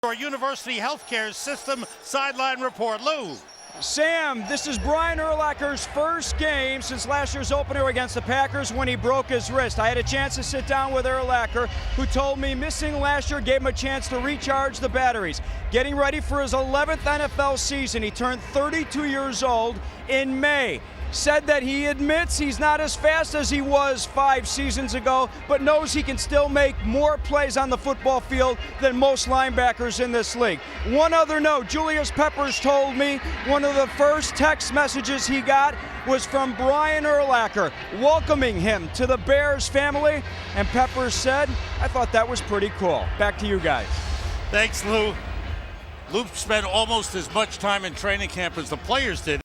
Our University Healthcare System sideline report. Lou. Sam, this is Brian Urlacher's first game since last year's opener against the Packers when he broke his wrist. I had a chance to sit down with Urlacher, who told me missing last year gave him a chance to recharge the batteries. Getting ready for his 11th NFL season. He turned 32 years old in May. Said that he admits he's not as fast as he was 5 seasons ago, but knows he can still make more plays on the football field than most linebackers in this league. One other note, Julius Peppers told me one of the first text messages he got was from Brian Urlacher, welcoming him to the Bears family, and Peppers said, I thought that was pretty cool. Back to you guys. Thanks, Lou. Lou spent almost as much time in training camp as the players did.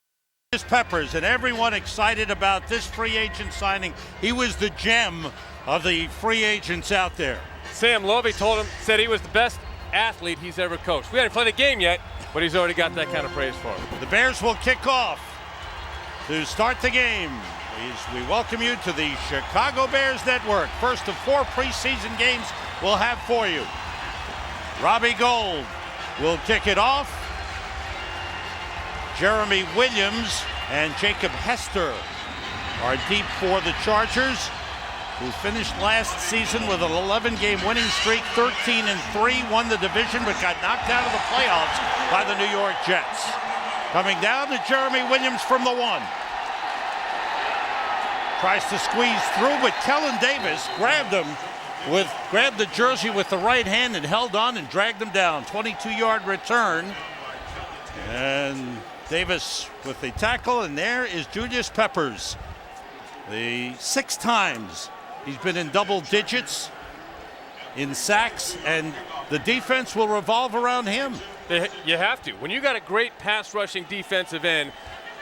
Peppers, and everyone excited about this free agent signing. He was the gem of the free agents out there. Sam Lovey said he was the best athlete he's ever coached. We haven't played a game yet, but he's already got that kind of praise for him. The Bears will kick off to start the game. We welcome you to the Chicago Bears Network. First of 4 preseason games we'll have for you. Robbie Gould will kick it off. Jeremy Williams and Jacob Hester are deep for the Chargers, who finished last season with an 11-game winning streak, 13-3, won the division, but got knocked out of the playoffs by the New York Jets. Coming down to Jeremy Williams from the 1. Tries to squeeze through, but Kellen Davis grabbed the jersey with the right hand and held on and dragged him down. 22-yard return. And Davis with the tackle, and there is Julius Peppers. The 6 times he's been in double digits in sacks, and the defense will revolve around him. You have to. When you got a great pass rushing defensive end,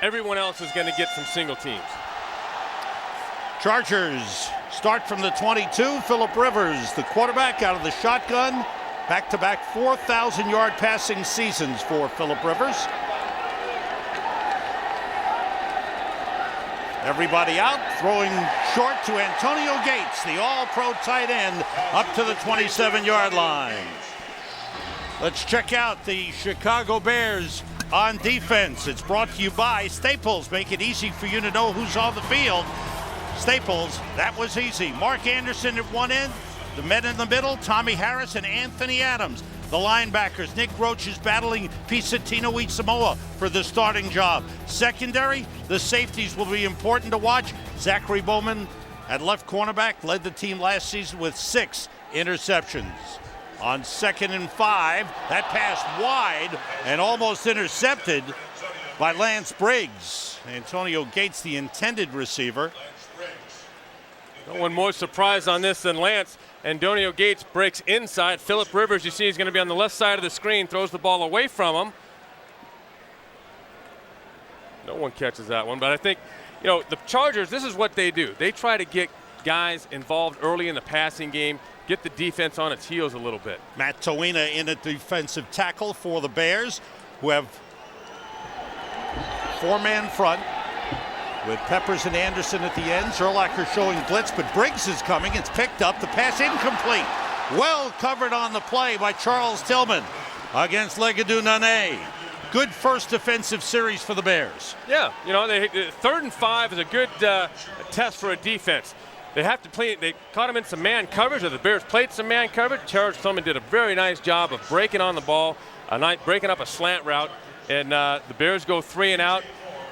everyone else is going to get some single teams. Chargers start from the 22. Phillip Rivers, the quarterback, out of the shotgun. Back-to-back 4,000-yard passing seasons for Phillip Rivers. Everybody out, throwing short to Antonio Gates, the all-pro tight end, up to the 27-yard line. Let's check out the Chicago Bears on defense. It's brought to you by Staples. Make it easy for you to know who's on the field. Staples, that was easy. Mark Anderson at one end. The men in the middle, Tommy Harris and Anthony Adams. The linebackers, Nick Roach is battling Pisatino Samoa for the starting job. Secondary, the safeties will be important to watch. Zachary Bowman at left cornerback led the team last season with 6 interceptions. On 2nd and 5, that pass wide and almost intercepted by Lance Briggs. Antonio Gates, the intended receiver. No one more surprised on this than Lance. Antonio Gates breaks inside. Phillip Rivers, you see, he's going to be on the left side of the screen, throws the ball away from him. No one catches that one, but I think, the Chargers, this is what they do. They try to get guys involved early in the passing game, get the defense on its heels a little bit. Matt Toina in at defensive tackle for the Bears, who have 4-man front with Peppers and Anderson at the ends. Urlacher showing blitz, but Briggs is coming. It's picked up. The pass incomplete. Well covered on the play by Charles Tillman against Legadou Nane. Good first defensive series for the Bears. Yeah, 3rd and 5 is a good test for a defense. They have to play. They caught him in some man coverage. The Bears played some man coverage. Charles Tillman did a very nice job of breaking on the ball, breaking up a slant route, and the Bears go 3 and out.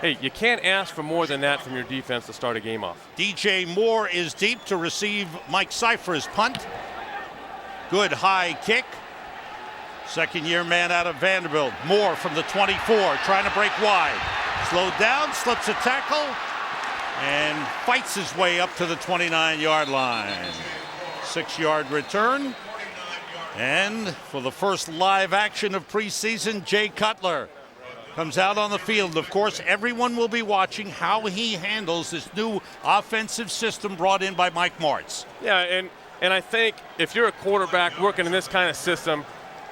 Hey, you can't ask for more than that from your defense to start a game off. DJ Moore is deep to receive Mike Cypher's punt. Good high kick. Second-year man out of Vanderbilt. Moore from the 24, trying to break wide. Slowed down, slips a tackle, and fights his way up to the 29-yard line. 6-yard return. And for the first live action of preseason, Jay Cutler comes out on the field. Of course, everyone will be watching how he handles this new offensive system brought in by Mike Martz. Yeah, and I think if you're a quarterback working in this kind of system,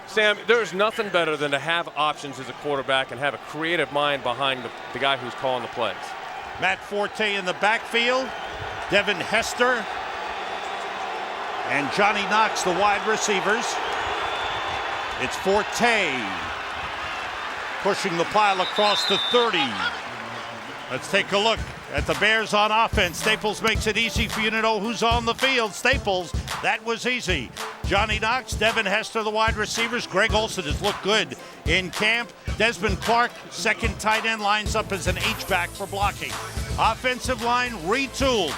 Sam, there's nothing better than to have options as a quarterback and have a creative mind behind the guy who's calling the plays. Matt Forte in the backfield, Devin Hester, and Johnny Knox, the wide receivers. It's Forte pushing the pile across the 30. Let's take a look at the Bears on offense. Staples makes it easy for you to know who's on the field. Staples, that was easy. Johnny Knox, Devin Hester, the wide receivers. Greg Olson has looked good in camp. Desmond Clark, second tight end, lines up as an H-back for blocking. Offensive line retooled.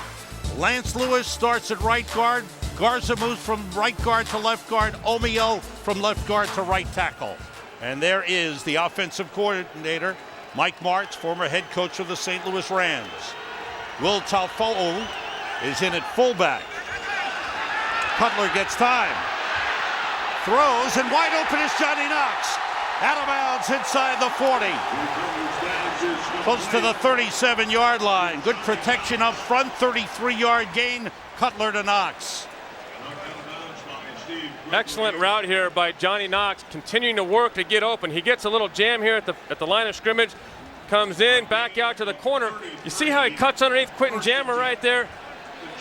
Lance Lewis starts at right guard. Garza moves from right guard to left guard. Omeo from left guard to right tackle. And there is the offensive coordinator, Mike Martz, former head coach of the St. Louis Rams. Will Tafo'o is in at fullback. Cutler gets time. Throws, and wide open is Johnny Knox. Out of bounds inside the 40. Close to the 37-yard line. Good protection up front, 33-yard gain. Cutler to Knox. Excellent route here by Johnny Knox, continuing to work to get open. He gets a little jam here at the line of scrimmage, comes in, back out to the corner. You see how he cuts underneath Quentin Jammer right there?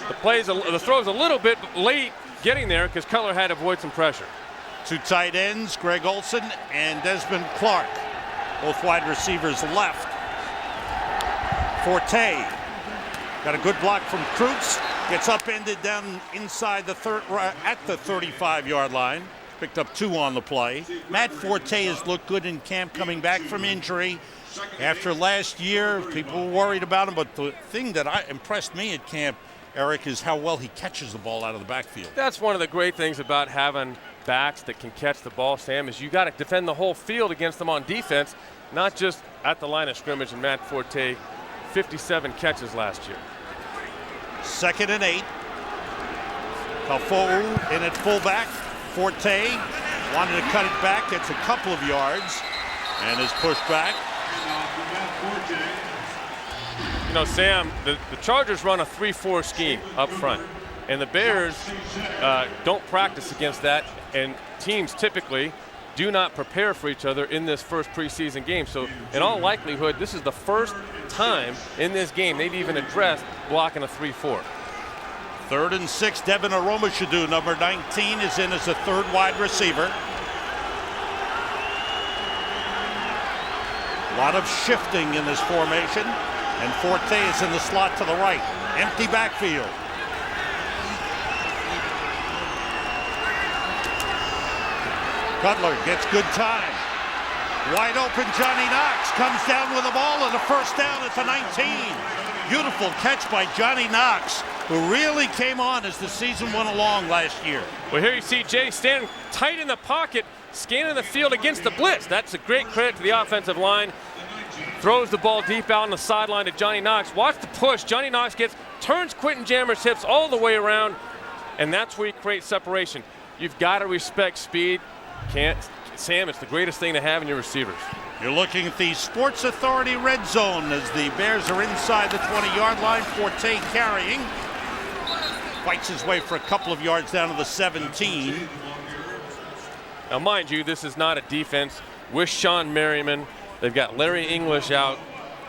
The throw's a little bit late getting there because Cutler had to avoid some pressure. Two tight ends, Greg Olson and Desmond Clark. Both wide receivers left. Forte got a good block from Krutz. Gets upended down inside the at the 35-yard line. Picked up 2 on the play. Matt Forte has looked good in camp coming back from injury. After last year, people were worried about him, but the thing that impressed me at camp, Eric, is how well he catches the ball out of the backfield. That's one of the great things about having backs that can catch the ball, Sam, is you got to defend the whole field against them on defense, not just at the line of scrimmage. And Matt Forte, 57 catches last year. 2nd and 8. Tafo'o in at fullback. Forte wanted to cut it back, gets a couple of yards, and is pushed back. You know, Sam, the Chargers run a 3-4 scheme up front, and the Bears don't practice against that, and teams typically do not prepare for each other in this first preseason game. So in all likelihood, this is the first time in this game they've even addressed blocking a 3-4. 3rd and 6, Devin Aromashadu, number 19, is in as a third wide receiver. A lot of shifting in this formation, and Forte is in the slot to the right. Empty backfield. Cutler gets good time. Wide open, Johnny Knox comes down with the ball and a first down at the 19. Beautiful catch by Johnny Knox, who really came on as the season went along last year. Well, here you see Jay standing tight in the pocket, scanning the field against the blitz. That's a great credit to the offensive line. Throws the ball deep out on the sideline to Johnny Knox. Watch the push. Johnny Knox turns Quentin Jammer's hips all the way around, and that's where you create separation. You've got to respect speed. Sam, it's the greatest thing to have in your receivers. You're looking at the Sports Authority red zone as the Bears are inside the 20-yard line. Forte carrying. Fights his way for a couple of yards down to the 17. Now, mind you, this is not a defense with Sean Merriman. They've got Larry English out,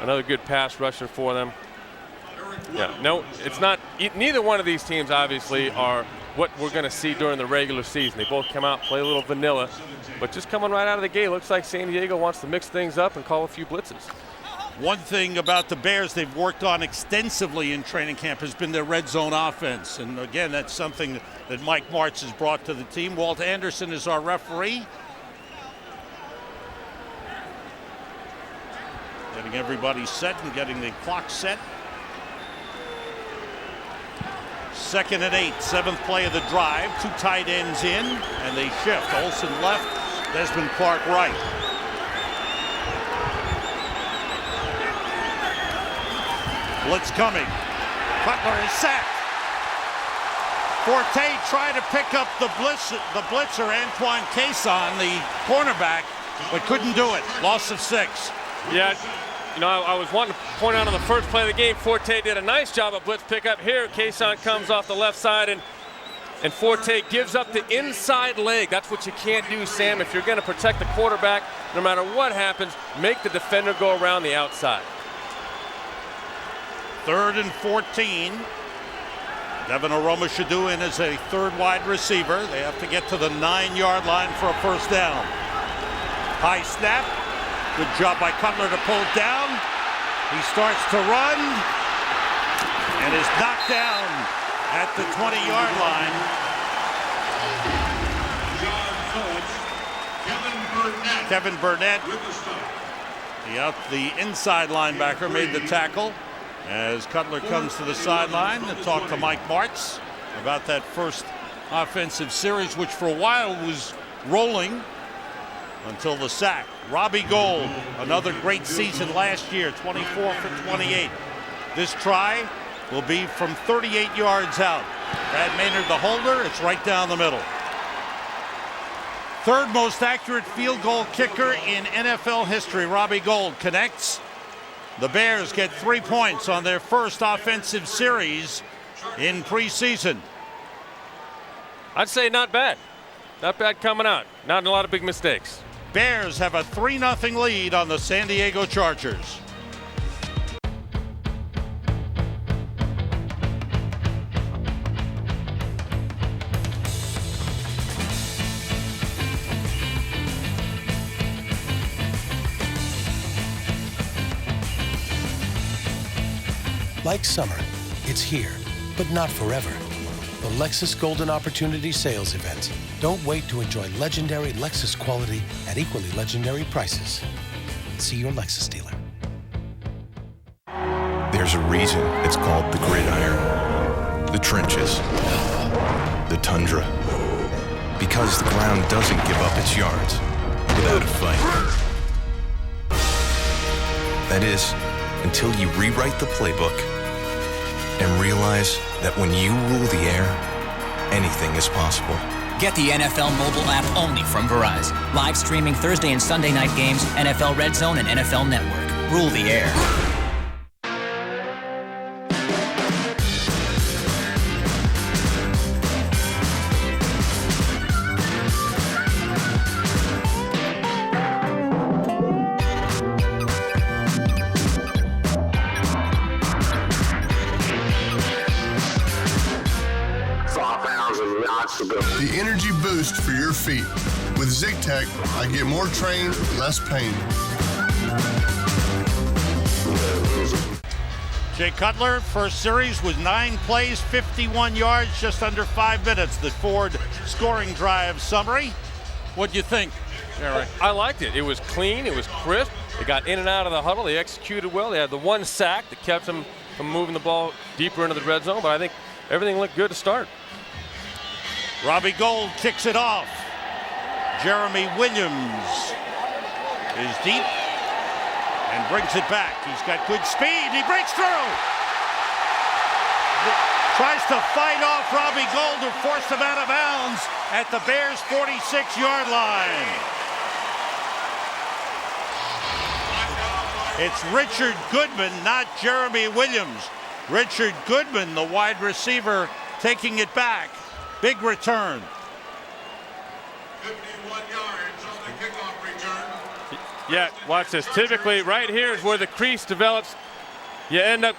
another good pass rusher for them. Yeah, no, it's not. Neither one of these teams, obviously, are what we're going to see during the regular season. They both come out, play a little vanilla, but just coming right out of the gate, looks like San Diego wants to mix things up and call a few blitzes. One thing about the Bears they've worked on extensively in training camp has been their red zone offense. And again, that's something that Mike Martz has brought to the team. Walt Anderson is our referee. Getting everybody set and getting the clock set. 2nd and 8, 7th play of the drive. 2 tight ends in, and they shift. Olson left, Desmond Clark right. Blitz coming. Cutler is sacked. Forte tried to pick up the blitzer, Antoine Cason, the cornerback, but couldn't do it. Loss of 6. Yeah, you know, I was wanting to point out on the first play of the game, Forte did a nice job of blitz pickup. Here, Cason comes off the left side, and Forte gives up the inside leg. That's what you can't do, Sam. If you're going to protect the quarterback, no matter what happens, make the defender go around the outside. 3rd and 14. Devin Aromashodu in as a third wide receiver. They have to get to the 9-yard line for a first down. High snap. Good job by Cutler to pull it down. He starts to run and is knocked down at the 20-yard line. Kevin Burnett, the inside linebacker, made the tackle as Cutler comes to the sideline to talk to Mike Martz about that first offensive series, which for a while was rolling until the sack. Robbie Gould, another great season last year, 24 for 28. This try will be from 38 yards out. Brad Maynard, the holder, it's right down the middle. Third most accurate field goal kicker in NFL history. Robbie Gould connects. The Bears get 3 points on their first offensive series in preseason. I'd say not bad. Not bad coming out. Not a lot of big mistakes. Bears have a 3-0 lead on the San Diego Chargers. Like summer, it's here, but not forever. The Lexus Golden Opportunity Sales Event. Don't wait to enjoy legendary Lexus quality at equally legendary prices. See your Lexus dealer. There's a reason it's called the gridiron, the trenches, the tundra. Because the ground doesn't give up its yards without a fight. That is, until you rewrite the playbook and realize that when you rule the air, anything is possible. Get the NFL mobile app only from Verizon. Live streaming Thursday and Sunday night games, NFL Red Zone and NFL Network. Rule the air. The energy boost for your feet. With ZigTech, I get more train, less pain. Jay Cutler, first series was 9 plays, 51 yards, just under 5 minutes. The Ford scoring drive summary. What'd you think, Eric? I liked it. It was clean. It was crisp. They got in and out of the huddle. They executed well. They had the one sack that kept them from moving the ball deeper into the red zone, but I think everything looked good to start. Robbie Gould kicks it off. Jeremy Williams is deep and brings it back. He's got good speed. He breaks through. Tries to fight off Robbie Gould, who forced him out of bounds at the Bears' 46-yard line. It's Richard Goodman, not Jeremy Williams. Richard Goodman, the wide receiver, taking it back. Big return. 51 yards on the kickoff return. Yeah, watch this. Typically, right here is where the crease develops. You end up,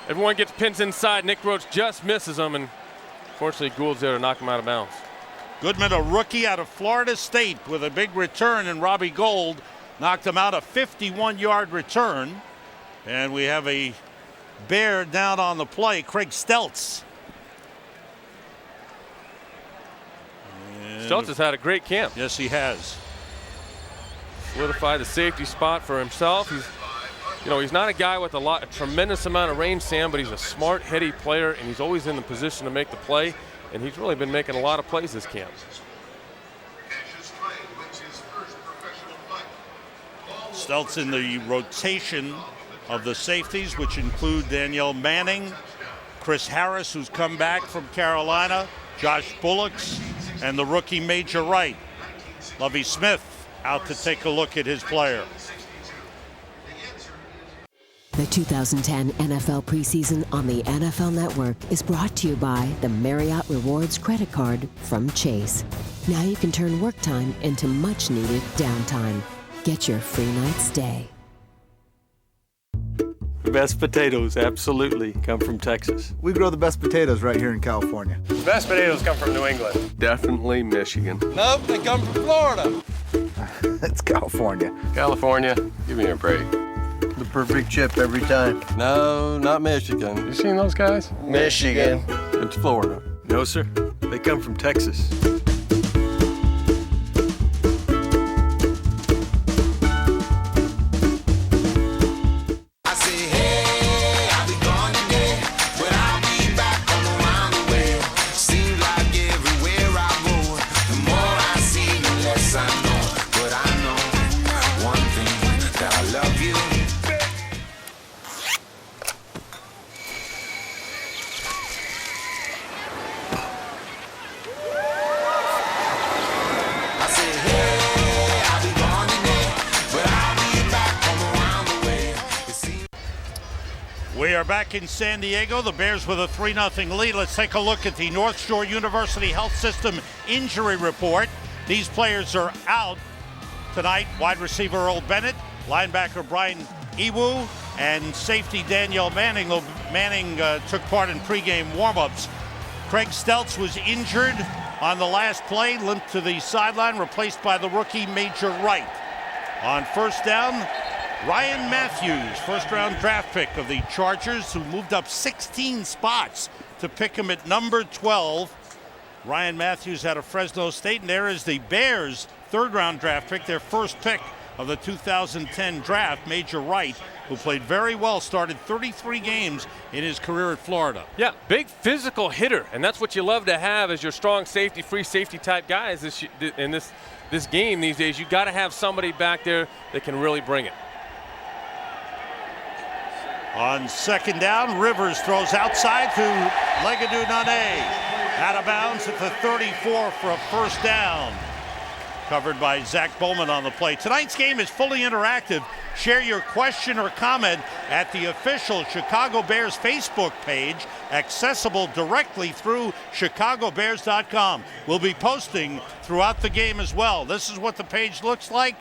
everyone gets pins inside. Nick Rhodes just misses them, and fortunately, Gould's there to knock him out of bounds. Goodman, a rookie out of Florida State with a big return, and Robbie Gould knocked him out, a 51-yard return. And we have a Bear down on the play, Craig Steltz. Steltz has had a great camp. Yes, he has. Solidified the safety spot for himself. He's not a guy with a tremendous amount of range, Sam, but he's a smart, heady player, and he's always in the position to make the play, and he's really been making a lot of plays this camp. Steltz in the rotation of the safeties, which include Danielle Manning, Chris Harris, who's come back from Carolina, Josh Bullocks, and the rookie Major Wright. Lovie Smith out to take a look at his player. The 2010 NFL preseason on the NFL Network is brought to you by the Marriott Rewards credit card from Chase. Now you can turn work time into much-needed downtime. Get your free night stay. Best potatoes absolutely come from Texas. We grow the best potatoes right here in California. The best potatoes come from New England. Definitely Michigan. Nope, they come from Florida. It's California. California, give me a break. The perfect chip every time. No, not Michigan. You seen those guys? Michigan. It's Florida. No, sir. They come from Texas. We are back in San Diego. The Bears with a 3-0 lead. Let's take a look at the North Shore University Health System injury report. These players are out tonight. Wide receiver Earl Bennett, linebacker Brian Iwu, and safety Danielle Manning. Manning took part in pregame warm-ups. Craig Steltz was injured on the last play, limped to the sideline, replaced by the rookie Major Wright. On first down, Ryan Matthews, first-round draft pick of the Chargers, who moved up 16 spots to pick him at number 12. Ryan Matthews out of Fresno State, and there is the Bears' third-round draft pick, their first pick of the 2010 draft, Major Wright, who played very well, started 33 games in his career at Florida. Yeah, big physical hitter, and that's what you love to have as your strong safety, free safety type guys in this game these days. You got to have somebody back there that can really bring it. On second down, Rivers throws outside to Legadou Nane. Out of bounds at the 34 for a first down. Covered by Zach Bowman on the play. Tonight's game is fully interactive. Share your question or comment at the official Chicago Bears Facebook page, accessible directly through chicagobears.com. We'll be posting throughout the game as well. This is what the page looks like.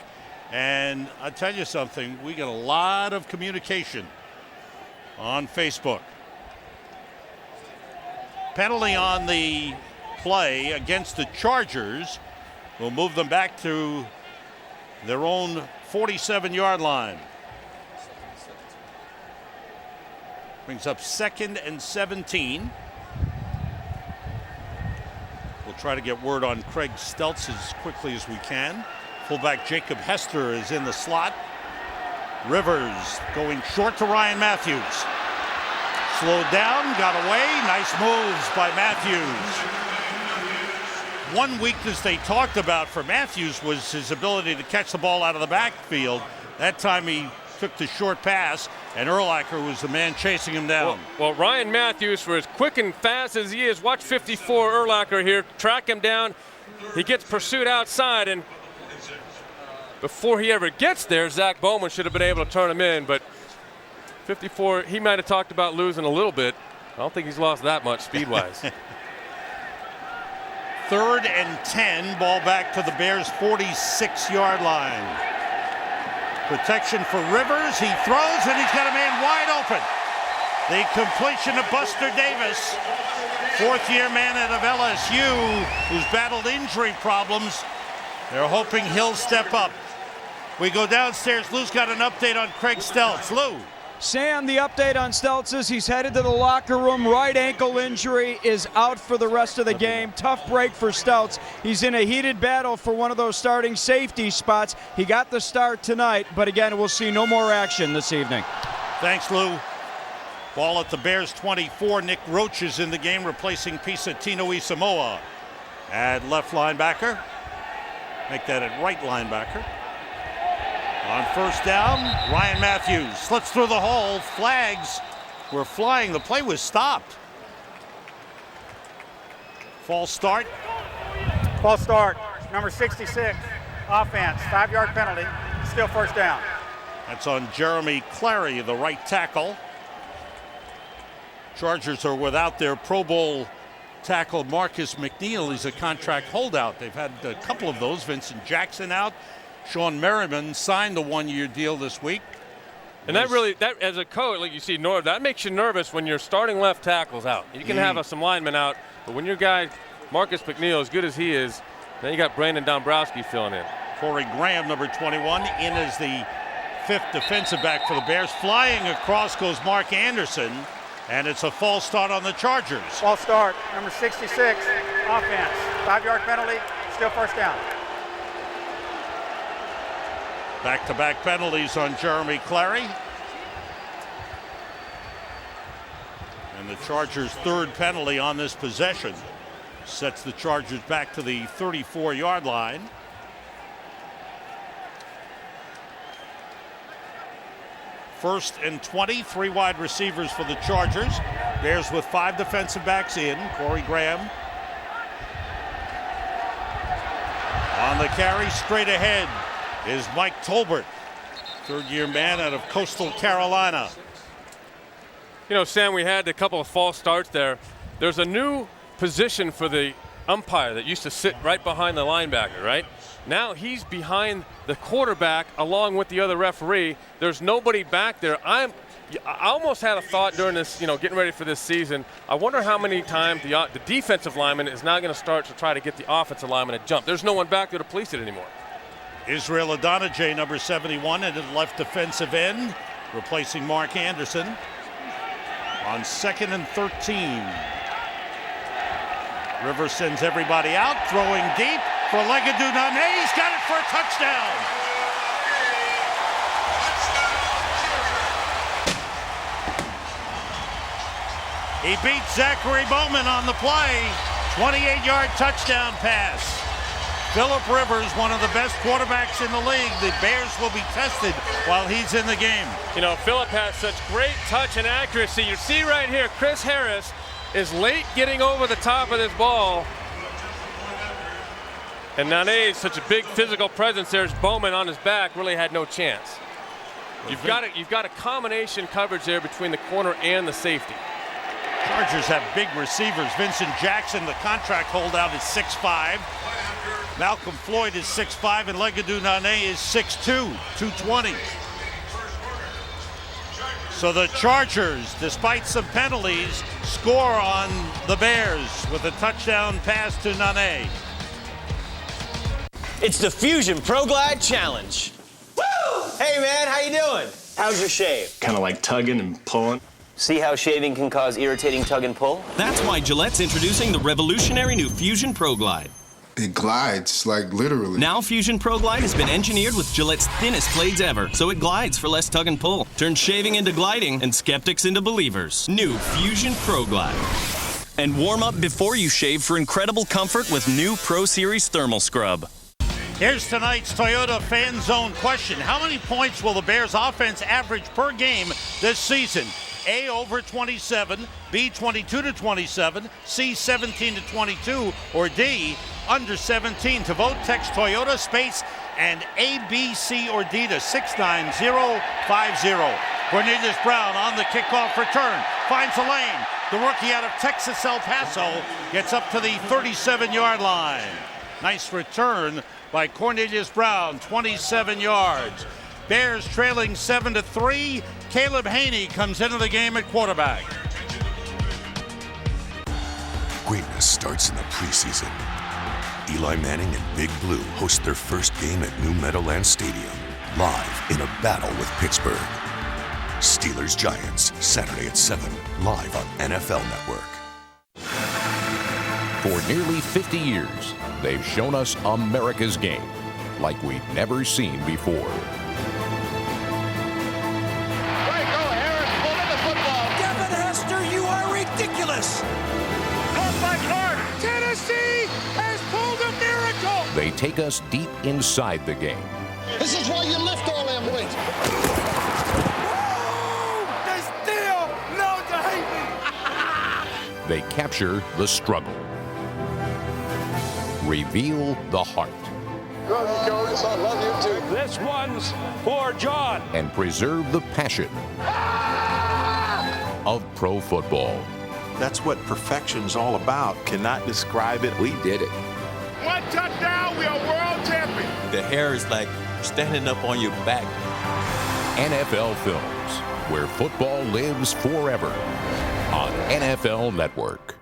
And I'll tell you something, we get a lot of communication on Facebook. Penalty on the play against the Chargers will move them back to their own 47-yard line. Brings up 2nd and 17. We'll try to get word on Craig Steltz as quickly as we can. Fullback Jacob Hester is in the slot. Rivers going short to Ryan Matthews. Slowed down, got away. Nice moves by Matthews. One weakness they talked about for Matthews was his ability to catch the ball out of the backfield. That time he took the short pass, and Urlacher was the man chasing him down. Well, Ryan Matthews, for as quick and fast as he is, watch 54 Urlacher here, track him down. He gets pursued outside, and before he ever gets there, Zach Bowman should have been able to turn him in, but 54, he might have talked about losing a little bit. I don't think he's lost that much speed-wise. 3rd and 10, ball back to the Bears' 46-yard line. Protection for Rivers, he throws, and he's got a man wide open. The completion of Buster Davis, fourth-year man out of LSU, who's battled injury problems. They're hoping he'll step up. We go downstairs. Lou's got an update on Craig Steltz. Lou. Sam, the update on Steltz is he's headed to the locker room. Right ankle injury, is out for the rest of the game. Tough break for Steltz. He's in a heated battle for one of those starting safety spots. He got the start tonight, but again, we'll see no more action this evening. Thanks, Lou. Ball at the Bears 24. Nick Roach is in the game, replacing Pisatino Isamoa at left linebacker. Make that at right linebacker. On first down, Ryan Matthews slips through the hole. Flags were flying. The play was stopped. False start. False start. Number 66, offense. 5-yard penalty. Still first down. That's on Jeremy Clary, the right tackle. Chargers are without their Pro Bowl tackle Marcus McNeil. He's a contract holdout. They've had a couple of those. Vincent Jackson out. Sean Merriman signed a one-year deal this week. And that as a coach, like you see, Norv, that makes you nervous when your starting left tackle's out. You can have some linemen out, but when your guy, Marcus McNeil, as good as he is, then you got Brandon Dombrowski filling in. Corey Graham, number 21, in as the 5th defensive back for the Bears. Flying across goes Mark Anderson, and it's a false start on the Chargers. False start, number 66, offense. 5-yard penalty, still first down. Back-to-back penalties on Jeremy Clary. And the Chargers' 3rd penalty on this possession sets the Chargers back to the 34-yard line. First and 20, 3 wide receivers for the Chargers. Bears with 5 defensive backs in. Corey Graham on the carry, straight ahead is Mike Tolbert, 3rd-year man out of Coastal Carolina. You know, Sam, we had a couple of false starts there. There's a new position for the umpire that used to sit right behind the linebacker, right? Now he's behind the quarterback along with the other referee. There's nobody back there. I almost had a thought during this, getting ready for this season. I wonder how many times the defensive lineman is now going to start to try to get the offensive lineman to jump. There's no one back there to police it anymore. Israel Adonijah, number 71, at the left defensive end, replacing Mark Anderson on 2nd and 13. Rivers sends everybody out, throwing deep for Legadou Nane. He's got it for a touchdown. He beats Zachary Bowman on the play. 28-yard touchdown pass. Phillip Rivers, one of the best quarterbacks in the league. The Bears will be tested while he's in the game. Phillip has such great touch and accuracy. You see right here, Chris Harris is late getting over the top of this ball. And Nane is such a big physical presence. There's Bowman on his back, really had no chance. You've got a combination coverage there between the corner and the safety. Chargers have big receivers. Vincent Jackson, the contract holdout, is 6'5". Malcolm Floyd is 6'5", and Legadou Nane is 6'2", 220. So the Chargers, despite some penalties, score on the Bears with a touchdown pass to Nane. It's the Fusion Pro Glide Challenge. Woo! Hey man, how you doing? How's your shave? Kind of like tugging and pulling. See how shaving can cause irritating tug and pull? That's why Gillette's introducing the revolutionary new Fusion Pro Glide. It glides, like literally. Now Fusion Pro Glide has been engineered with Gillette's thinnest blades ever, so it glides for less tug and pull. Turns shaving into gliding and skeptics into believers. New Fusion Pro Glide. And warm up before you shave for incredible comfort with new Pro Series Thermal Scrub. Here's tonight's Toyota Fan Zone question. How many points will the Bears offense average per game this season? A, over 27, B, 22 to 27, C, 17 to 22, or D, under 17. To vote, text Toyota space and A, B, C, or D to 69050. Cornelius Brown on the kickoff return, finds a lane. The rookie out of Texas El Paso gets up to the 37-yard line. Nice return by Cornelius Brown, 27 yards. Bears trailing 7-3. Caleb Haney comes into the game at quarterback. Greatness starts in the preseason. Eli Manning and Big Blue host their first game at New Meadowlands Stadium, live in a battle with Pittsburgh. Steelers-Giants, Saturday at 7, live on NFL Network. For nearly 50 years, they've shown us America's game like we'd never seen before. Ridiculous! Caught by Carter. Tennessee has pulled a miracle. They take us deep inside the game. This is why you lift all them weights. They still know to hate me. They capture the struggle, reveal the heart. Love you, Coach. I love you too. This one's for John. And preserve the passion of pro football. That's what perfection's all about. Cannot describe it. We did it. One touchdown, we are world champion. The hair is like standing up on your back. NFL Films, where football lives forever on NFL Network.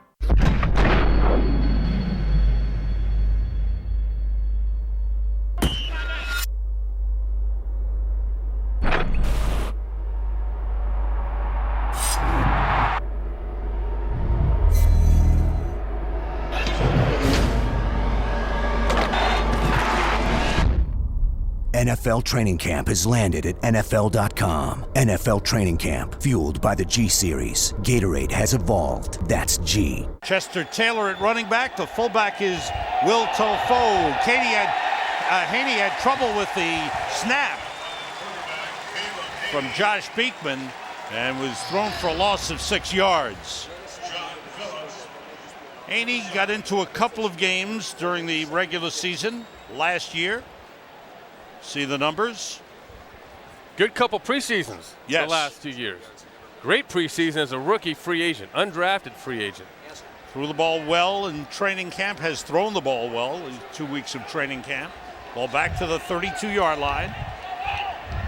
NFL Training Camp has landed at NFL.com. NFL Training Camp, fueled by the G Series. Gatorade has evolved. That's G. Chester Taylor at running back. The fullback is Will Tofo. Haney had trouble with the snap from Josh Beekman and was thrown for a loss of 6 yards. Haney got into a couple of games during the regular season last year. See the numbers? Good couple preseasons yes. the last 2 years. Great preseason as a rookie free agent, undrafted free agent. Threw the ball well in training camp, has thrown the ball well in 2 weeks of training camp. Ball back to the 32-yard line.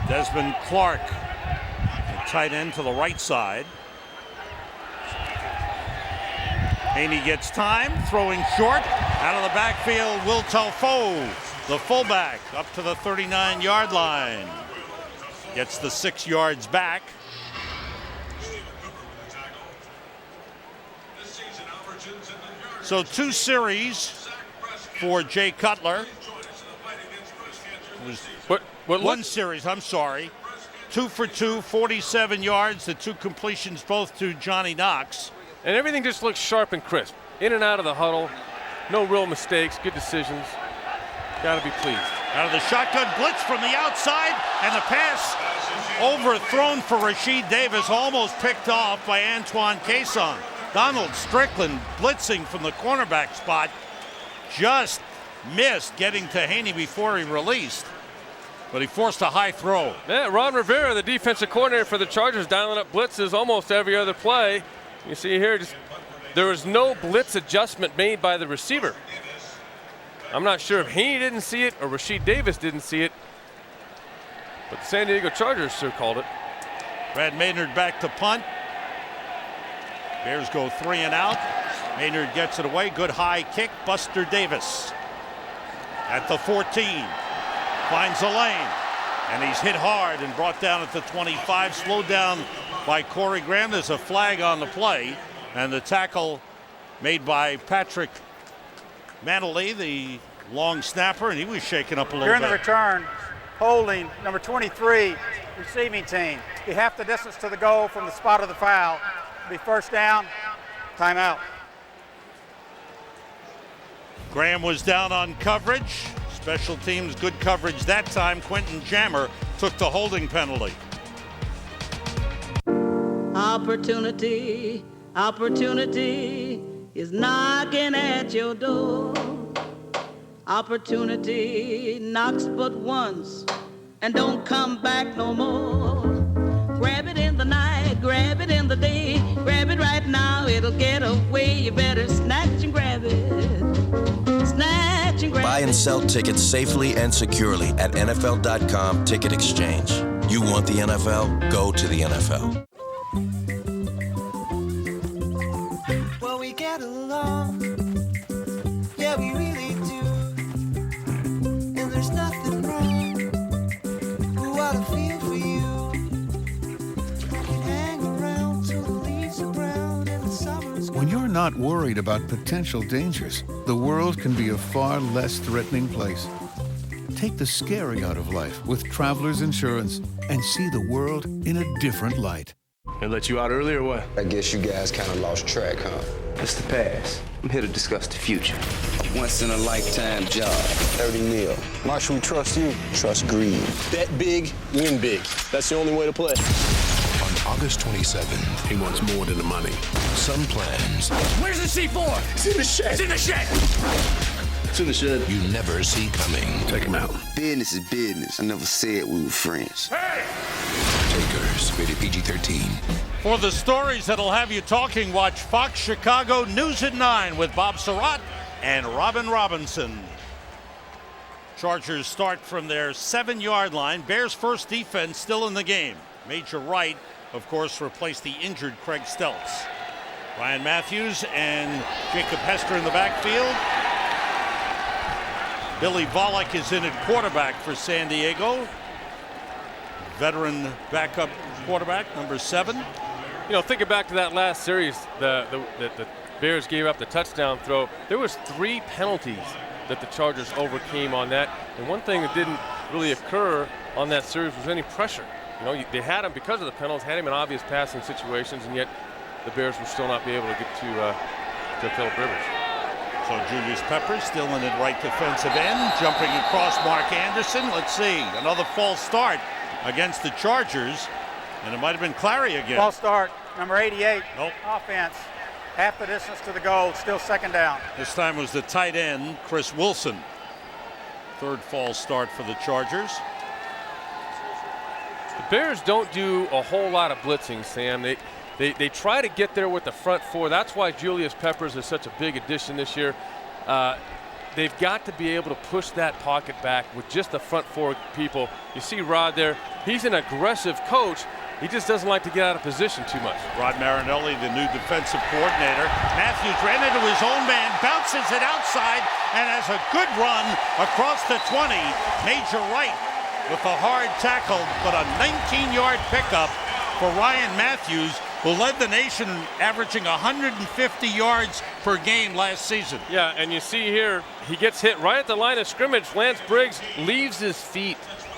Desmond Clark, the tight end to the right side. Haney gets time, throwing short. Out of the backfield, Will Tofo, the fullback, up to the 39-yard line. Gets the 6 yards back. So 2 series for Jay Cutler. One series, I'm sorry. 2 for 2, 47 yards, the 2 completions both to Johnny Knox. And everything just looks sharp and crisp. In and out of the huddle. No real mistakes, good decisions. Got to be pleased. Out of the shotgun blitz from the outside, and the pass overthrown for Rasheed Davis, almost picked off by Antoine Cason. Donald Strickland blitzing from the cornerback spot, just missed getting to Haney before he released, but he forced a high throw. Yeah, Ron Rivera, the defensive coordinator for the Chargers, dialing up blitzes almost every other play. You see here, there was no blitz adjustment made by the receiver. I'm not sure if Haney didn't see it or Rasheed Davis didn't see it, but the San Diego Chargers sure called it. Brad Maynard back to punt. Bears go 3 and out. Maynard gets it away. Good high kick. Buster Davis at the 14. Finds a lane. And he's hit hard and brought down at the 25. Slowed down by Corey Graham. There's a flag on the play. And the tackle made by Patrick Mantley, the long snapper, and he was shaken up a little During bit. the return, holding number 23, receiving team. Be half the distance to the goal from the spot of the foul. Be first down, timeout. Graham was down on coverage. Special teams, good coverage that time. Quentin Jammer took the holding penalty. Opportunity, opportunity is knocking at your door. Opportunity knocks but once and don't come back no more. Grab it in the night, grab it in the day, grab it right now, it'll get away. You better snatch and grab it. Snatch and grab it. Buy and sell tickets safely and securely at NFL.com Ticket Exchange. You want the NFL? Go to the NFL. Well, we get along. Yeah, we really do. And there's nothing wrong with what I feel for you. When you're not worried about potential dangers, the world can be a far less threatening place. Take the scary out of life with Travelers Insurance and see the world in a different light. I let you out early or what? I guess you guys kind of lost track, huh? It's the past. I'm here to discuss the future. Once in a lifetime job, 30 mil. Why should we trust you? Trust greed. Bet big, win big. That's the only way to play. On August 27th, he wants more than the money. Some plans. Where's the C4? It's in the shed. It's in the shed. It's in the shed. You never see coming. Take him out. Business is business. I never said we were friends. Hey! Takers, rated PG-13. For the stories that'll have you talking, watch Fox Chicago News at 9 with Bob Surratt and Robin Robinson. Chargers start from their 7-yard line. Bears' first defense still in the game. Major Wright, of course, replaced the injured Craig Stelz. Ryan Matthews and Jacob Hester in the backfield. Billy Volek is in at quarterback for San Diego. Veteran backup quarterback, number 7. You know, thinking back to that last series, the Bears gave up the touchdown throw. There was 3 penalties that the Chargers overcame on that. And one thing that didn't really occur on that series was any pressure. You know, they had him because of the penalties, had him in obvious passing situations, and yet the Bears would still not be able to get to Philip Rivers. So Julius Peppers still in at right defensive end, jumping across Mark Anderson. Let's see, another false start against the Chargers, and it might have been Clary again. False start, number 88. Nope. Offense, half the distance to the goal, still second down. This time was the tight end, Chris Wilson. Third false start for the Chargers. The Bears don't do a whole lot of blitzing, Sam. They try to get there with the front 4. That's why Julius Peppers is such a big addition this year. They've got to be able to push that pocket back with just the front 4 people. You see Rod there. He's an aggressive coach. He just doesn't like to get out of position too much. Rod Marinelli, the new defensive coordinator. Matthews ran into his own man, bounces it outside, and has a good run across the 20. Major Wright with a hard tackle, but a 19-yard pickup for Ryan Matthews, who led the nation averaging 150 yards per game last season. Yeah, and you see here, he gets hit right at the line of scrimmage. Lance Briggs leaves his feet.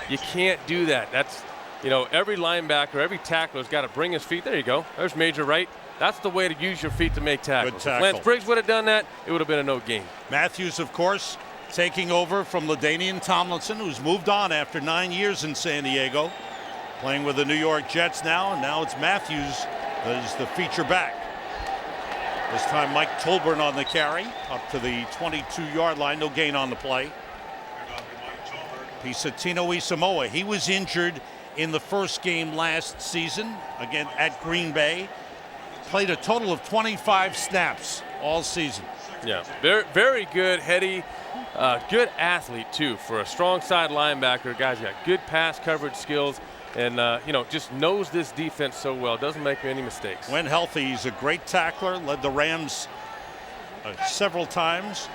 You can't do that. That's, you know, every linebacker, every tackler's got to bring his feet. There you go. There's Major Wright. That's the way to use your feet to make tackles. Good tackle. If Lance Briggs would have done that, it would have been a no gain. Matthews, of course, taking over from LaDainian Tomlinson, who's moved on after 9 years in San Diego, playing with the New York Jets now, and now it's Matthews that is the feature back. This time Mike Tolbert on the carry, up to the 22-yard line, no gain on the play. Pisatino Isamoa, he was injured in the first game last season, again at Green Bay. Played a total of 25 snaps all season. Yeah, very, very good, heady, good athlete too for a strong side linebacker. Guy's got good pass coverage skills, and you know, just knows this defense so well. Doesn't make any mistakes. When healthy, he's a great tackler. Led the Rams several times.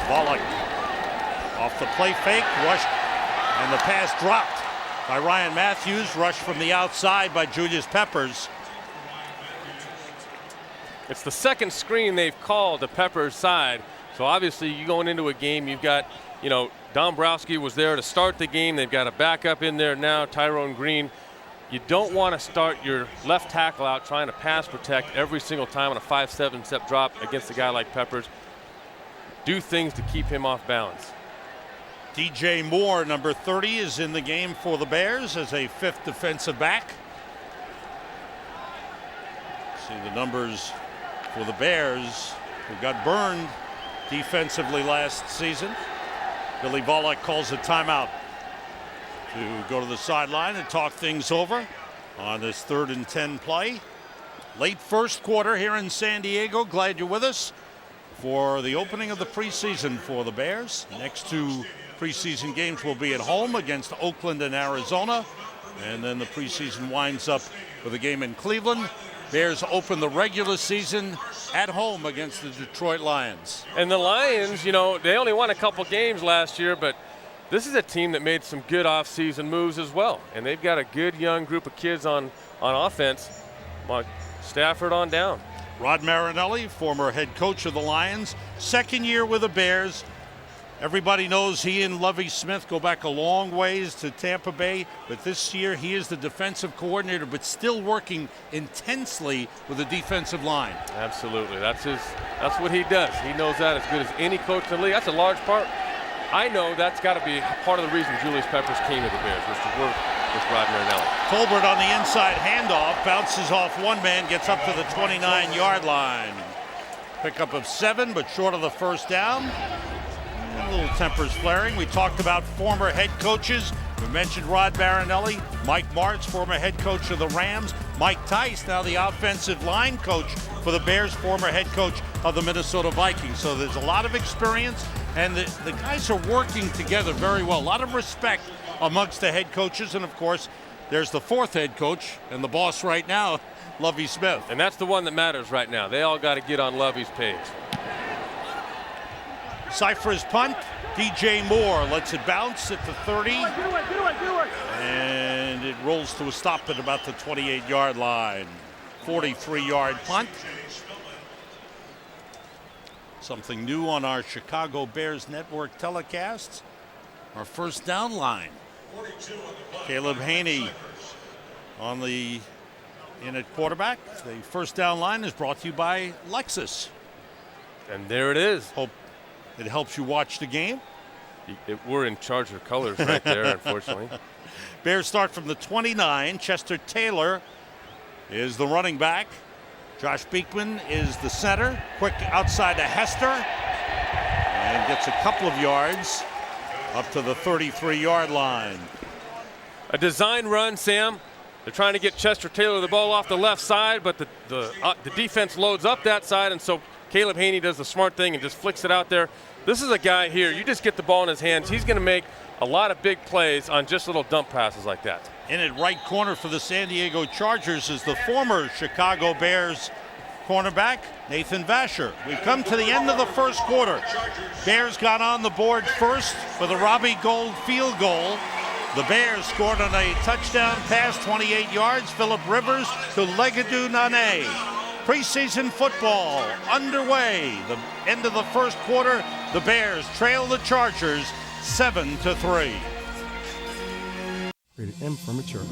Volek off the play fake, rushed, and the pass dropped by Ryan Matthews. Rushed from the outside by Julius Peppers. It's the second screen they've called to Peppers' side. So obviously, you going into a game, you've got, you know, Dombrowski was there to start the game. They've got a backup in there now, Tyrone Green. You don't want to start your left tackle out trying to pass protect every single time on a 5-7 step drop against a guy like Peppers. Do things to keep him off balance. DJ Moore, number 30, is in the game for the Bears as a 5th defensive back. See the numbers for the Bears, who got burned defensively last season. Billy Volek calls a timeout to go to the sideline and talk things over on this 3rd and 10 play. Late first quarter here in San Diego. Glad you're with us for the opening of the preseason for the Bears. Next 2 preseason games will be at home against Oakland and Arizona, and then the preseason winds up with a game in Cleveland. Bears open the regular season at home against the Detroit Lions. And the Lions, you know, they only won a couple games last year, but this is a team that made some good offseason moves as well. And they've got a good young group of kids on offense. Stafford on down. Rod Marinelli, former head coach of the Lions, 2nd year with the Bears. Everybody knows he and Lovie Smith go back a long ways to Tampa Bay, but this year he is the defensive coordinator, but still working intensely with the defensive line. Absolutely, that's what he does. He knows that as good as any coach in the league. That's a large part. I know that's got to be part of the reason Julius Peppers came to the Bears, was to work with Rod Marinelli. Tolbert on the inside handoff, bounces off one man, gets up to the 29-yard line. Pickup of 7, but short of the first down. A little tempers flaring. We talked about former head coaches. We mentioned Rod Marinelli, Mike Martz, former head coach of the Rams, Mike Tice, now the offensive line coach for the Bears, former head coach of the Minnesota Vikings. So there's a lot of experience, and the guys are working together very well. A lot of respect amongst the head coaches, and of course, there's the fourth head coach and the boss right now, Lovie Smith. And that's the one that matters right now. They all got to get on Lovie's page. Cypher's punt. DJ Moore lets it bounce at the 30. And it rolls to a stop at about the 28-yard line. 43-yard punt. Something new on our Chicago Bears network telecasts. Our first down line. Caleb Haney in at quarterback. The first down line is brought to you by Lexus. And there it is. Hope it helps you watch the game. We're in Charger colors right there, unfortunately. Bears start from the 29. Chester Taylor is the running back. Josh Beekman is the center. Quick outside to Hester. And gets a couple of yards up to the 33-yard line. A design run, Sam. They're trying to get Chester Taylor the ball off the left side, but the defense loads up that side, and so Caleb Haney does the smart thing and just flicks it out there. This is a guy here, you just get the ball in his hands. He's going to make a lot of big plays on just little dump passes like that. In at right corner for the San Diego Chargers is the former Chicago Bears cornerback, Nathan Vasher. We've come to the end of the first quarter. Bears got on the board first for the Robbie Gould field goal. The Bears scored on a touchdown pass, 28 yards. Phillip Rivers to Legadou Nane. Preseason football underway. The end of the first quarter, the Bears trail the Chargers 7-3. Rated M for mature.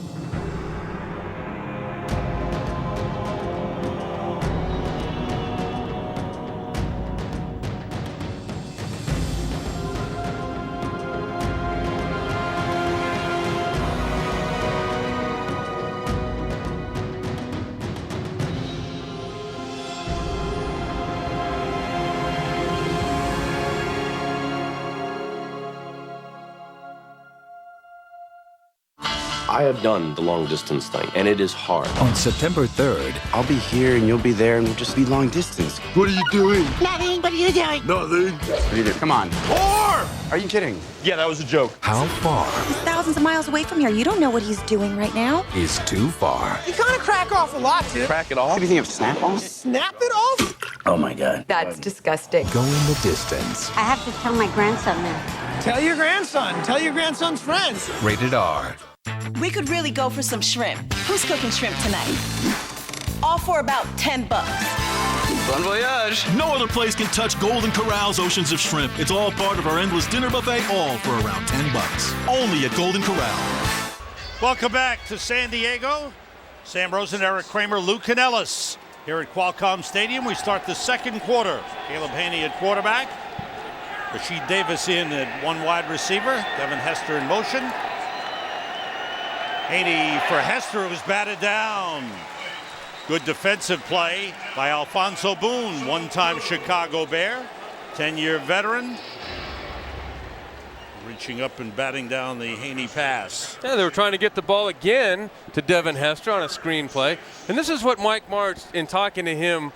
I have done the long distance thing, and it is hard. On September 3rd, I'll be here and you'll be there and we'll just be long distance. What are you doing? Nothing. What are you doing? Nothing. What are you doing? Come on. Or! Are you kidding? Yeah, that was a joke. How far He's thousands of miles away from here. You don't know what he's doing right now. is too far? You kind of crack off a lot, dude. Crack it off? What do you think of Snap-on? Snap it off? Oh my God. That's disgusting. Going the distance. I have to tell my grandson that. Tell your grandson. Tell your grandson's friends. Rated R. We could really go for some shrimp. Who's cooking shrimp tonight? All for about $10. Bon voyage. No other place can touch Golden Corral's oceans of shrimp. It's all part of our endless dinner buffet, all for around $10. Only at Golden Corral. Welcome back to San Diego. Sam Rosen, Eric Kramer, Lou Canellis here at Qualcomm Stadium. We start the second quarter. Caleb Haney at quarterback. Rashid Davis in at one wide receiver. Devin Hester in motion. Haney for Hester, was batted down. Good defensive play by Alfonso Boone, one-time Chicago Bear, 10-year veteran. Reaching up and batting down the Haney pass. Yeah, they were trying to get the ball again to Devin Hester on a screen play. And this is what Mike Martz, in talking to him,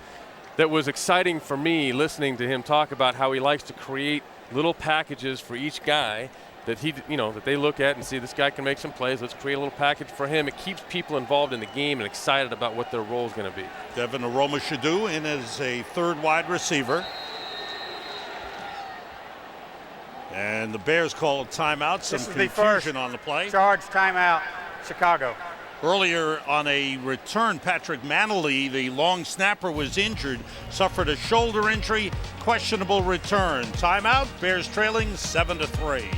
that was exciting for me, listening to him talk about how he likes to create little packages for each guy that that they look at and see, this guy can make some plays. Let's create a little package for him. It keeps people involved in the game and excited about what their role is going to be. Devin Aroma-Shadu in as a third wide receiver. And the Bears call a timeout. Some confusion on the play. Charge timeout, Chicago. Earlier on a return, Patrick Manley, the long snapper, was injured, suffered a shoulder injury, questionable return. Timeout, Bears trailing 7-3.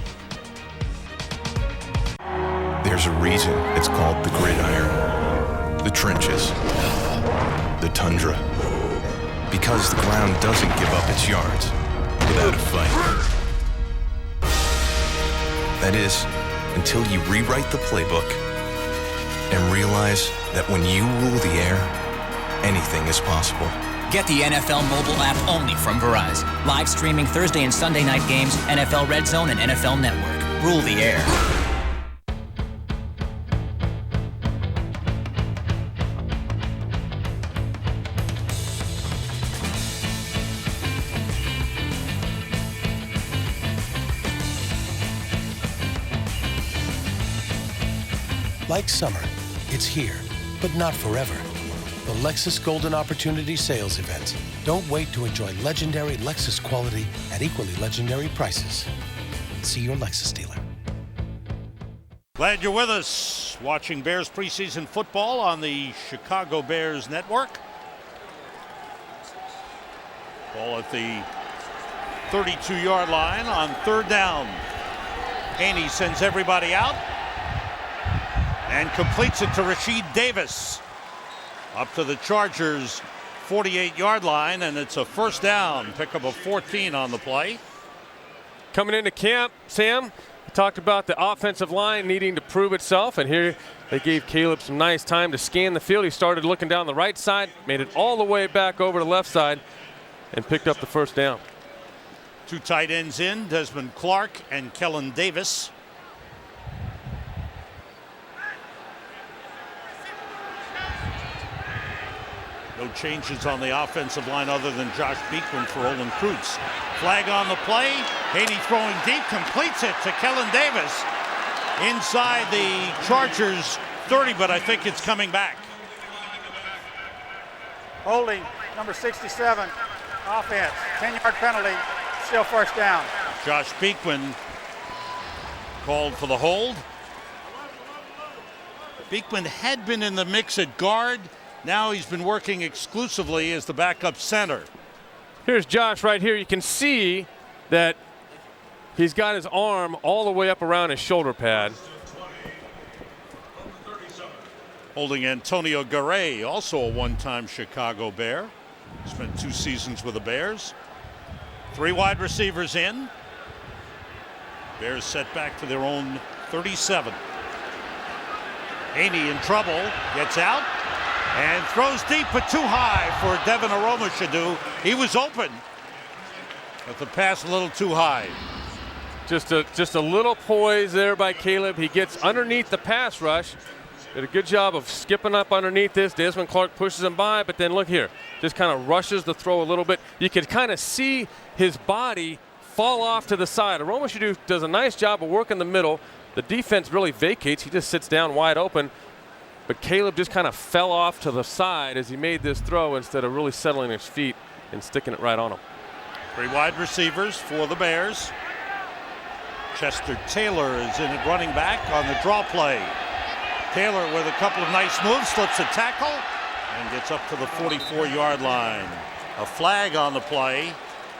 There's a reason it's called the gridiron, the trenches, the tundra. Because the ground doesn't give up its yards without a fight. That is, until you rewrite the playbook and realize that when you rule the air, anything is possible. Get the NFL mobile app only from Verizon. Live streaming Thursday and Sunday night games, NFL Red Zone and NFL Network. Rule the air. Like summer, it's here, but not forever. The Lexus Golden Opportunity Sales Event. Don't wait to enjoy legendary Lexus quality at equally legendary prices. See your Lexus dealer. Glad you're with us, watching Bears preseason football on the Chicago Bears Network. Ball at the 32-yard line on third down. Haney sends everybody out and completes it to Rashid Davis. Up to the Chargers' 48-yard line, and it's a first down. Pickup of 14 on the play. Coming into camp, Sam, we talked about the offensive line needing to prove itself, and here they gave Caleb some nice time to scan the field. He started looking down the right side, made it all the way back over to the left side, and picked up the first down. Two tight ends in, Desmond Clark and Kellen Davis. No changes on the offensive line other than Josh Beekman for Olin Kreutz. Flag on the play. Haney throwing deep, completes it to Kellen Davis inside the Chargers 30, but I think it's coming back. Holding, number 67, offense, 10-yard penalty, still first down. Josh Beekman called for the hold. Beekman had been in the mix at guard. Now he's been working exclusively as the backup center. Here's Josh right here. You can see that he's got his arm all the way up around his shoulder pad. Holding Antonio Garay, also a one-time Chicago Bear. Spent 2 seasons with the Bears. 3 wide receivers in. Bears set back to their own 37. Haney in trouble, gets out and throws deep but too high for Devin Aromashodu. He was open, but the pass a little too high. Just a little poise there by Caleb. He gets underneath the pass rush. Did a good job of skipping up underneath this. Desmond Clark pushes him by, but then look here. Just kind of rushes the throw a little bit. You could kind of see his body fall off to the side. Aromashodu does a nice job of working the middle. The defense really vacates. He just sits down wide open. But Caleb just kind of fell off to the side as he made this throw instead of really settling his feet and sticking it right on him. 3 wide receivers for the Bears. Chester Taylor is in at running back on the draw play. Taylor with a couple of nice moves, slips a tackle and gets up to the 44-yard line. A flag on the play,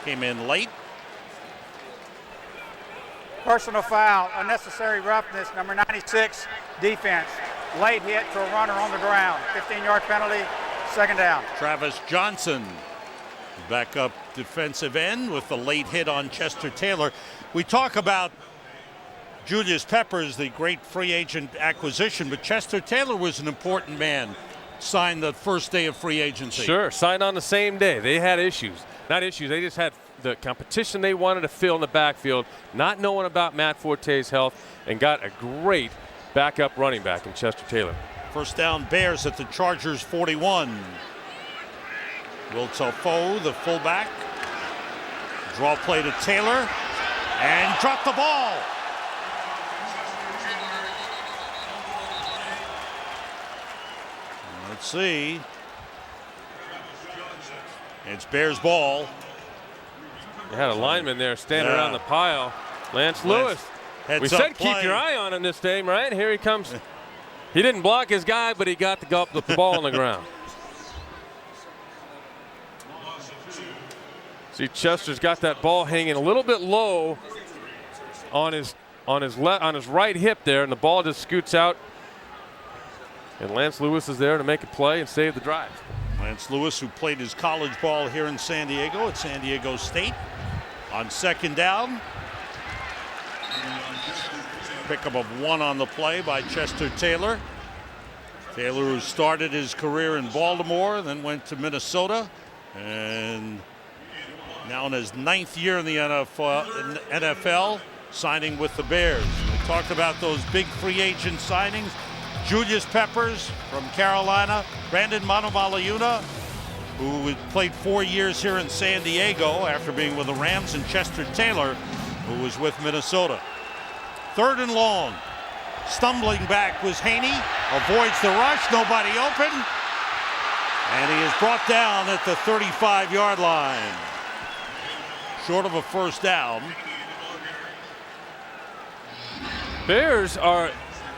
came in late. Personal foul, unnecessary roughness, number 96, defense. Late hit to a runner on the ground. 15-yard penalty, second down. Travis Johnson, backup defensive end with the late hit on Chester Taylor. We talk about Julius Peppers, the great free agent acquisition, but Chester Taylor was an important man. Signed the first day of free agency. Sure, signed on the same day. They had issues. Not issues, they just had the competition they wanted to fill in the backfield, not knowing about Matt Forte's health, and got a great backup running back in Chester Taylor. First down, Bears at the Chargers 41. Will Tofo, the fullback. Draw play to Taylor and drop the ball. Let's see. It's Bears ball. They had a lineman there standing around the pile. Lance Lewis. We said keep your eye on him this game, right? Here he comes. He didn't block his guy, but he got the ball on the ground. See, Chester's got that ball hanging a little bit low on his right hip there, and the ball just scoots out. And Lance Lewis is there to make a play and save the drive. Lance Lewis, who played his college ball here in San Diego at San Diego State. On second down. Pickup of 1 on the play by Chester Taylor. Taylor, who started his career in Baltimore, then went to Minnesota, and now in his 9th year in the NFL, signing with the Bears. We talked about those big free agent signings. Julius Peppers from Carolina, Brandon Manomalayuna, who played 4 years here in San Diego after being with the Rams, and Chester Taylor, who was with Minnesota. 3rd and long. Stumbling back was Haney. Avoids the rush. Nobody open. And he is brought down at the 35-yard line. Short of a first down. Bears are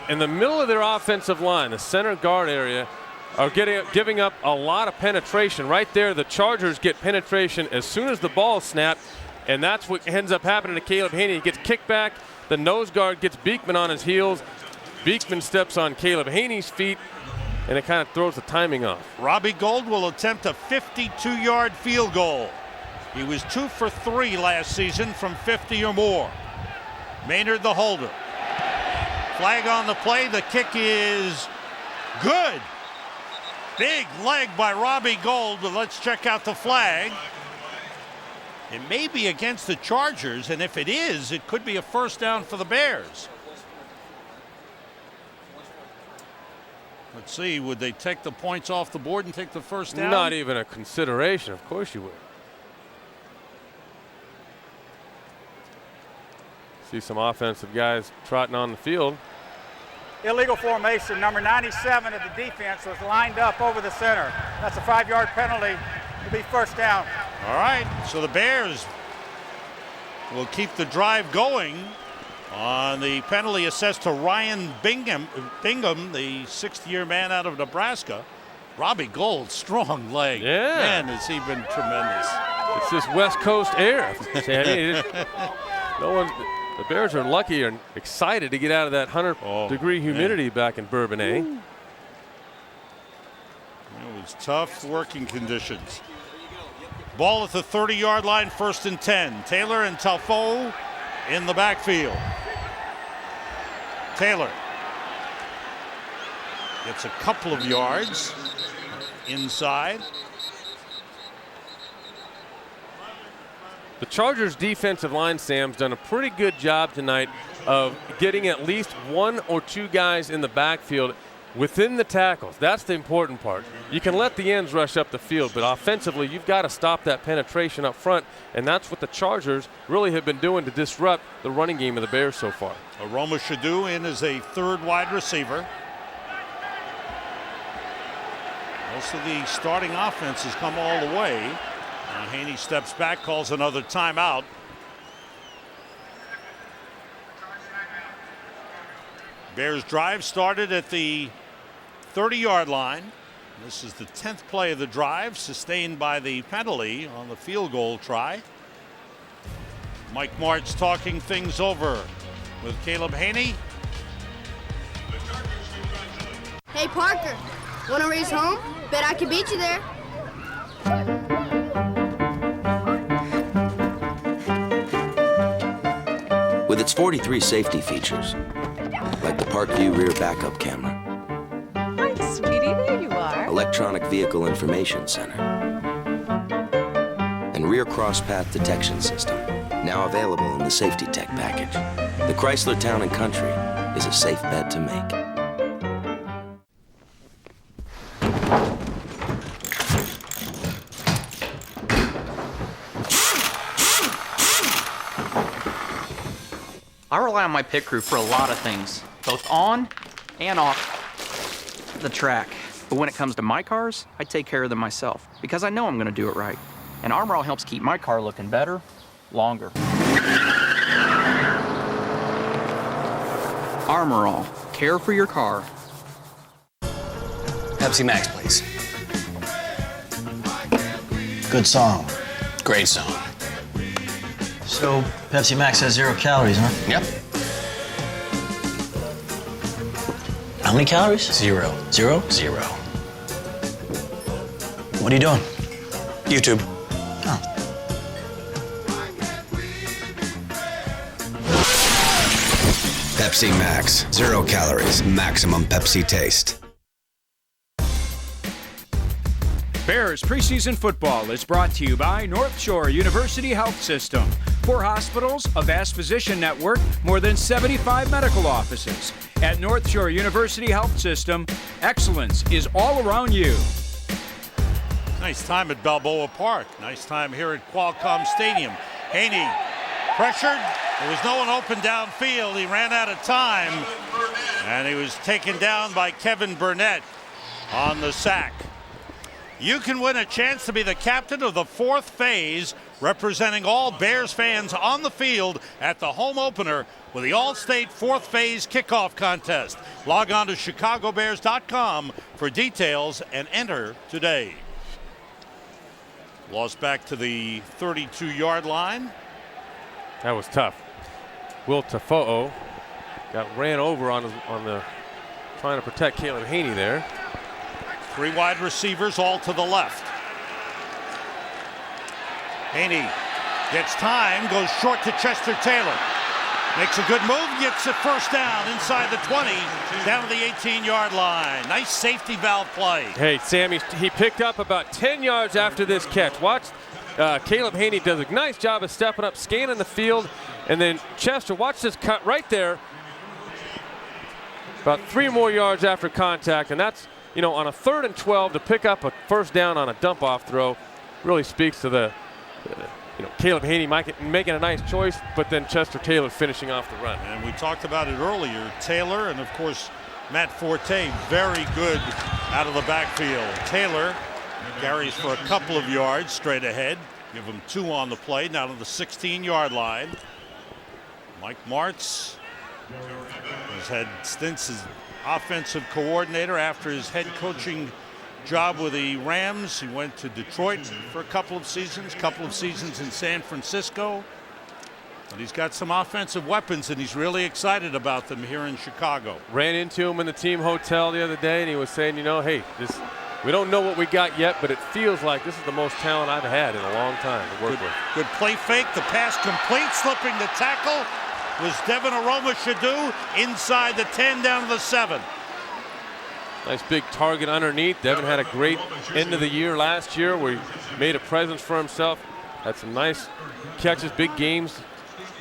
in the middle of their offensive line. The center guard area are giving up a lot of penetration. Right there, the Chargers get penetration as soon as the ball is snapped, and that's what ends up happening to Caleb Haney. He gets kicked back. The nose guard gets Beekman on his heels. Beekman steps on Caleb Haney's feet, and it kind of throws the timing off. Robbie Gould will attempt a 52-yard field goal. He was 2 for 3 last season from 50 or more. Maynard the holder. Flag on the play. The kick is good. Big leg by Robbie Gould, but let's check out the flag. It may be against the Chargers, and if it is, it could be a first down for the Bears. Let's see, would they take the points off the board and take the first down? Not even a consideration. Of course you would. See some offensive guys trotting on the field. Illegal formation. Number 97 of the defense was lined up over the center. That's a 5-yard penalty to be first down. All right, so the Bears will keep the drive going on the penalty assessed to Ryan Bingham, the 6th-year man out of Nebraska. Robbie Gould, strong leg. Yeah. Man, has he been tremendous. It's this West Coast air, Sandy. The Bears are lucky and excited to get out of that 100-degree humidity back in Bourbonnais. It was tough working conditions. Ball at the 30-yard line, 1st and 10. Taylor and Talfo in the backfield. Taylor gets a couple of yards inside. The Chargers defensive line, Sam's done a pretty good job tonight of getting at least 1 or 2 guys in the backfield within the tackles. That's the important part. You can let the ends rush up the field, but offensively you've got to stop that penetration up front, and that's what the Chargers really have been doing to disrupt the running game of the Bears so far. Aroma Shadu in as a 3rd wide receiver. Most of the starting offense has come all the way. Now Haney steps back, calls another timeout. Bears drive started at the 30-yard line. This is the 10th play of the drive, sustained by the penalty on the field goal try. Mike Martz talking things over with Caleb Haney. Hey Parker, wanna race home? Bet I can beat you there. With its 43 safety features, like the Park View rear backup camera. Hi, sweetie, there you are. Electronic Vehicle Information Center, and rear cross-path detection system, now available in the Safety Tech package. The Chrysler Town & Country is a safe bet to make. I rely on my pit crew for a lot of things, both on and off the track. But when it comes to my cars, I take care of them myself because I know I'm going to do it right. And Armor All helps keep my car looking better, longer. Armor All, care for your car. Pepsi Max, please. Good song. Great song. So, Pepsi Max has 0 calories, huh? Yep. How many calories? 0. 0? 0. What are you doing? YouTube. Oh. Pepsi Max. 0 calories. Maximum Pepsi taste. Bears preseason football is brought to you by North Shore University Health System. 4 hospitals, a vast physician network, more than 75 medical offices. At North Shore University Health System, excellence is all around you. Nice time at Balboa Park. Nice time here at Qualcomm Stadium. Haney pressured, There was no one open downfield. He ran out of time, and he was taken down by Kevin Burnett on the sack. You can win a chance to be the captain of the 4th phase, representing all Bears fans on the field at the home opener with the All-State 4th Phase Kickoff Contest. Log on to ChicagoBears.com for details and enter today. Lost back to the 32-yard line. That was tough. Will Tafo'o got ran over on the trying to protect Caleb Haney there. 3 wide receivers all to the left. Haney gets time, goes short to Chester Taylor. Makes a good move, gets it first down inside the 20, down to the 18-yard line. Nice safety valve play. Hey, Sammy, he picked up about 10 yards after this catch. Watch, Caleb Haney does a nice job of stepping up, scanning the field, and then Chester, watch this cut right there. About 3 more yards after contact, and that's, you know, on a 3rd and 12 to pick up a first down on a dump-off throw really speaks to the, you know, Caleb Haney making a nice choice, but then Chester Taylor finishing off the run. And we talked about it earlier. Taylor and, of course, Matt Forte, very good out of the backfield. Taylor carries for a couple of yards straight ahead. Give him 2 on the play, now to the 16-yard line. Mike Martz has had stints as offensive coordinator after his head coaching job with the Rams. He went to Detroit for a couple of seasons in San Francisco. But he's got some offensive weapons, and he's really excited about them here in Chicago. Ran into him in the team hotel the other day, and he was saying, you know, hey, we don't know what we got yet, but it feels like this is the most talent I've had in a long time to work with. Good play fake. The pass complete. Slipping the tackle was Devin Aroma-Shadu inside the 10 down to the 7. Nice big target underneath. Devin had a great end of the year last year where he made a presence for himself. Had some nice catches, big games.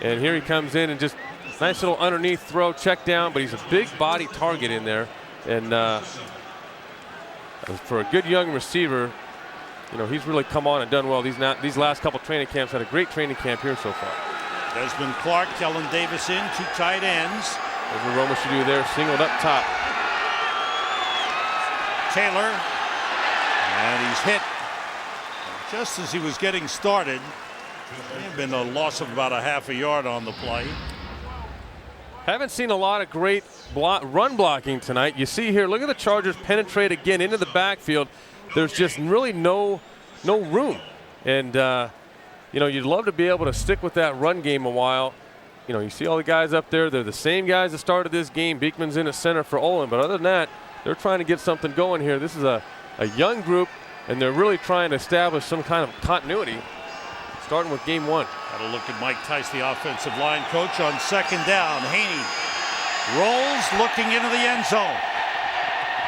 And here he comes in and just nice little underneath throw, check down, but he's a big body target in there. And for a good young receiver, you know, he's really come on and done well. These last couple training camps, had a great training camp here so far. Desmond Clark, Kellen Davis in, 2 tight ends. There's Aroma-Shadu there, singled up top. Taylor, and he's hit just as he was getting started. There's been a loss of about a half a yard on the play. Haven't seen a lot of great run blocking tonight. You see here, look at the Chargers penetrate again into the backfield. There's just really no room. And, you know, you'd love to be able to stick with that run game a while. You know, you see all the guys up there. They're the same guys that started this game. Beekman's in at center for Olin. But other than that, they're trying to get something going here. This is a young group, and they're really trying to establish some kind of continuity, starting with game 1. Got a look at Mike Tice, the offensive line coach, on 2nd down. Haney rolls, looking into the end zone.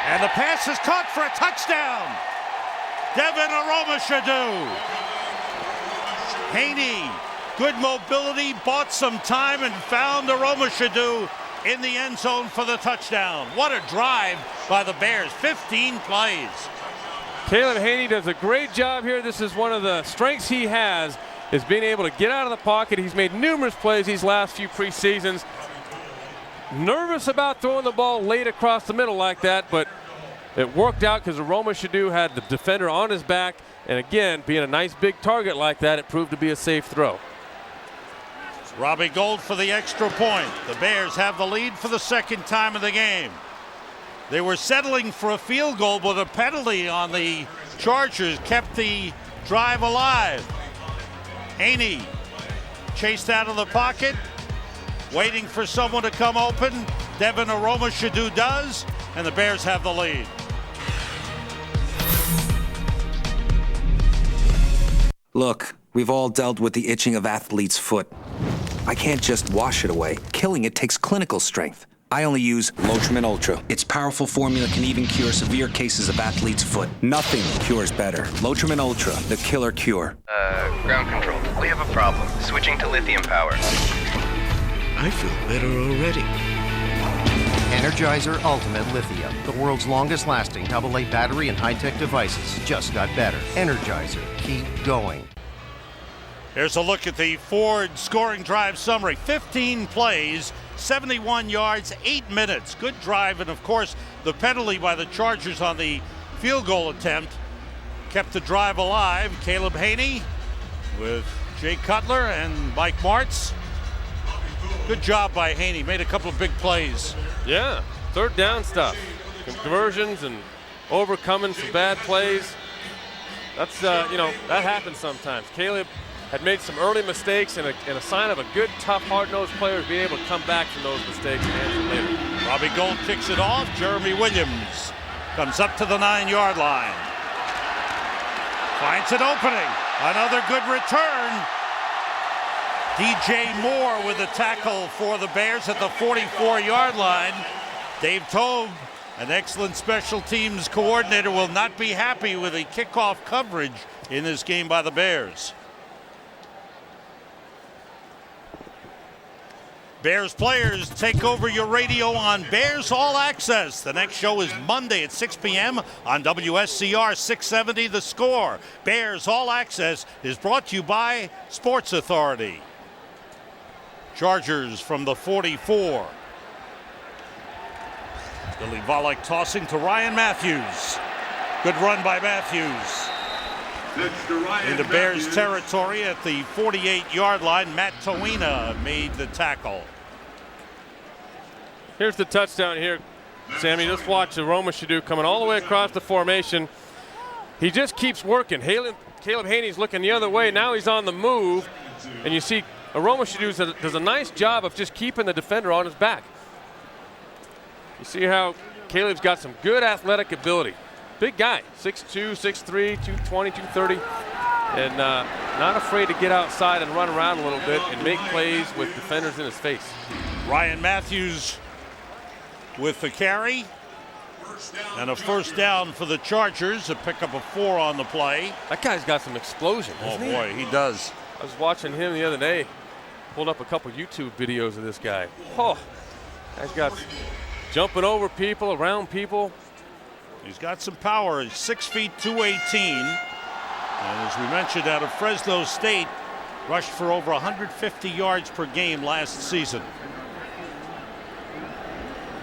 And the pass is caught for a touchdown. Devin Aroma-Shadu. Haney, good mobility, bought some time and found Aroma-Shadu in the end zone for the touchdown. What a drive by the Bears, 15 plays. Caleb Haney does a great job here. This is one of the strengths he has, is being able to get out of the pocket. He's made numerous plays these last few preseasons. Nervous about throwing the ball late across the middle like that, but it worked out because Aroma-Shadu had the defender on his back, and again, being a nice big target like that, it proved to be a safe throw. Robbie Gould for the extra point. The Bears have the lead for the 2nd time of the game. They were settling for a field goal, but a penalty on the Chargers kept the drive alive. Haney chased out of the pocket, waiting for someone to come open. Devin Aroma-Shadu does, and the Bears have the lead. Look, we've all dealt with the itching of athlete's foot. I can't just wash it away. Killing it takes clinical strength. I only use Lotrimin Ultra. Its powerful formula can even cure severe cases of athlete's foot. Nothing cures better. Lotrimin Ultra, the killer cure. Ground control. We have a problem. Switching to lithium power. I feel better already. Energizer Ultimate Lithium, the world's longest lasting AA battery and high-tech devices, just got better. Energizer, keep going. Here's a look at the Ford scoring drive summary. 15 plays, 71 yards, 8 minutes. Good drive, and of course, the penalty by the Chargers on the field goal attempt kept the drive alive. Caleb Haney with Jay Cutler and Mike Martz. Good job by Haney. Made a couple of big plays. Yeah, third down stuff. Conversions and overcoming some bad plays. That's, that happens sometimes. Caleb had made some early mistakes, and a sign of a good, tough, hard-nosed player is being able to come back from those mistakes and answer later. Robbie Gould kicks it off. Jeremy Williams comes up to the 9-yard line. Finds an opening. Another good return. DJ Moore with a tackle for the Bears at the 44-yard line. Dave Tobe, an excellent special teams coordinator, will not be happy with the kickoff coverage in this game by the Bears. Bears players, take over your radio on Bears All Access. The next show is Monday at 6 p.m. on WSCR 670 The Score. Bears All Access is brought to you by Sports Authority. Chargers from the 44. Billy Volek tossing to Ryan Matthews. Good run by Matthews. Into Bears territory at the 48-yard line. Matt Toina made the tackle. Here's the touchdown here, Sammy. Just watch Aroma Shadu coming all the way across the formation. He just keeps working. Caleb Haney's looking the other way. Now he's on the move. And you see Aroma Shadu does a nice job of just keeping the defender on his back. You see how Caleb's got some good athletic ability. Big guy, 6'2", 6'3", 220, 230, and not afraid to get outside and run around a little bit and make plays with defenders in his face. Ryan Matthews with the carry, and a first down for the Chargers, a pickup of 4 on the play. That guy's got some explosion, doesn't he? Oh boy, he does. I was watching him the other day, pulled up a couple YouTube videos of this guy. Oh, guy's got jumping over people, around people. He's got some power. He's 6 feet 218. And as we mentioned, out of Fresno State, rushed for over 150 yards per game last season.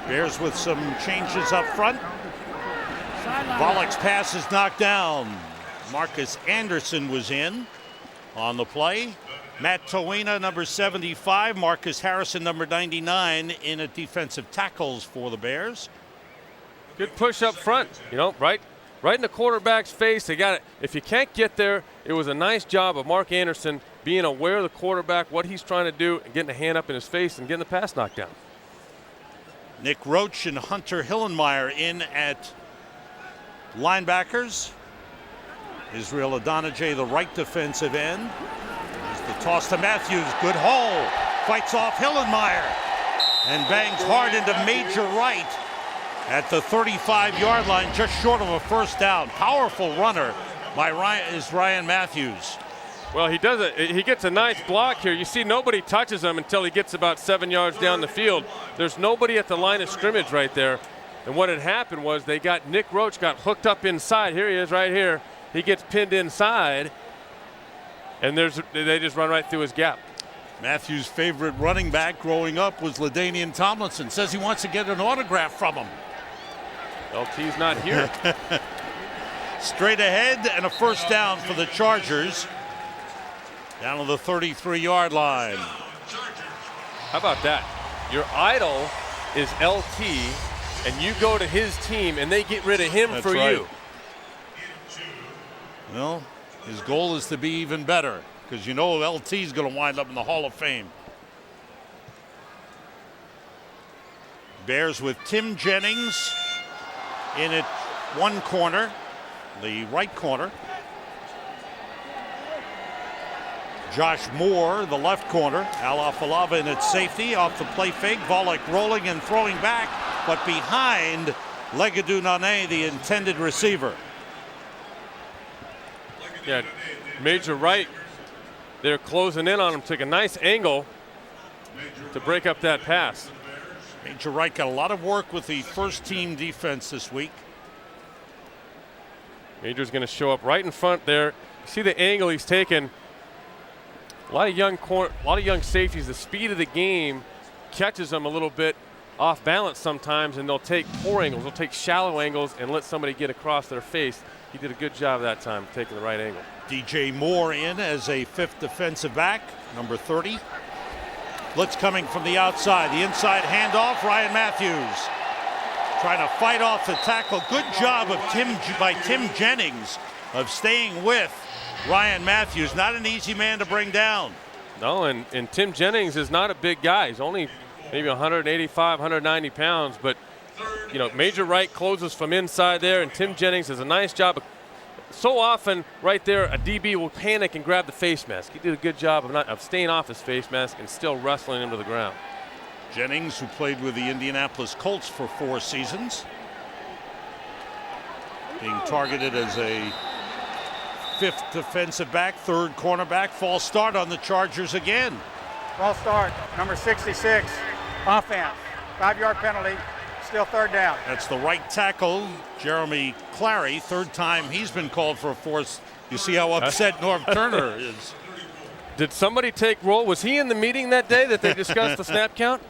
Bears with some changes up front. Volek's pass is knocked down. Marcus Anderson was in on the play. Matt Toina, number 75. Marcus Harrison, number 99, in at defensive tackles for the Bears. Good push up front, right in the quarterback's face. They got it. If you can't get there, it was a nice job of Mark Anderson being aware of the quarterback, what he's trying to do, and getting a hand up in his face and getting the pass knocked down. Nick Roach and Hunter Hillenmeyer in at linebackers. Israel Adonijay, the right defensive end. There's the toss to Matthews. Good hole. Fights off Hillenmeyer and bangs hard into Major Wright at the 35-yard line, just short of a first down. Powerful runner by Ryan Matthews. Well, he does it. He gets a nice block here. You see nobody touches him until he gets about 7 yards down the field. There's nobody at the line of scrimmage right there. And what had happened was Nick Roach got hooked up inside. Here he is right here. He gets pinned inside, and they just run right through his gap. Matthews' favorite running back growing up was LaDainian Tomlinson. Says he wants to get an autograph from him. LT's not here. Straight ahead and a first down for the Chargers. Down to the 33-yard line. How about that? Your idol is LT, and you go to his team, and they get rid of him. That's for right. You. Well, his goal is to be even better, because LT is going to wind up in the Hall of Fame. Bears with Tim Jennings in at one corner, the right corner. Josh Moore, the left corner. Al Afalava in at safety, off the play fake. Volek rolling and throwing back, but behind Legadou Nane, the intended receiver. Yeah, Major Wright, they're closing in on him. Took a nice angle to break up that pass. Major Wright got a lot of work with the first team defense this week. Major's going to show up right in front there. See the angle he's taken. A lot of young safeties. The speed of the game catches them a little bit off balance sometimes, and they'll take poor angles. They'll take shallow angles and let somebody get across their face. He did a good job that time taking the right angle. DJ Moore in as a 5th defensive back, number 30. Blitz coming from the outside. The inside handoff, Ryan Matthews trying to fight off the tackle. Good job of Tim Jennings of staying with Ryan Matthews. Not an easy man to bring down. No, and Tim Jennings is not a big guy. He's only maybe 185, 190 pounds, but Major Wright closes from inside there, and Tim Jennings does a nice job. So often right there, a DB will panic and grab the face mask. He did a good job of staying off his face mask and still wrestling him to the ground. Jennings, who played with the Indianapolis Colts for 4 seasons, being targeted as a 5th defensive back, 3rd cornerback. False start on the Chargers again. False start, number 66, offense, 5-yard penalty, still 3rd down. That's the right tackle, Jeremy Clary. 3rd time he's been called for a force. You see how upset Norv Turner is. Did somebody take roll? Was he in the meeting that day that they discussed the snap count?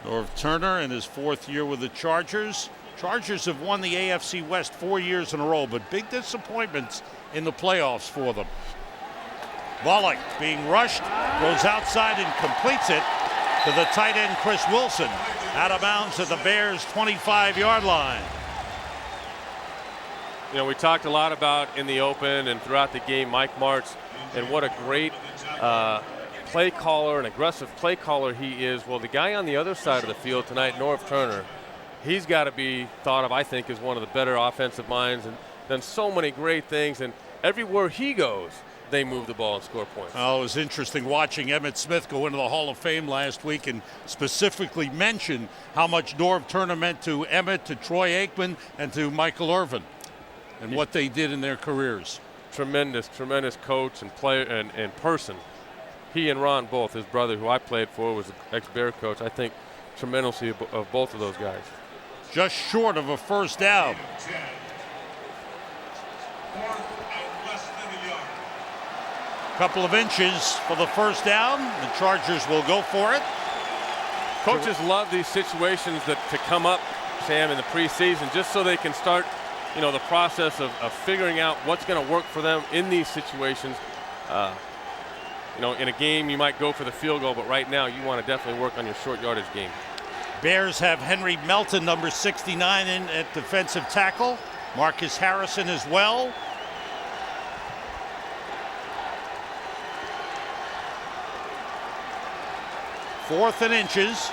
Norv Turner in his 4th year with the Chargers. Chargers have won the AFC West 4 years in a row, but big disappointments in the playoffs for them. Wallach being rushed, goes outside and completes it to the tight end Chris Wilson, out of bounds at the Bears' 25-yard line. We talked a lot about in the open and throughout the game Mike Martz and what a great play caller, an aggressive play caller he is. Well, the guy on the other side of the field tonight, Norv Turner, he's got to be thought of, I think, as one of the better offensive minds and done so many great things. And everywhere he goes, they move the ball and score points. Oh, it was interesting watching Emmitt Smith go into the Hall of Fame last week and specifically mention how much Norv Turner meant to Emmitt, to Troy Aikman, and to Michael Irvin, and what they did in their careers. Tremendous coach and player and person. He and Ron both, his brother, who I played for, was an ex-Bear coach. I think tremendously of both of those guys. Just short of a 1st down. Couple of inches for the 1st down. The Chargers will go for it. Coaches love these situations to come up, Sam, in the preseason, just so they can start, the process of figuring out what's going to work for them in these situations. In a game, you might go for the field goal, but right now you want to definitely work on your short yardage game. Bears have Henry Melton, number 69, in at defensive tackle. Marcus Harrison as well. Fourth and inches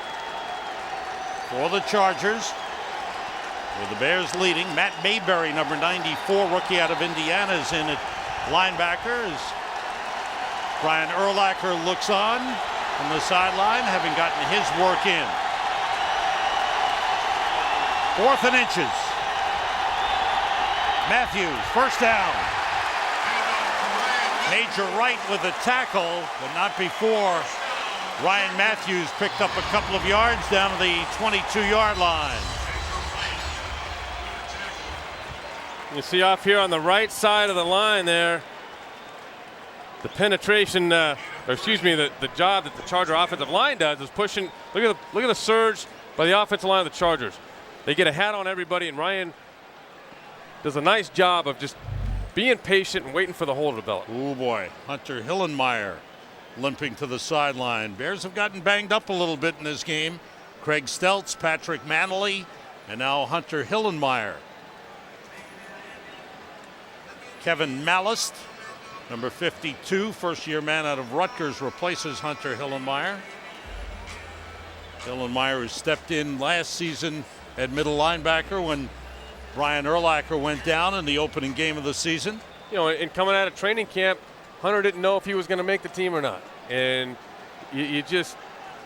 for the Chargers, with the Bears leading. Matt Mayberry, number 94, rookie out of Indiana, is in at linebacker as Brian Urlacher looks on from the sideline, having gotten his work in. 4th and inches. Matthews, 1st down. Major Wright with the tackle, but not before Ryan Matthews picked up a couple of yards down to the 22-yard line. You see off here on the right side of the line there, the penetration, the job that the Charger offensive line does is pushing. Look at the surge by the offensive line of the Chargers. They get a hat on everybody, and Ryan does a nice job of just being patient and waiting for the hole to develop. Oh boy, Hunter Hillenmeyer limping to the sideline. Bears have gotten banged up a little bit in this game. Craig Steltz, Patrick Manley, and now Hunter Hillenmeyer. Kevin Mallist, number 52, first-year man out of Rutgers, replaces Hunter Hillenmeyer. Hillenmeyer, who stepped in last season at middle linebacker when Brian Urlacher went down in the opening game of the season. And coming out of training camp, Hunter didn't know if he was going to make the team or not. And you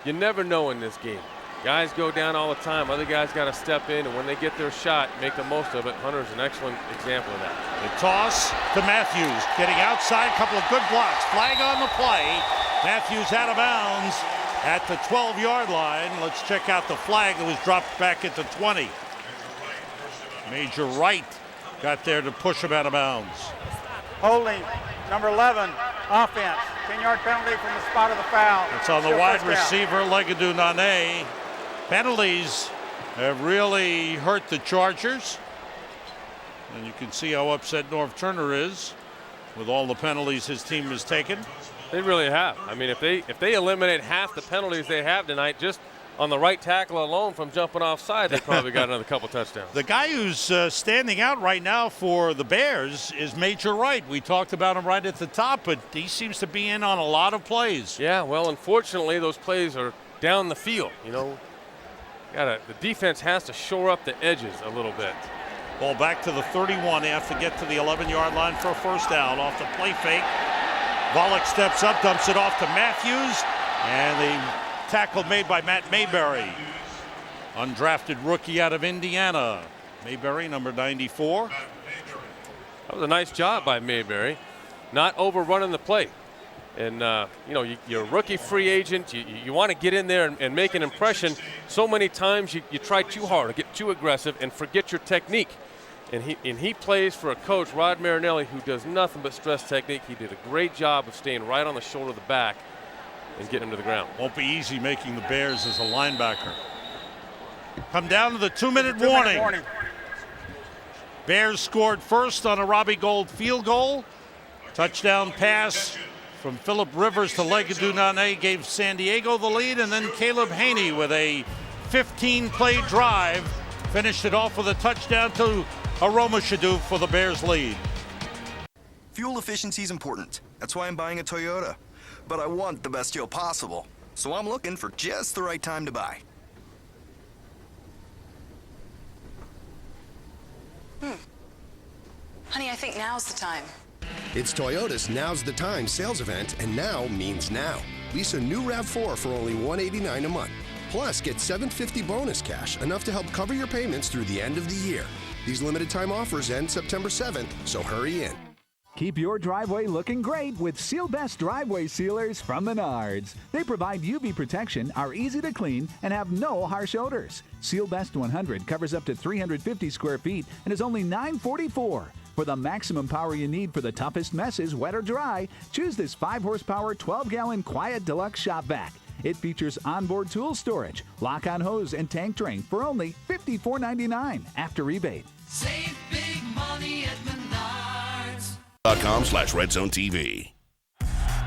never know in this game. Guys go down all the time. Other guys got to step in, and when they get their shot, make the most of it. Hunter's an excellent example of that. The toss to Matthews, getting outside, a couple of good blocks. Flag on the play. Matthews out of bounds at the 12-yard line. Let's check out the flag that was dropped back at the 20. Major Wright got there to push him out of bounds. Holding, number 11, Offense, 10-yard penalty from the spot of the foul. It's on the Still wide first down. receiver, Legadou Nane. Penalties have really hurt the Chargers. And you can see how upset Norv Turner is with all the penalties his team has taken. They really have. I mean, if they eliminate half the penalties they have tonight, just on the right tackle alone from jumping offside, they probably got another couple touchdowns. The guy who's standing out right now for the Bears is Major Wright. We talked about him right at the top, but he seems to be in on a lot of plays. Yeah, well, unfortunately, those plays are down the field. You know, the defense has to shore up the edges a little bit. Ball back to the 31. They have to get to the 11-yard line for a first down off the play fake. Volek steps up, dumps it off to Matthews, and the tackle made by Matt Mayberry, undrafted rookie out of Indiana. Mayberry, number 94. That was a nice job by Mayberry, not overrunning the play. And, you know, you're a rookie free agent. You want to get in there and make an impression. So many times you try too hard or get too aggressive and forget your technique. And he plays for a coach, Rod Marinelli, who does nothing but stress technique. He did a great job of staying right on the shoulder of the back and getting him to the ground. Won't be easy making the Bears as a linebacker. Come down to the 2-minute warning. Bears scored first on a Robbie Gould field goal. Touchdown pass from Phillip Rivers to Legadou Nane gave San Diego the lead, and then Caleb Haney with a 15-play drive finished it off with a touchdown to Aroma Shadoof for the Bears lead. Fuel efficiency is important. That's why I'm buying a Toyota. But I want the best deal possible, so I'm looking for just the right time to buy. Honey, I think now's the time. It's Toyota's Now's the Time sales event, and now means now. Lease a new RAV4 for only $189 a month. Plus, get $750 bonus cash, enough to help cover your payments through the end of the year. These limited time offers end September 7th, so hurry in. Keep your driveway looking great with Seal Best Driveway Sealers from Menards. They provide UV protection, are easy to clean, and have no harsh odors. Seal Best 100 covers up to 350 square feet and is only $9.44. For the maximum power you need for the toughest messes, wet or dry, choose this 5-horsepower, 12-gallon Quiet Deluxe Shop Vac. It features onboard tool storage, lock-on hose, and tank drain for only $54.99 after rebate. Save big money at Menards. .com/RedZoneTV.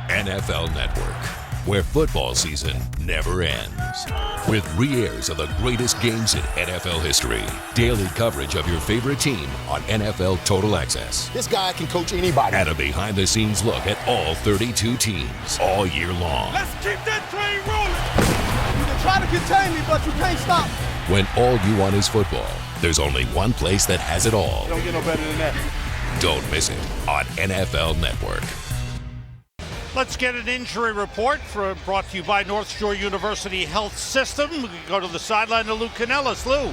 NFL Network, where football season never ends. With re-airs of the greatest games in NFL history. Daily coverage of your favorite team on NFL Total Access. This guy can coach anybody. And a behind-the-scenes look at all 32 teams all year long. Let's keep that train rolling. You can try to contain me, but you can't stop. When all you want is football, there's only one place that has it all. Don't get no better than that. Don't miss it on NFL Network. Let's get an injury report brought to you by North Shore University Health System. We can go to the sideline to Lou Canellis. Lou.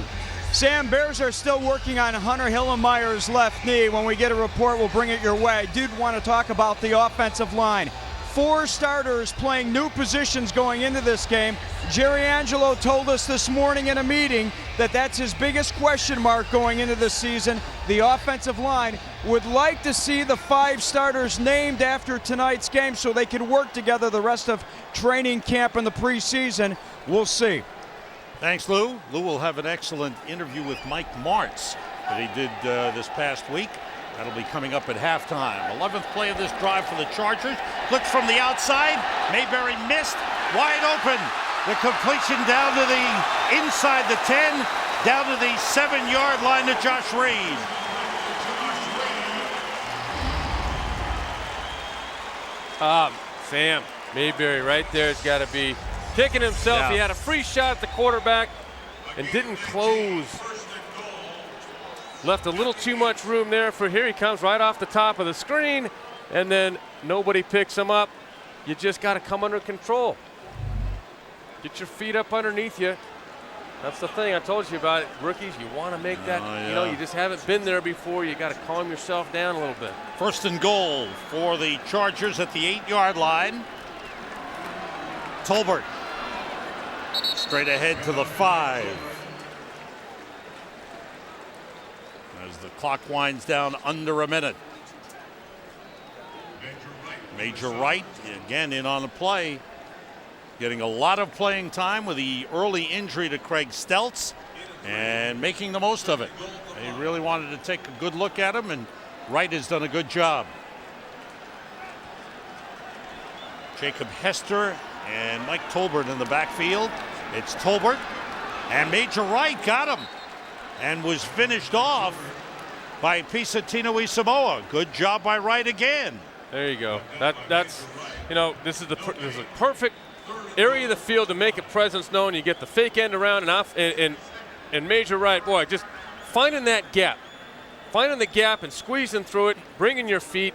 Sam, Bears are still working on Hunter Hillenmeyer's left knee. When we get a report, we'll bring it your way. I did want to talk about the offensive line. 4 starters playing new positions going into this game. Jerry Angelo told us this morning in a meeting that that's his biggest question mark going into this season. The offensive line would like to see the 5 starters named after tonight's game so they can work together the rest of training camp and the preseason. We'll see. Thanks, Lou. Lou will have an excellent interview with Mike Martz that he did this past week. That'll be coming up at halftime. 11th play of this drive for the Chargers. Blitz from the outside. Mayberry missed. Wide open. The completion down to the inside the 10, down to the 7-yard line to Josh Reed. Sam, Mayberry right there has got to be kicking himself. Yeah. He had a free shot at the quarterback and didn't close. Left a little too much room there for here. He comes right off the top of the screen, and then nobody picks him up. You just got to come under control. Get your feet up underneath you. That's the thing I told you about it. Rookies, you want to make that, you know, you just haven't been there before. You got to calm yourself down a little bit. First and goal for the Chargers at the 8-yard line. Tolbert straight ahead to the 5. As the clock winds down under a minute. Major Wright, again, in on the play. Getting a lot of playing time with the early injury to Craig Stelz and making the most of it. They really wanted to take a good look at him, and Wright has done a good job. Jacob Hester and Mike Tolbert in the backfield. It's Tolbert, and Major Wright got him and was finished off by Pisatino Samoa. Good job by Wright again. There you go. That's, you know, this is a perfect area of the field to make a presence known. You get the fake end around and off, and Major Wright, boy, just finding that gap. Finding the gap and squeezing through it, bringing your feet,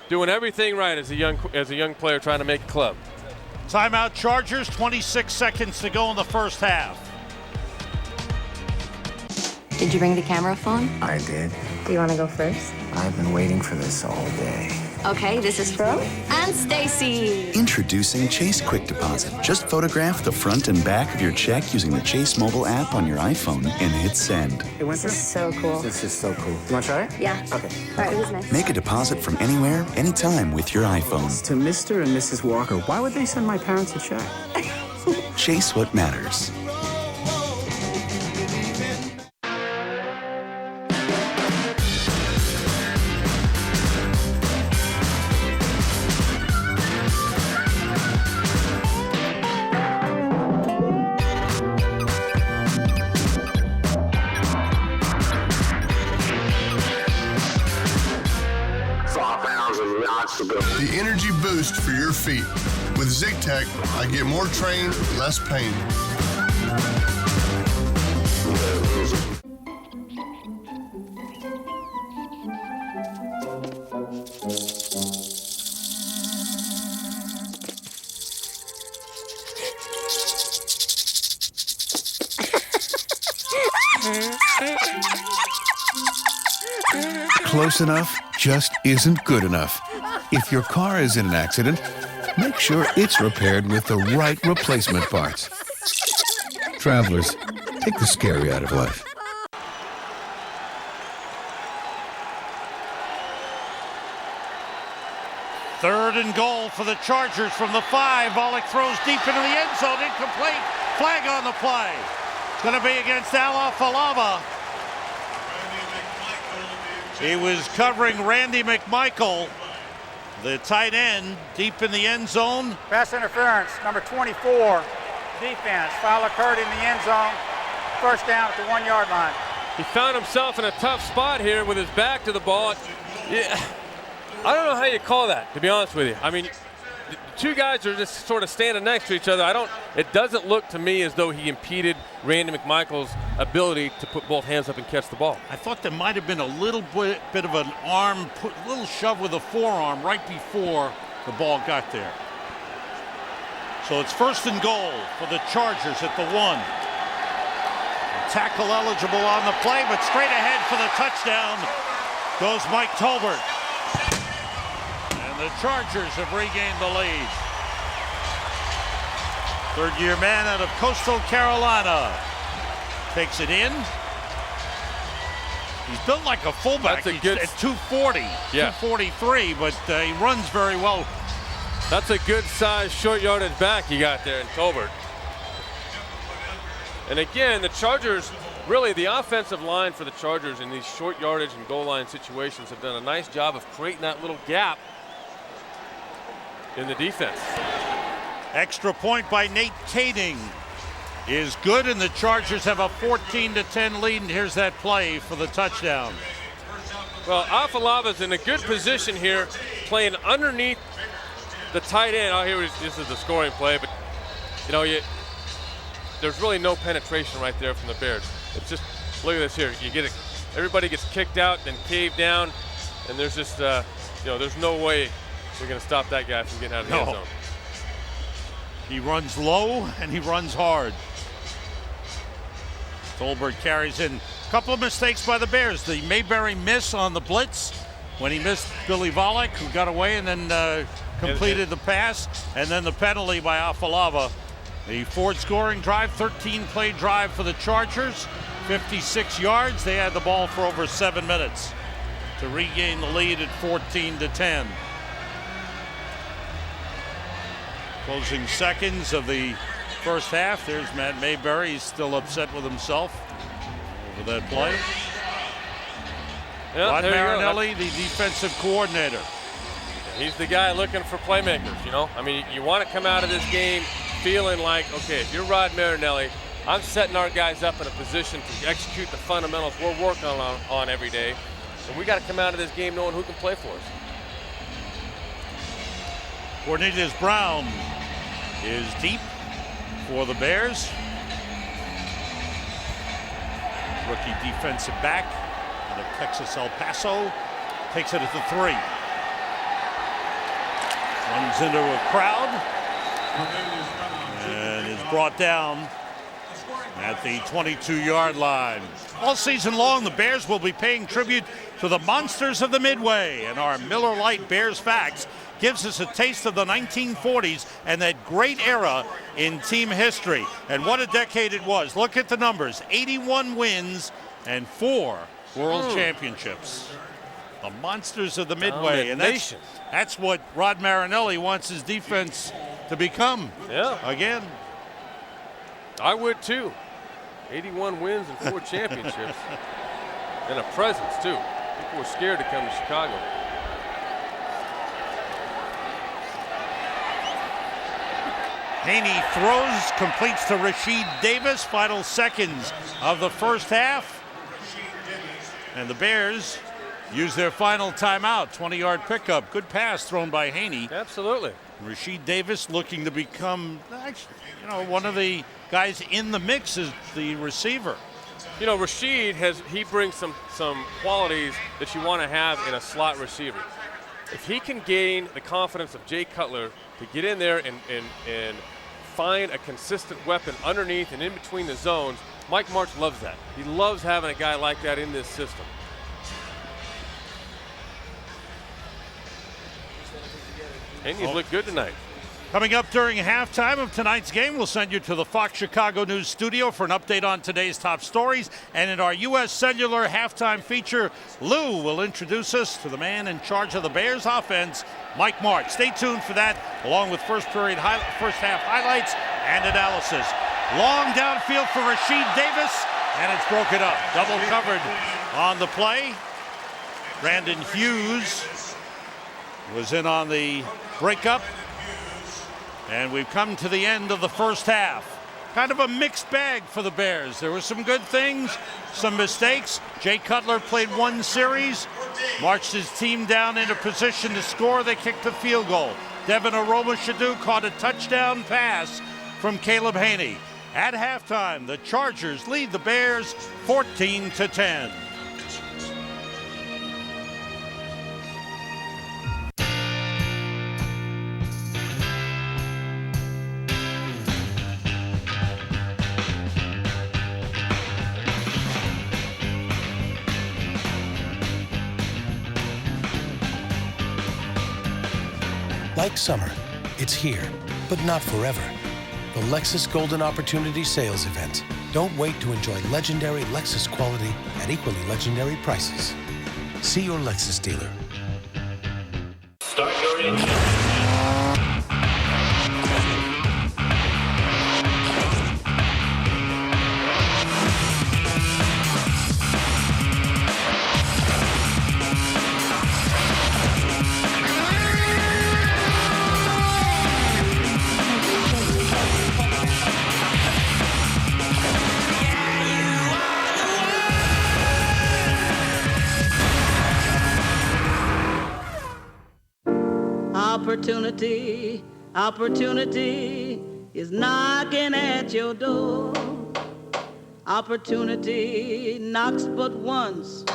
doing everything right as a young player trying to make a club. Timeout Chargers, 26 seconds to go in the first half. Did you bring the camera phone? I did. Do you want to go first? I've been waiting for this all day. Okay, this is Fro and Stacy. Introducing Chase Quick Deposit. Just photograph the front and back of your check using the Chase mobile app on your iPhone and hit send. This is so cool. This is so cool. You want to try it? Yeah. Okay. All right, it was nice. Make a deposit from anywhere, anytime with your iPhone. To Mr. and Mrs. Walker, why would they send my parents a check? Chase what matters. The energy boost for your feet. With ZigTech, I get more train, less pain. Close enough just isn't good enough. If your car is in an accident, make sure it's repaired with the right replacement parts. Travelers, take the scary out of life. Third and goal for the Chargers from the 5. Volek throws deep into the end zone, incomplete. Flag on the play. It's going to be against Alafalava. He was covering Randy McMichael, the tight end, deep in the end zone. Pass interference, number 24, defense. Foul occurred in the end zone. First down at the 1 yard line. He found himself in a tough spot here with his back to the ball. Yeah, I don't know how you call that, to be honest with you. I mean, the two guys are just sort of standing next to each other. It doesn't look to me as though he impeded Randy McMichael's ability to put both hands up and catch the ball. I thought there might have been a little bit of an arm, little shove with a forearm right before the ball got there. So it's first and goal for the Chargers at the 1. Tackle eligible on the play, but straight ahead for the touchdown goes Mike Tolbert. And the Chargers have regained the lead. Third-year man out of Coastal Carolina takes it in. He's built like a fullback. He's at 240, yeah. 243, but he runs very well. That's a good size short yardage back you got there in Tolbert. And again, the Chargers, really the offensive line for the Chargers in these short yardage and goal line situations have done a nice job of creating that little gap in the defense. Extra point by Nate Kading is good, and the Chargers have a 14-10 lead, and here's that play for the touchdown. Well, Afalava's in a good position here, playing underneath the tight end. Oh, here this is the scoring play, but you know, there's really no penetration right there from the Bears. It's just, look at this here. You get it, everybody gets kicked out, then caved down, and there's just, there's no way we're going to stop that guy from getting out of the end zone. He runs low and he runs hard. Tolbert carries in. A couple of mistakes by the Bears. The Mayberry miss on the blitz when he missed Billy Volek, who got away and then completed the pass, and then the penalty by Afalava. The Ford scoring drive, 13-play drive for the Chargers, 56 yards. They had the ball for over 7 minutes to regain the lead at 14-10. Closing seconds of the first half. There's Matt Mayberry. He's still upset with himself over that play. Yeah, Rod Marinelli, the defensive coordinator. He's the guy looking for playmakers, you know? I mean, you want to come out of this game feeling like, okay, if you're Rod Marinelli, I'm setting our guys up in a position to execute the fundamentals we're working on every day. And we got to come out of this game knowing who can play for us. Cornelius Brown is deep for the Bears. Rookie defensive back out of Texas El Paso. Takes it at the 3. Runs into a crowd and is brought down at the 22-yard line. All season long, the Bears will be paying tribute to the monsters of the Midway, and our Miller Lite Bears Facts gives us a taste of the 1940s and that great era in team history. And what a decade it was. Look at the numbers, 81 wins and 4 world championships. The monsters of the Midway, and that's what Rod Marinelli wants his defense to become. Yeah. Again. I would too. 81 wins and 4 championships. And a presence too. People were scared to come to Chicago. Haney throws, completes to Rashid Davis. Final seconds of the first half. And the Bears use their final timeout. 20-yard pickup. Good pass thrown by Haney. Absolutely. Rashid Davis looking to become, one of the guys in the mix as the receiver. You know, Rashid he brings some qualities that you want to have in a slot receiver. If he can gain the confidence of Jay Cutler to get in there and find a consistent weapon underneath and in between the zones, Mike Martz loves that. He loves having a guy like that in this system. And he's looked good tonight. Coming up during halftime of tonight's game, we'll send you to the Fox Chicago News studio for an update on today's top stories. And in our U.S. Cellular halftime feature, Lou will introduce us to the man in charge of the Bears offense, Mike Martz. Stay tuned for that, along with first half highlights and analysis. Long downfield for Rashid Davis, and it's broken up. Double covered on the play. Brandon Hughes was in on the breakup. And we've come to the end of the first half. Kind of a mixed bag for the Bears. There were some good things, some mistakes. Jay Cutler played one series, marched his team down into position to score. They kicked a field goal. Devin Aroma-Shadu caught a touchdown pass from Caleb Haney. At halftime, the Chargers lead the Bears 14-10. Like summer, it's here, but not forever. The Lexus Golden Opportunity Sales Event. Don't wait to enjoy legendary Lexus quality at equally legendary prices. See your Lexus dealer. Start your engine. Opportunity is knocking at your door. Opportunity knocks but once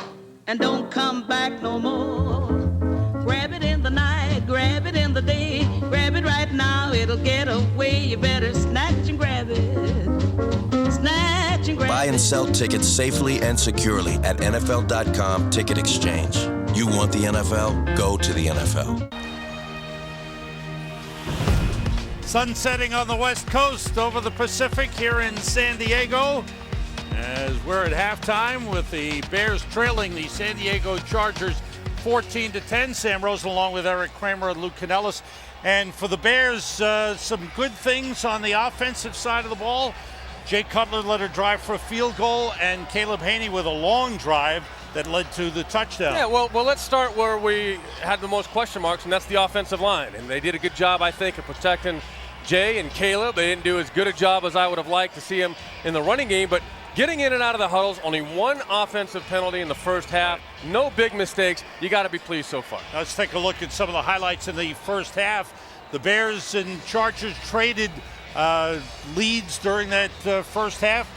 and don't come back no more. Grab it in the night, grab it in the day, grab it right now, it'll get away. You better snatch and grab it. Snatch and grab it. Buy and sell tickets safely and securely at NFL.com Ticket Exchange. You want the NFL? Go to the NFL. Sun setting on the West Coast over the Pacific here in San Diego as we're at halftime with the Bears trailing the San Diego Chargers 14-10. Sam Rosen along with Eric Kramer and Luke Canellis. And for the Bears, some good things on the offensive side of the ball. Jay Cutler led a drive for a field goal, and Caleb Haney with a long drive that led to the touchdown. Yeah, well, let's start where we had the most question marks, and that's the offensive line. And they did a good job, I think, of protecting Jay and Caleb. They didn't do as good a job as I would have liked to see them in the running game, but getting in and out of the huddles, only one offensive penalty in the first half, no big mistakes. You got to be pleased so far. Let's take a look at some of the highlights in the first half. The Bears and Chargers traded leads during that first half.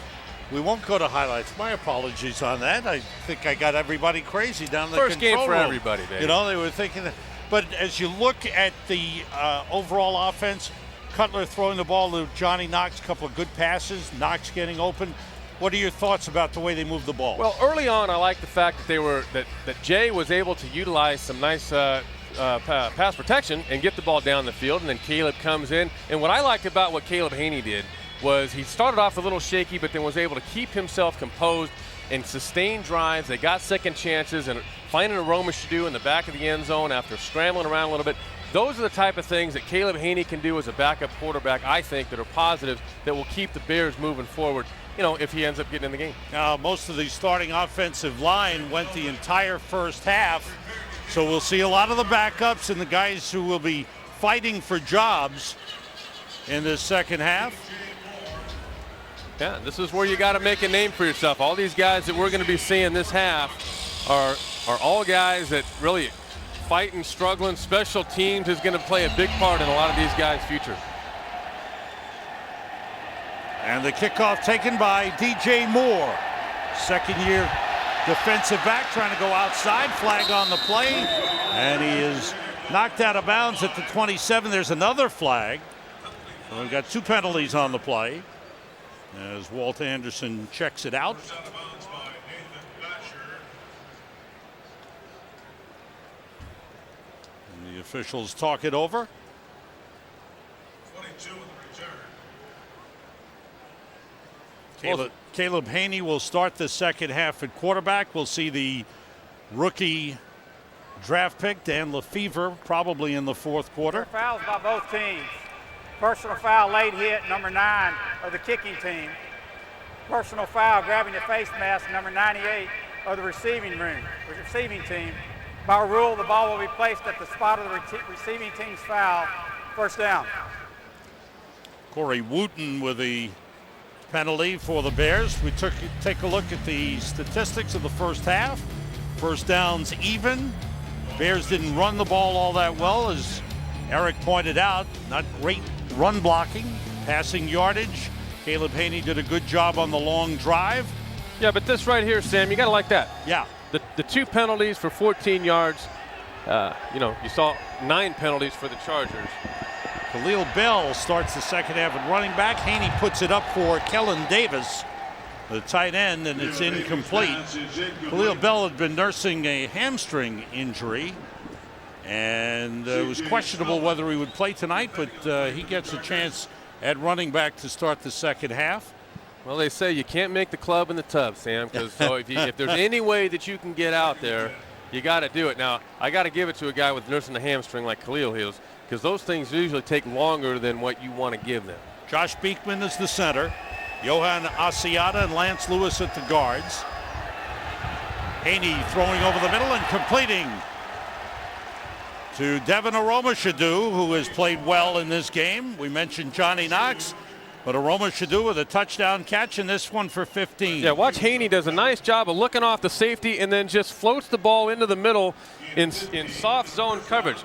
We won't go to highlights. My apologies on that. I think I got everybody crazy down the first control game for room. everybody, baby. You know, they were thinking that. But as you look at the overall offense, Cutler throwing the ball to Johnny Knox, a couple of good passes, Knox getting open. What are your thoughts about the way they moved the ball? Well, early on, I like the fact that that Jay was able to utilize some nice pass protection and get the ball down the field, and then Caleb comes in. And what I liked about what Caleb Haney did was he started off a little shaky, but then was able to keep himself composed and sustain drives. They got second chances, and finding Aroma Shadu in the back of the end zone after scrambling around a little bit. Those are the type of things that Caleb Haney can do as a backup quarterback, I think, that are positives that will keep the Bears moving forward, you know, if he ends up getting in the game. Most of the starting offensive line went the entire first half, so we'll see a lot of the backups and the guys who will be fighting for jobs in this second half. Yeah, this is where you got to make a name for yourself. All these guys that we're going to be seeing this half are all guys that really fighting, struggling. Special teams is going to play a big part in a lot of these guys' future. And the kickoff taken by DJ Moore, second-year defensive back, trying to go outside. Flag on the play, and he is knocked out of bounds at the 27. There's another flag. So we've got two penalties on the play as Walt Anderson checks it out. And the officials talk it over. Caleb Haney will start the second half at quarterback. We'll see the rookie draft pick, Dan Lefevre, probably in the fourth quarter. Fouls by both teams. Personal foul, late hit, number 9 of the kicking team. Personal foul, grabbing the face mask, number 98 of the receiving team. By rule, the ball will be placed at the spot of the receiving team's foul. First down. Corey Wooten with the penalty for the Bears. We take a look at the statistics of the first half. First downs even. Bears didn't run the ball all that well, as Eric pointed out. Not great run blocking, passing yardage. Caleb Haney did a good job on the long drive. Yeah, but this right here, Sam, you got to like that. Yeah. The two penalties for 14 yards. You know, you saw 9 penalties for the Chargers. Khalil Bell starts the second half at running back. Haney puts it up for Kellen Davis, the tight end, and it's incomplete. Khalil Bell had been nursing a hamstring injury, and it was questionable whether he would play tonight, but he gets a chance at running back to start the second half. Well, they say you can't make the club in the tub, Sam, because so if there's any way that you can get out there, you got to do it. Now, I got to give it to a guy with nursing a hamstring like Khalil Hills, because those things usually take longer than what you want to give them. Josh Beekman is the center. Johan Asiata and Lance Lewis at the guards. Haney throwing over the middle and completing to Devin Aroma Shadu, who has played well in this game. We mentioned Johnny Knox, but Aroma Shadu with a touchdown catch, and this one for 15. Yeah, watch Haney does a nice job of looking off the safety and then just floats the ball into the middle in soft zone coverage.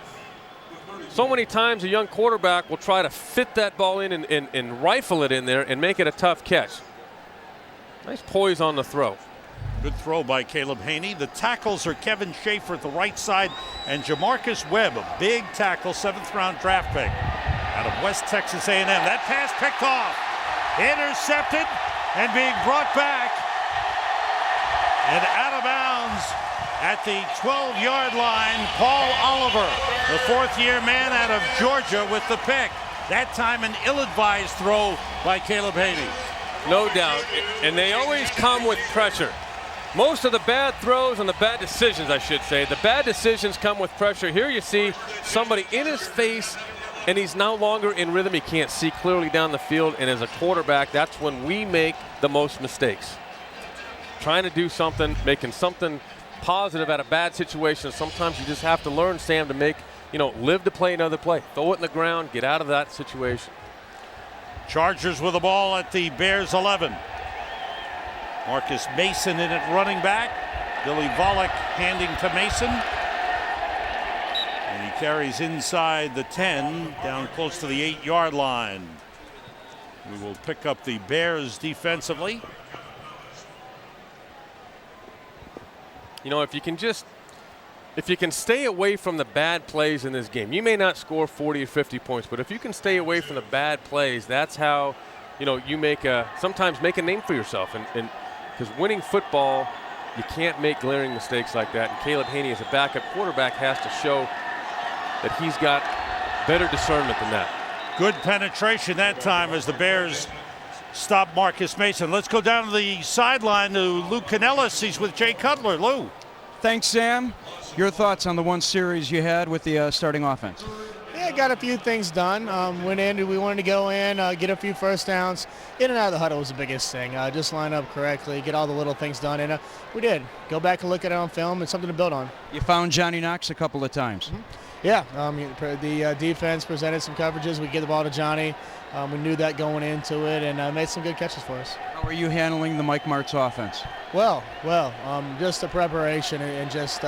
So many times a young quarterback will try to fit that ball in and rifle it in there and make it a tough catch. Nice poise on the throw. Good throw by Caleb Haney. The tackles are Kevin Schaefer at the right side and Jamarcus Webb, a big tackle, 7th round draft pick out of West Texas A&M. That pass picked off, intercepted, and being brought back and out of bounds at the 12-yard line. Paul Oliver, the 4th-year man out of Georgia, with the pick. That time an ill-advised throw by Caleb Haney. No doubt, and they always come with pressure. Most of the bad throws and the bad decisions, I should say, the bad decisions come with pressure. Here you see somebody in his face And he's no longer in rhythm. He can't see clearly down the field. And as a quarterback, that's when we make the most mistakes. Trying to do something, making something positive out of bad situations. Sometimes you just have to learn, Sam, to make, live to play another play. Throw it in the ground, get out of that situation. Chargers with the ball at the Bears 11. Marcus Mason in at running back. Billy Volek handing to Mason. And he carries inside the 10, down close to the 8-yard line. We will pick up the Bears defensively. If you can stay away from the bad plays in this game, you may not score 40 or 50 points, but if you can stay away from the bad plays, that's how, you sometimes make a name for yourself. And because winning football, you can't make glaring mistakes like that. And Caleb Haney, as a backup quarterback, has to show that he's got better discernment than that. Good penetration that time as the Bears stop Marcus Mason. Let's go down to the sideline to Lou Canellis. He's with Jay Cutler. Lou. Thanks, Sam. Your thoughts on the one series you had with the starting offense? Yeah, got a few things done. We wanted to go in, get a few first downs. In and out of the huddle was the biggest thing. Just line up correctly, get all the little things done. And we did. Go back and look at it on film and something to build on. You found Johnny Knox a couple of times. Mm-hmm. Yeah, the defense presented some coverages. We get the ball to Johnny. We knew that going into it and made some good catches for us. How are you handling the Mike Martz offense? Well, just the preparation and just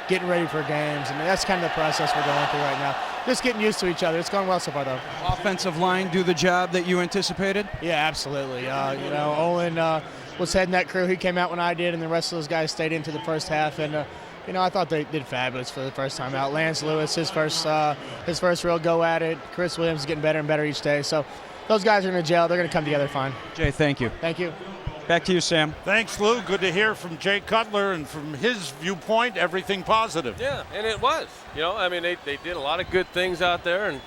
getting ready for games. And that's kind of the process we're going through right now. Just getting used to each other. It's going well so far, though. Offensive line do the job that you anticipated? Yeah, absolutely. Owen was heading that crew. He came out when I did, and the rest of those guys stayed into the first half. And I thought they did fabulous for the first time out. Lance Lewis, his first real go at it. Chris Williams is getting better and better each day. So those guys are in the jail. They're going to come together fine. Jay, thank you. Thank you. Back to you, Sam. Thanks, Lou. Good to hear from Jay Cutler, and from his viewpoint, everything positive. Yeah, and it was. They did a lot of good things out there, and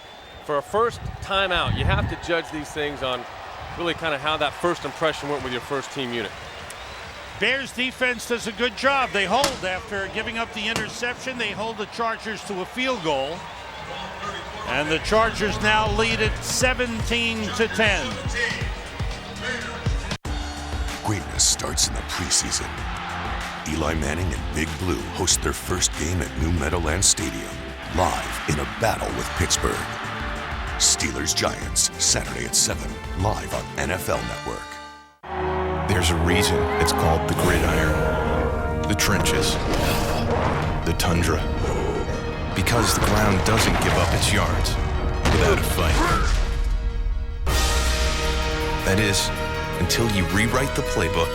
for a first time out, you have to judge these things on really kind of how that first impression went with your first team unit. Bears defense does a good job. They hold after giving up the interception. They hold the Chargers to a field goal. And the Chargers now lead it 17-10. Greatness starts in the preseason. Eli Manning and Big Blue host their first game at New Meadowlands Stadium, live in a battle with Pittsburgh. Steelers-Giants, Saturday at 7, live on NFL Network. There's a reason it's called the gridiron, the trenches, the tundra. Because the ground doesn't give up its yards without a fight. That is, until you rewrite the playbook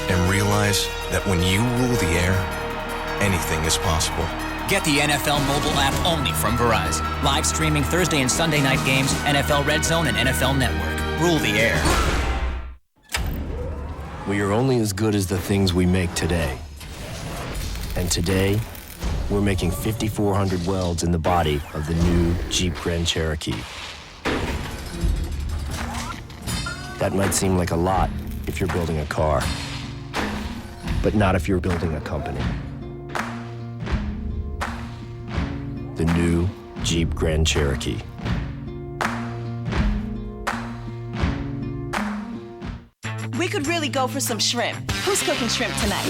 and realize that when you rule the air, anything is possible. Get the NFL mobile app only from Verizon. Live streaming Thursday and Sunday night games, NFL Red Zone and NFL Network. Rule the air. We are only as good as the things we make today. And today, we're making 5,400 welds in the body of the new Jeep Grand Cherokee. That might seem like a lot if you're building a car, but not if you're building a company. The new Jeep Grand Cherokee. We could really go for some shrimp. Who's cooking shrimp tonight?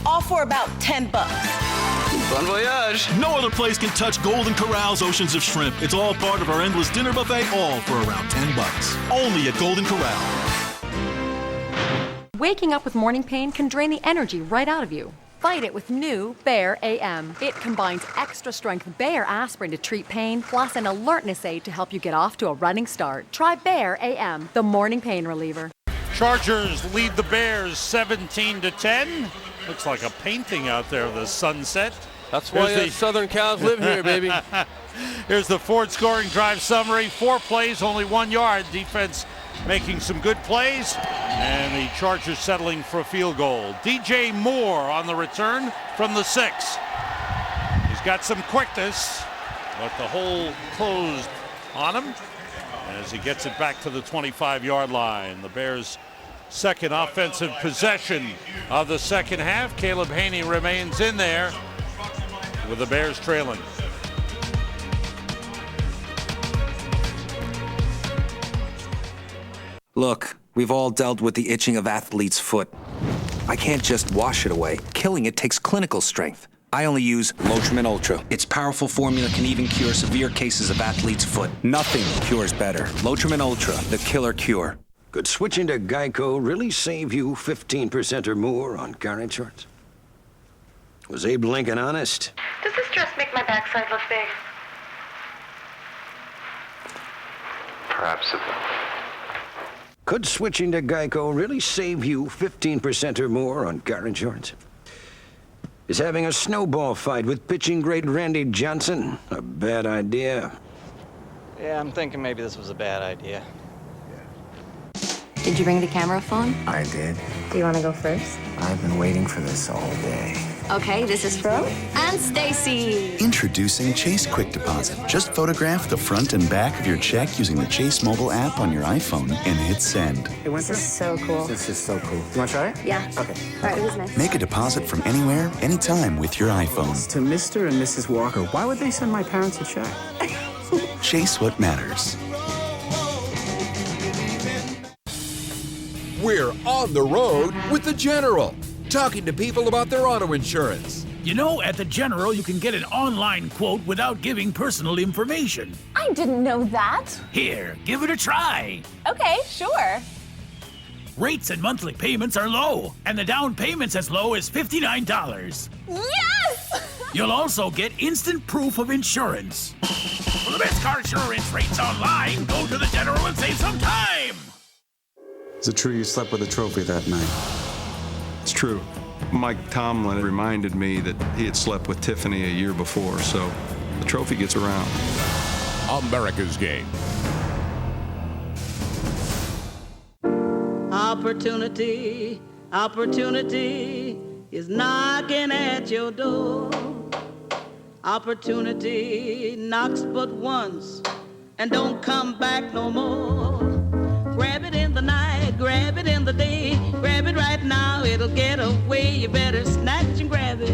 All for about $10. Bon voyage. No other place can touch Golden Corral's oceans of shrimp. It's all part of our endless dinner buffet, all for around $10. Only at Golden Corral. Waking up with morning pain can drain the energy right out of you. Fight it with new Bayer AM. It combines extra strength Bayer aspirin to treat pain, plus an alertness aid to help you get off to a running start. Try Bayer AM, the morning pain reliever. Chargers lead the Bears 17-10. Looks like a painting out there of the sunset. That's why Southern Cows live here, baby. Here's the Ford scoring drive summary. 4 plays, only 1 yard. Defense making some good plays. And the Chargers settling for a field goal. DJ Moore on the return from the 6. He's got some quickness, but the hole closed on him as he gets it back to the 25-yard line. The Bears' second offensive possession of the second half. Caleb Haney remains in there with the Bears trailing. Look, we've all dealt with the itching of athlete's foot. I can't just wash it away. Killing it takes clinical strength. I only use Lotrimin Ultra. Its powerful formula can even cure severe cases of athlete's foot. Nothing cures better. Lotrimin Ultra, the killer cure. Could switching to Geico really save you 15% or more on car insurance? Was Abe Lincoln honest? Does this dress make my backside look big? Perhaps it will. Could switching to Geico really save you 15% or more on car insurance? Is having a snowball fight with pitching great Randy Johnson a bad idea? Yeah, I'm thinking maybe this was a bad idea. Did you bring the camera phone? I did. Do you want to go first? I've been waiting for this all day. Okay, this is Fro and Stacy. Introducing Chase Quick Deposit. Just photograph the front and back of your check using the Chase mobile app on your iPhone and hit send. This is so cool. This is so cool. You want to try it? Yeah. Okay. All right, it was nice. Make a deposit from anywhere, anytime with your iPhone. To Mr. and Mrs. Walker, why would they send my parents a check? Chase what matters. We're on the road with the General, talking to people about their auto insurance. You know, at the General, you can get an online quote without giving personal information. I didn't know that. Here, give it a try. Okay, sure. Rates and monthly payments are low, and the down payment's as low as $59. Yes! You'll also get instant proof of insurance. For the best car insurance rates online, go to the General and save some time. Is it true you slept with a trophy that night? It's true. Mike Tomlin reminded me that he had slept with Tiffany a year before, so the trophy gets around. America's Game. Opportunity, opportunity is knocking at your door. Opportunity knocks but once and don't come back no more. Grab it in the night, grab it in the day, grab it right now, it'll get away. You better snatch and grab it.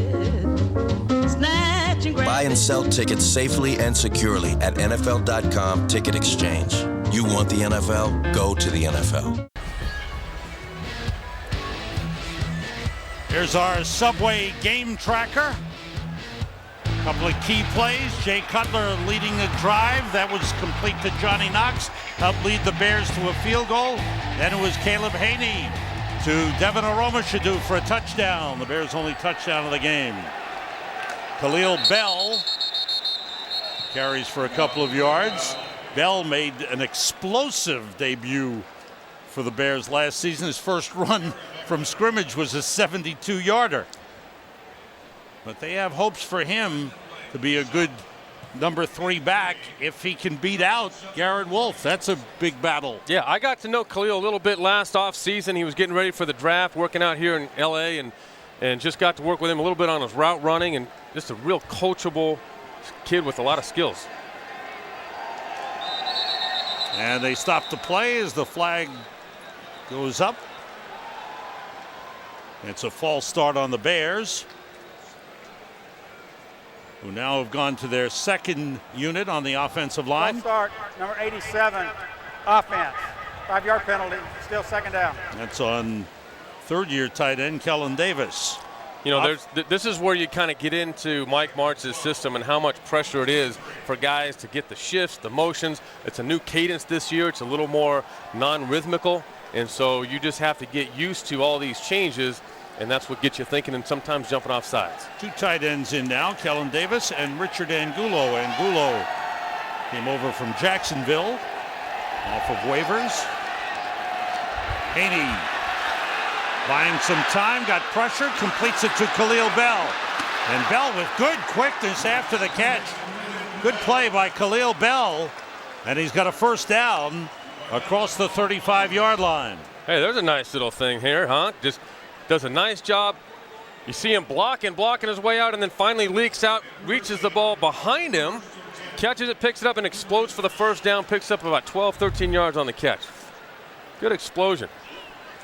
Snatch and grab it. Buy and sell tickets safely and securely at NFL.com Ticket Exchange. You want the NFL? Go to the NFL. Here's our Subway game tracker. A couple of key plays. Jay Cutler leading the drive. That was complete to Johnny Knox. Helped lead the Bears to a field goal. Then it was Caleb Haney to Devin Aromashadu for a touchdown. The Bears' only touchdown of the game. Khalil Bell carries for a couple of yards. Bell made an explosive debut for the Bears last season. His first run from scrimmage was a 72-yarder. But they have hopes for him to be a good number 3 back if he can beat out Garrett Wolfe. That's a big battle. Yeah, I got to know Khalil a little bit last offseason. He was getting ready for the draft, working out here in L.A., and just got to work with him a little bit on his route running, and just a real coachable kid with a lot of skills. And they stop the play as the flag goes up. It's a false start on the Bears, who now have gone to their second unit on the offensive line. False start, number 87, offense. 5-yard penalty, still second down. That's on third-year tight end Kellen Davis. You know, this is where you kind of get into Mike Martz's system and how much pressure it is for guys to get the shifts, the motions. It's a new cadence this year. It's a little more non-rhythmical, and so you just have to get used to all these changes, and that's what gets you thinking and sometimes jumping off sides. 2 tight ends in now, Kellen Davis and Richard Angulo. Angulo came over from Jacksonville off of waivers. Haney buying some time, got pressure, completes it to Khalil Bell. And Bell with good quickness after the catch. Good play by Khalil Bell, and he's got a first down across the 35-yard line. Hey, there's a nice little thing here, huh? Just does a nice job. You see him blocking his way out, and then finally leaks out, reaches the ball behind him, catches it, picks it up, and explodes for the first down, picks up about 12, 13 yards on the catch. Good explosion.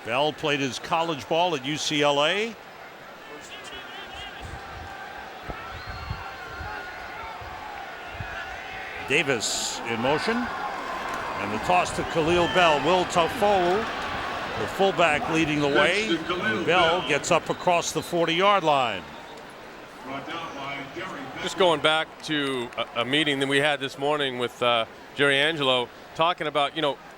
Bell played his college ball at UCLA. Davis in motion. And the toss to Khalil Bell. Will Toffolo, the fullback, leading the way. And Bell gets up across the 40-yard line. Just going back to a meeting that we had this morning with Jerry Angelo, talking about,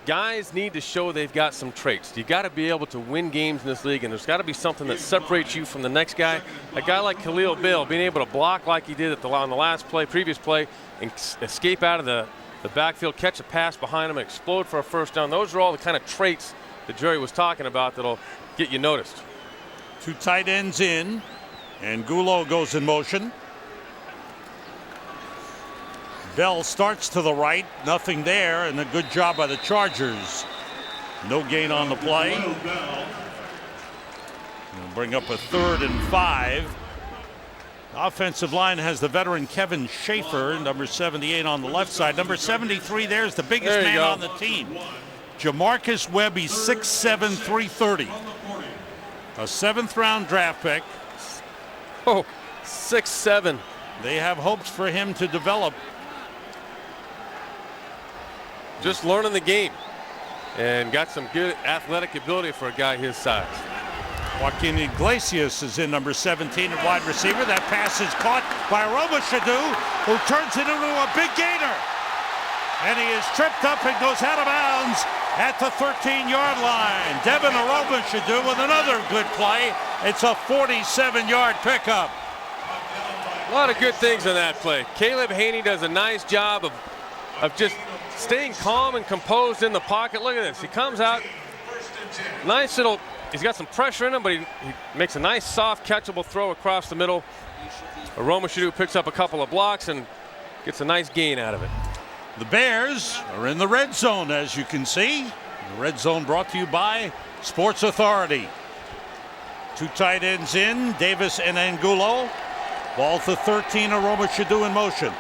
guys need to show they've got some traits. You got to be able to win games in this league, and there's got to be something that separates you from the next guy. A guy like Khalil Bell, being able to block like he did on the last play, previous play, and escape out of the backfield, catch a pass behind him, explode for a first down. Those are all the kind of traits that Jerry was talking about that'll get you noticed. 2 tight ends in, and Gulo goes in motion. Bell starts to the right, nothing there, and a good job by the Chargers. No gain on the play. We'll bring up a 3rd and 5. Offensive line has the veteran Kevin Schaefer, number 78 on the left side. Number 73, there's the biggest man on the team. Jamarcus Webb, he's 6'7", 330. A 7th-round draft pick. Oh, 6'7". They have hopes for him to develop. Just learning the game and got some good athletic ability for a guy his size. Joaquin Iglesias is in, number 17 at wide receiver. That pass is caught by Robichaud, who turns it into a big gainer. And he is tripped up and goes out of bounds at the 13-yard line. Devin Robichaud with another good play. It's a 47-yard pickup. A lot of good things on that play. Caleb Haney does a nice job of just staying calm and composed in the pocket. Look at this. He comes out. Nice little. He's got some pressure in him, but he makes a nice, soft, catchable throw across the middle. Robichaud picks up a couple of blocks and gets a nice gain out of it. The Bears are in the red zone, as you can see. The red zone brought to you by Sports Authority. 2 tight ends in, Davis and Angulo. Ball to 13, Robichaud in motion.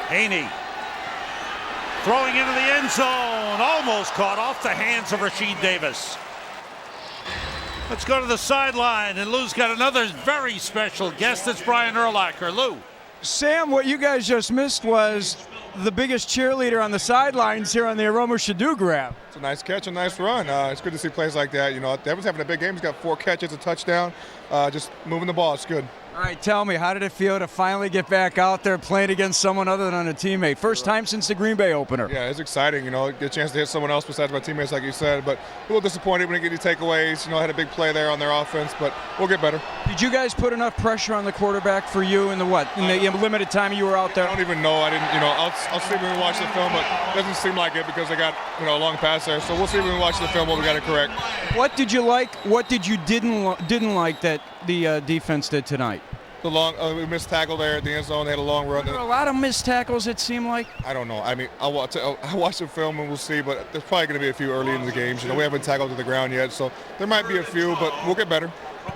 Haney throwing into the end zone, almost caught off the hands of Rasheed Davis. Let's go to the sideline, and Lou's got another very special guest. It's Brian Urlacher. Lou. Sam, what you guys just missed was the biggest cheerleader on the sidelines here on the Robichaud grab. It's a nice catch, a nice run. It's good to see plays like that. Devin's having a big game. He's got 4 catches, a touchdown, just moving the ball. It's good. All right, tell me, how did it feel to finally get back out there playing against someone other than a teammate? First time since the Green Bay opener. Yeah, it's exciting, get a chance to hit someone else besides my teammates, like you said, but a little disappointed when we get any takeaways. I had a big play there on their offense, but we'll get better. Did you guys put enough pressure on the quarterback for you in the limited time you were out there? I don't even know. I didn't, I'll see when we watch the film, but it doesn't seem like it because they got, a long pass there. So we'll see when we watch the film what we got to correct. What did you like? What did you didn't like that the defense did tonight? We missed tackle there at the end zone. They had a long run. There were a lot of missed tackles, it seemed like. I don't know. I'll watch the film and we'll see, but there's probably going to be a few early in the games. We haven't tackled to the ground yet, so there might be a few, but we'll get better.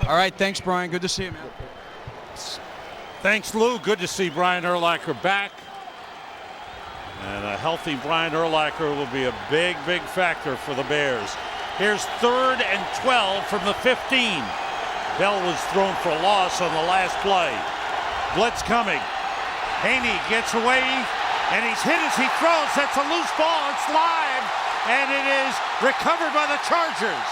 All right, thanks, Brian. Good to see you, man. Thanks, Lou. Good to see Brian Urlacher back. And a healthy Brian Urlacher will be a big, big factor for the Bears. Here's 3rd and 12 from the 15. Bell was thrown for a loss on the last play. Blitz coming. Haney gets away, and he's hit as he throws. That's a loose ball. It's live, and it is recovered by the Chargers.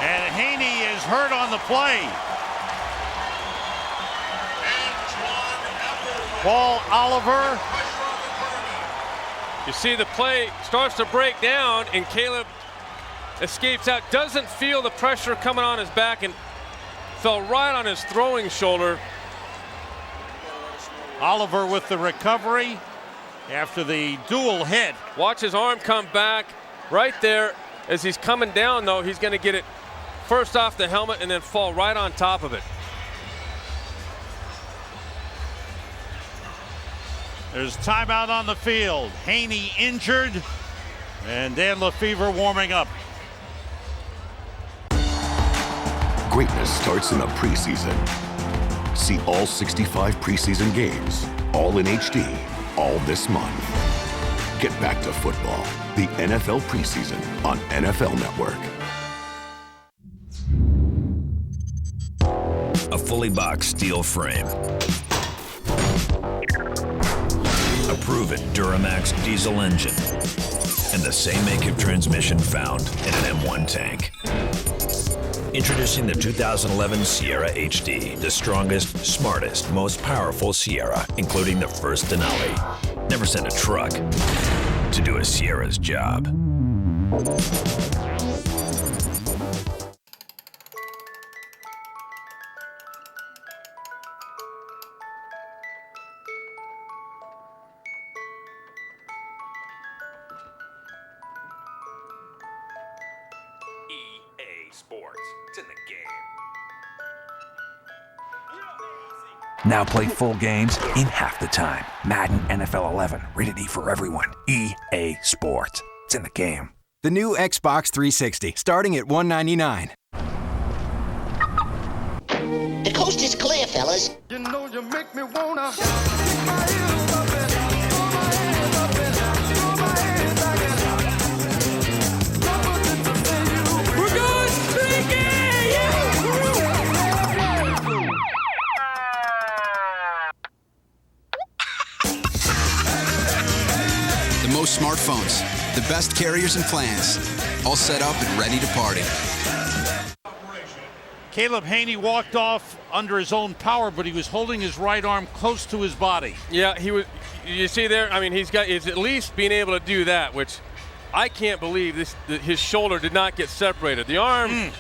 And Haney is hurt on the play. Paul Oliver. You see the play starts to break down, and Caleb escapes out, doesn't feel the pressure coming on his back, and fell right on his throwing shoulder. Oliver with the recovery after the dual hit. Watch his arm come back right there. As he's coming down, though, he's going to get it first off the helmet and then fall right on top of it. There's timeout on the field. Haney injured, and Dan Lefevre warming up. Greatness starts in the preseason. See all 65 preseason games, all in HD, all this month. Get back to football, the NFL preseason on NFL Network. A full fully boxed steel frame. A proven Duramax diesel engine. And the same make of transmission found in an M1 tank. Introducing the 2011 Sierra HD, the strongest, smartest, most powerful Sierra, including the first Denali. Never send a truck to do a Sierra's job. EA Sports. It's in the game. Now play full games in half the time. Madden NFL 11. Rated E for everyone. EA Sports. It's in the game. The new Xbox 360, starting at $199. The coast is clear, fellas. You know you make me wanna. We're going streaking! The most smartphones, the best carriers and plans, all set up and ready to party. Caleb Haney walked off under his own power, but he was holding his right arm close to his body. Yeah, he was. You see there? I mean, he's at least being able to do that, which I can't believe his shoulder did not get separated. The arm,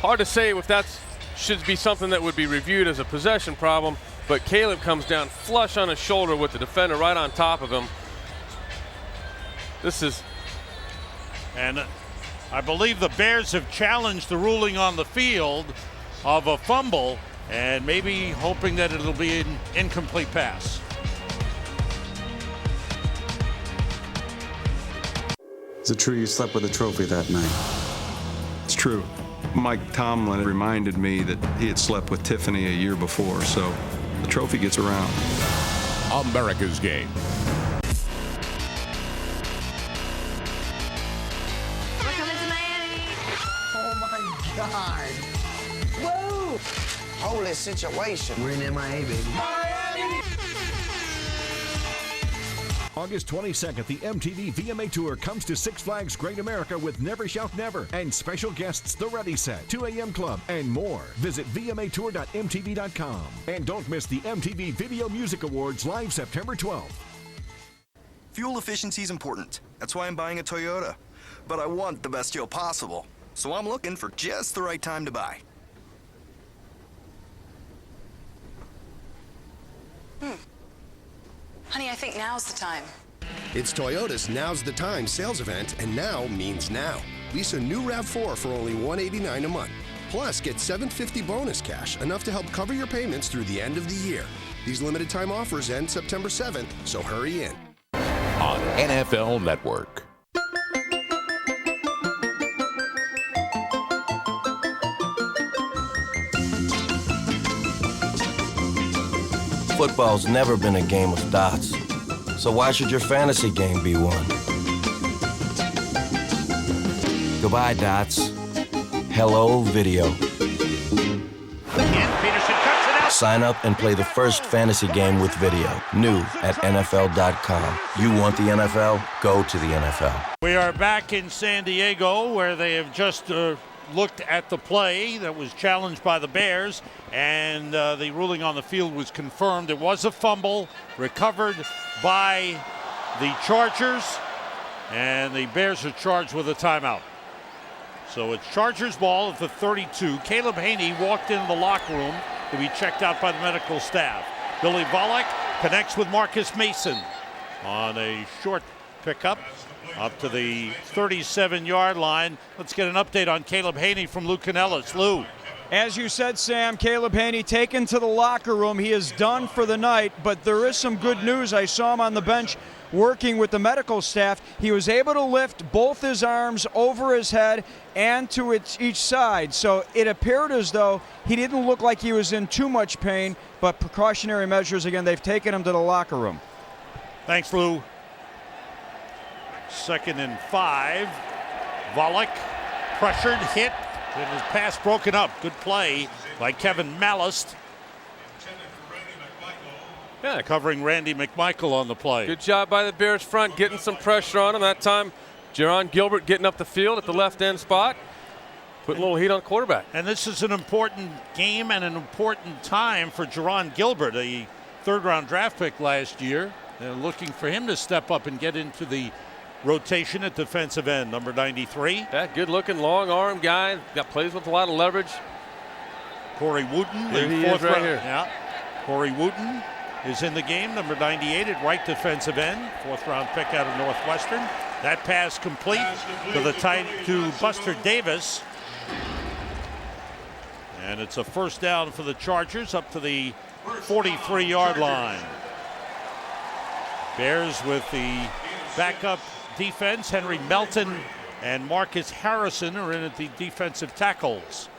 hard to say if that should be something that would be reviewed as a possession problem, but Caleb comes down flush on his shoulder with the defender right on top of him. This is... And I believe the Bears have challenged the ruling on the field of a fumble and maybe hoping that it'll be an incomplete pass. Is it true you slept with a trophy that night? It's true. Mike Tomlin reminded me that he had slept with Tiffany a year before, so the trophy gets around. America's Game. God. Whoa! Holy situation. We're in MIA, baby. August 22nd, the MTV VMA Tour comes to Six Flags Great America with Never Shout Never and special guests The Ready Set, 2 AM Club, and more. Visit VMAtour.mtv.com. And don't miss the MTV Video Music Awards live September 12th. Fuel efficiency is important. That's why I'm buying a Toyota. But I want the best deal possible. So I'm looking for just the right time to buy. Honey, I think now's the time. It's Toyota's Now's the Time sales event, and now means now. Lease a new RAV4 for only $189 a month. Plus, get $750 bonus cash, enough to help cover your payments through the end of the year. These limited time offers end September 7th, so hurry in. On NFL Network. Football's never been a game of dots, so why should your fantasy game be one? Goodbye, dots. Hello, video. Sign up and play the first fantasy game with video. New at NFL.com. You want the NFL? Go to the NFL. We are back in San Diego, where they have just looked at the play that was challenged by the Bears, and the ruling on the field was confirmed. It was a fumble recovered by the Chargers, and the Bears are charged with a timeout. So it's Chargers ball at the 32. Caleb Haney walked into the locker room to be checked out by the medical staff. Billy Volek connects with Marcus Mason on a short pickup up to the 37-yard line. Let's get an update on Caleb Haney from Lou Canellis. Lou. As you said, Sam, Caleb Haney taken to the locker room. He is done for the night, but there is some good news. I saw him on the bench working with the medical staff. He was able to lift both his arms over his head and to each side. So it appeared as though he didn't look like he was in too much pain, but precautionary measures, again, they've taken him to the locker room. Thanks, Lou. 2nd and 5. Volek pressured, hit, And his pass broken up. Good play by Kevin Mallist. Yeah, covering Randy McMichael on the play. Good job by the Bears front, getting some pressure on him. That time, Jaron Gilbert getting up the field at the left end spot, putting a little heat on the quarterback. And this is an important game and an important time for Jaron Gilbert, a third-round draft pick last year. They're looking for him to step up and get into the rotation at defensive end, number 93. Yeah, good-looking, long-arm guy. Plays with a lot of leverage. Corey Wooten, There he the is right round. here. Yeah, Corey Wooten is in the game, number 98 at right defensive end, fourth-round pick out of Northwestern. That pass complete to Buster Davis. And it's a first down for the Chargers up to the 43-yard line. Bears with the backup defense. Henry Melton and Marcus Harrison are in at the defensive tackles.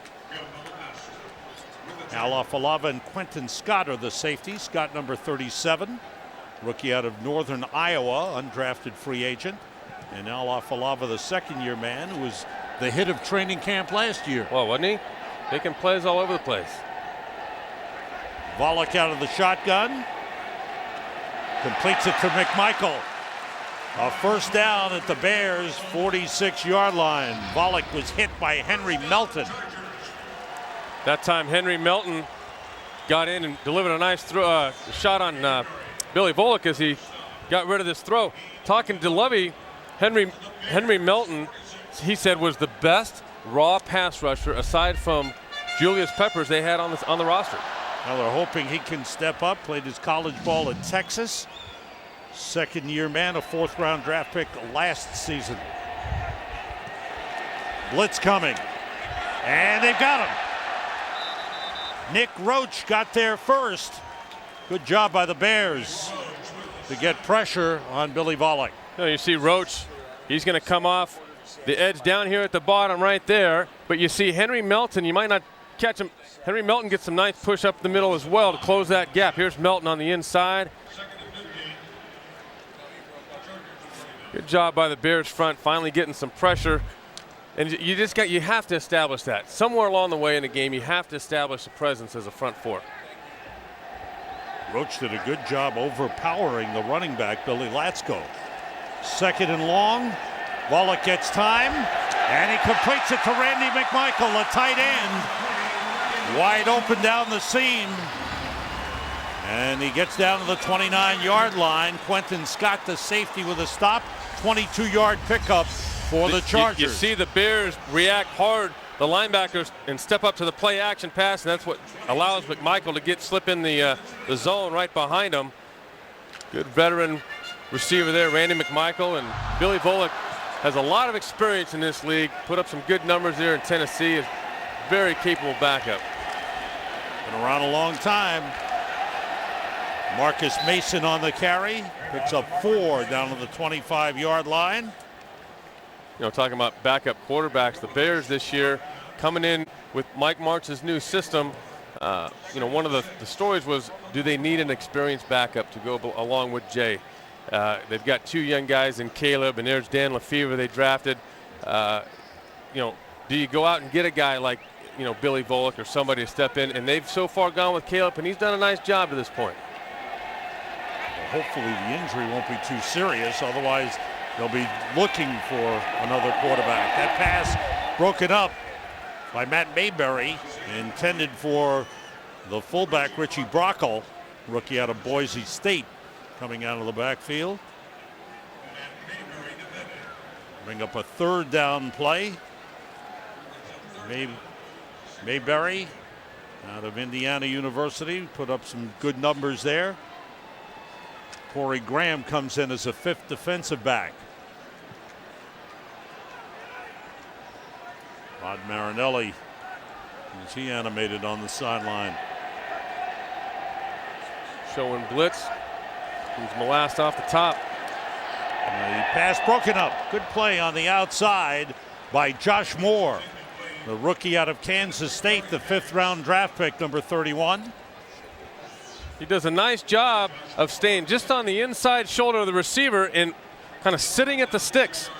Al Afalava and Quentin Scott are the safeties. Scott, number 37, rookie out of Northern Iowa, undrafted free agent. And Al Afalava, the second-year man, who was the hit of training camp last year. Well, wasn't he? Making plays all over the place. Volek out of the shotgun. Completes it to McMichael. A first down at the Bears' 46-yard line. Volek was hit by Henry Melton. That time Henry Melton got in and delivered a nice shot on Billy Volek as he got rid of this throw. Talking to Lovey, Henry Melton, he said, was the best raw pass rusher aside from Julius Peppers they had on the roster. Well, they're hoping he can step up. Played his college ball at Texas. Second-year man, a fourth-round draft pick last season. Blitz coming. And they've got him. Nick Roach got there first. Good job by the Bears to get pressure on Billy Volek. You see Roach, he's going to come off the edge down here at the bottom right there. But you see Henry Melton, you might not catch him. Henry Melton gets some nice push up the middle as well to close that gap. Here's Melton on the inside. Good job by the Bears front, finally getting some pressure. And you have to establish that. Somewhere along the way in the game, you have to establish a presence as a front four. Roach did a good job overpowering the running back, Billy Latsko. Second and long. Volek gets time, and he completes it to Randy McMichael, a tight end. Wide open down the seam. And he gets down to the 29-yard line. Quentin Scott, the safety, with a stop. 22-yard pickup for the Chargers. You see the Bears react hard, the linebackers, and step up to the play action pass, and that's what allows McMichael to slip in the zone right behind him. Good veteran receiver there, Randy McMichael, and Billy Volek has a lot of experience in this league, put up some good numbers there in Tennessee, is very capable backup. Been around a long time. Marcus Mason on the carry, picks up 4 down to the 25-yard line. Talking about backup quarterbacks, the Bears this year coming in with Mike Martz's new system. One of the stories was, do they need an experienced backup to go along with Jay? They've got 2 young guys in Caleb, and there's Dan Lefevre they drafted. Do you go out and get a guy like, Billy Volek or somebody to step in? And they've so far gone with Caleb, and he's done a nice job to this point. Well, hopefully the injury won't be too serious, otherwise they'll be looking for another quarterback. That pass broken up by Matt Mayberry, intended for the fullback Richie Brockle, rookie out of Boise State, coming out of the backfield. Bring up a third down play. Mayberry out of Indiana University put up some good numbers there. Corey Graham comes in as a 5th defensive back. Rod Marinelli, is he animated on the sideline? Showing blitz. He's Malast off the top. The pass broken up. Good play on the outside by Josh Moore, the rookie out of Kansas State, the 5th-round draft pick, number 31. He does a nice job of staying just on the inside shoulder of the receiver and kind of sitting at the sticks.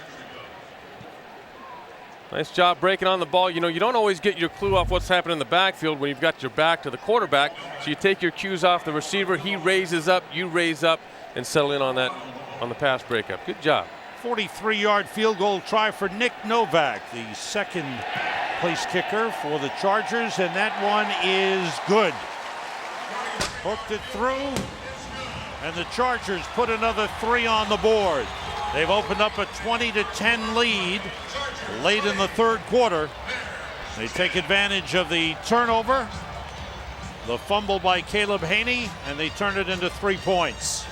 Nice job breaking on the ball. You know, you don't always get your clue off what's happening in the backfield when you've got your back to the quarterback. So you take your cues off the receiver. He raises up, you raise up, and settle in on that on the pass breakup. Good job. 43-yard field goal try for Nick Novak, the second place kicker for the Chargers, and that one is good. Hooked it through, and the Chargers put another 3 on the board. They've opened up a 20-10 lead late in the third quarter. They take advantage of the turnover, the fumble by Caleb Haney, and they turn it into 3 points.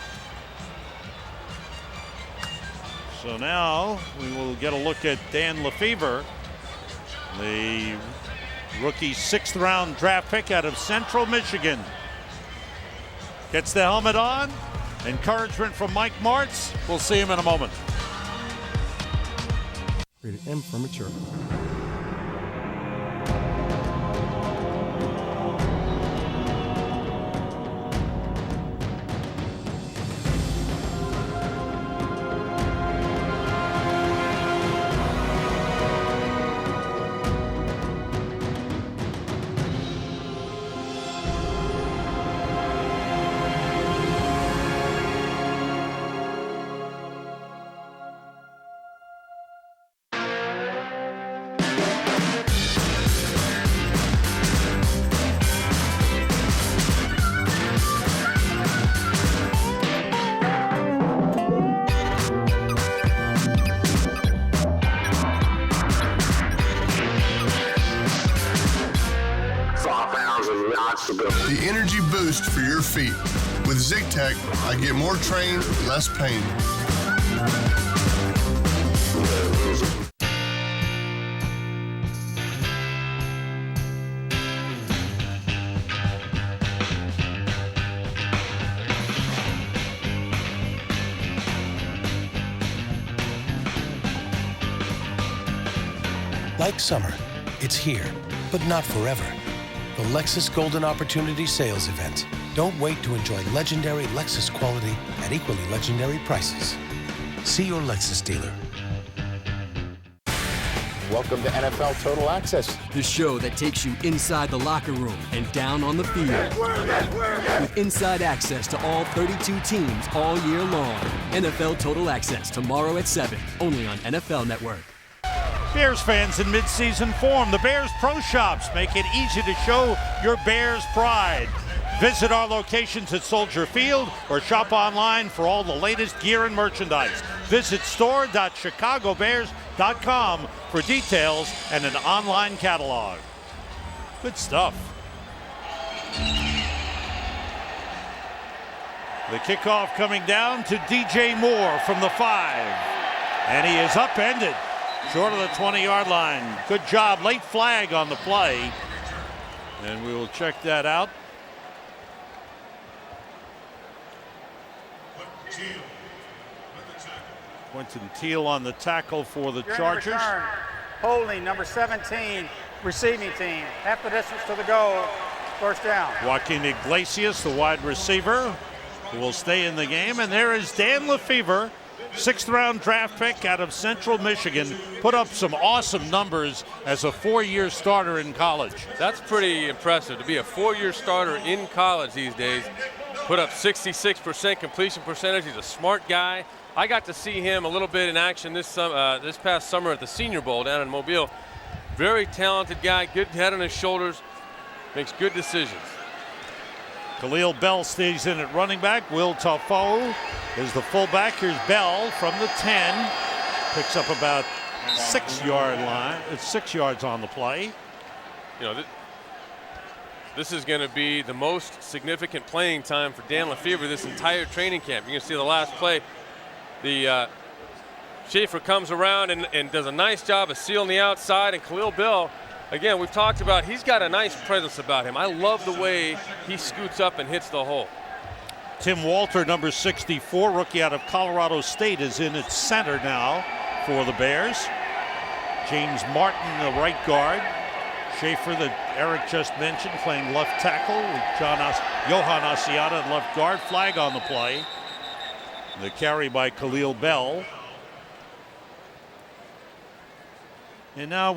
So now we will get a look at Dan Lefevre, the rookie 6th-round draft pick out of Central Michigan. Gets the helmet on. Encouragement from Mike Martz. We'll see him in a moment. Rated M for mature. The energy boost for your feet. With ZigTech, I get more train, less pain. Like summer, it's here, but not forever. The Lexus Golden Opportunity Sales Event. Don't wait to enjoy legendary Lexus quality at equally legendary prices. See your Lexus dealer. Welcome to NFL Total Access, the show that takes you inside the locker room and down on the field. With inside access to all 32 teams all year long. NFL Total Access tomorrow at 7, only on NFL Network. Bears fans in midseason form, the Bears Pro Shops make it easy to show your Bears pride. Visit our locations at Soldier Field or shop online for all the latest gear and merchandise. Visit store.chicagobears.com for details and an online catalog. Good stuff. The kickoff coming down to DJ Moore from the 5. And he is upended. Short of the 20-yard line. Good job. Late flag on the play. And we will check that out. Quentin Teal on the tackle for the Chargers. Holding number 17, receiving team. Half the distance to the goal. First down. Joaquin Iglesias, the wide receiver, who will stay in the game. And there is Dan Lefevre, 6th-round draft pick out of Central Michigan, put up some awesome numbers as a 4-year starter in college. That's pretty impressive to be a 4-year starter in college these days. Put up 66% completion percentage. He's a smart guy. I got to see him a little bit in action this past summer at the Senior Bowl down in Mobile. Very talented guy, good head on his shoulders, makes good decisions. Khalil Bell stays in at running back. Will Tafau is the fullback. Here's Bell from the 10. Picks up about 6-yard line. It's 6 yards on the play. You know, this is going to be the most significant playing time for Dan Lefevre this entire training camp. You can see the last play. The Schaefer comes around and does a nice job of sealing the outside, and Khalil Bell, again, we've talked about, he's got a nice presence about him. I love the way he scoots up and hits the hole. Tim Walter, number 64, rookie out of Colorado State, is in at center now for the Bears. James Martin, the right guard. Schaefer, that Eric just mentioned, playing left tackle with Johan Asiata at left guard. Flag on the play. The carry by Khalil Bell. And now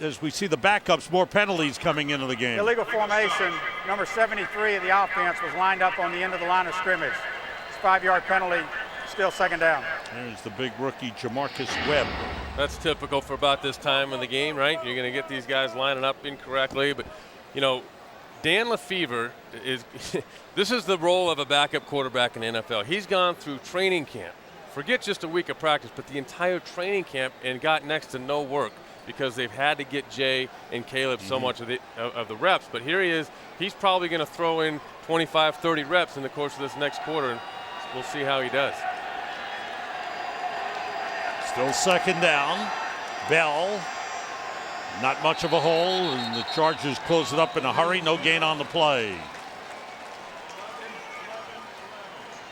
as we see the backups, more penalties coming into the game. Illegal formation, number 73 of the offense was lined up on the end of the line of scrimmage. It's a 5-yard penalty, still second down. There's the big rookie, Jamarcus Webb. That's typical for about this time in the game, right? You're going to get these guys lining up incorrectly. But, you know, Dan Lefevre is – this is the role of a backup quarterback in the NFL. He's gone through training camp. Forget just a week of practice, but the entire training camp and got next to no work because they've had to get Jay and Caleb so much of the reps. But here he is. He's probably going to throw in 25, 30 reps in the course of this next quarter, and we'll see how he does. Still second down. Bell, not much of a hole, and the Chargers close it up in a hurry. No gain on the play.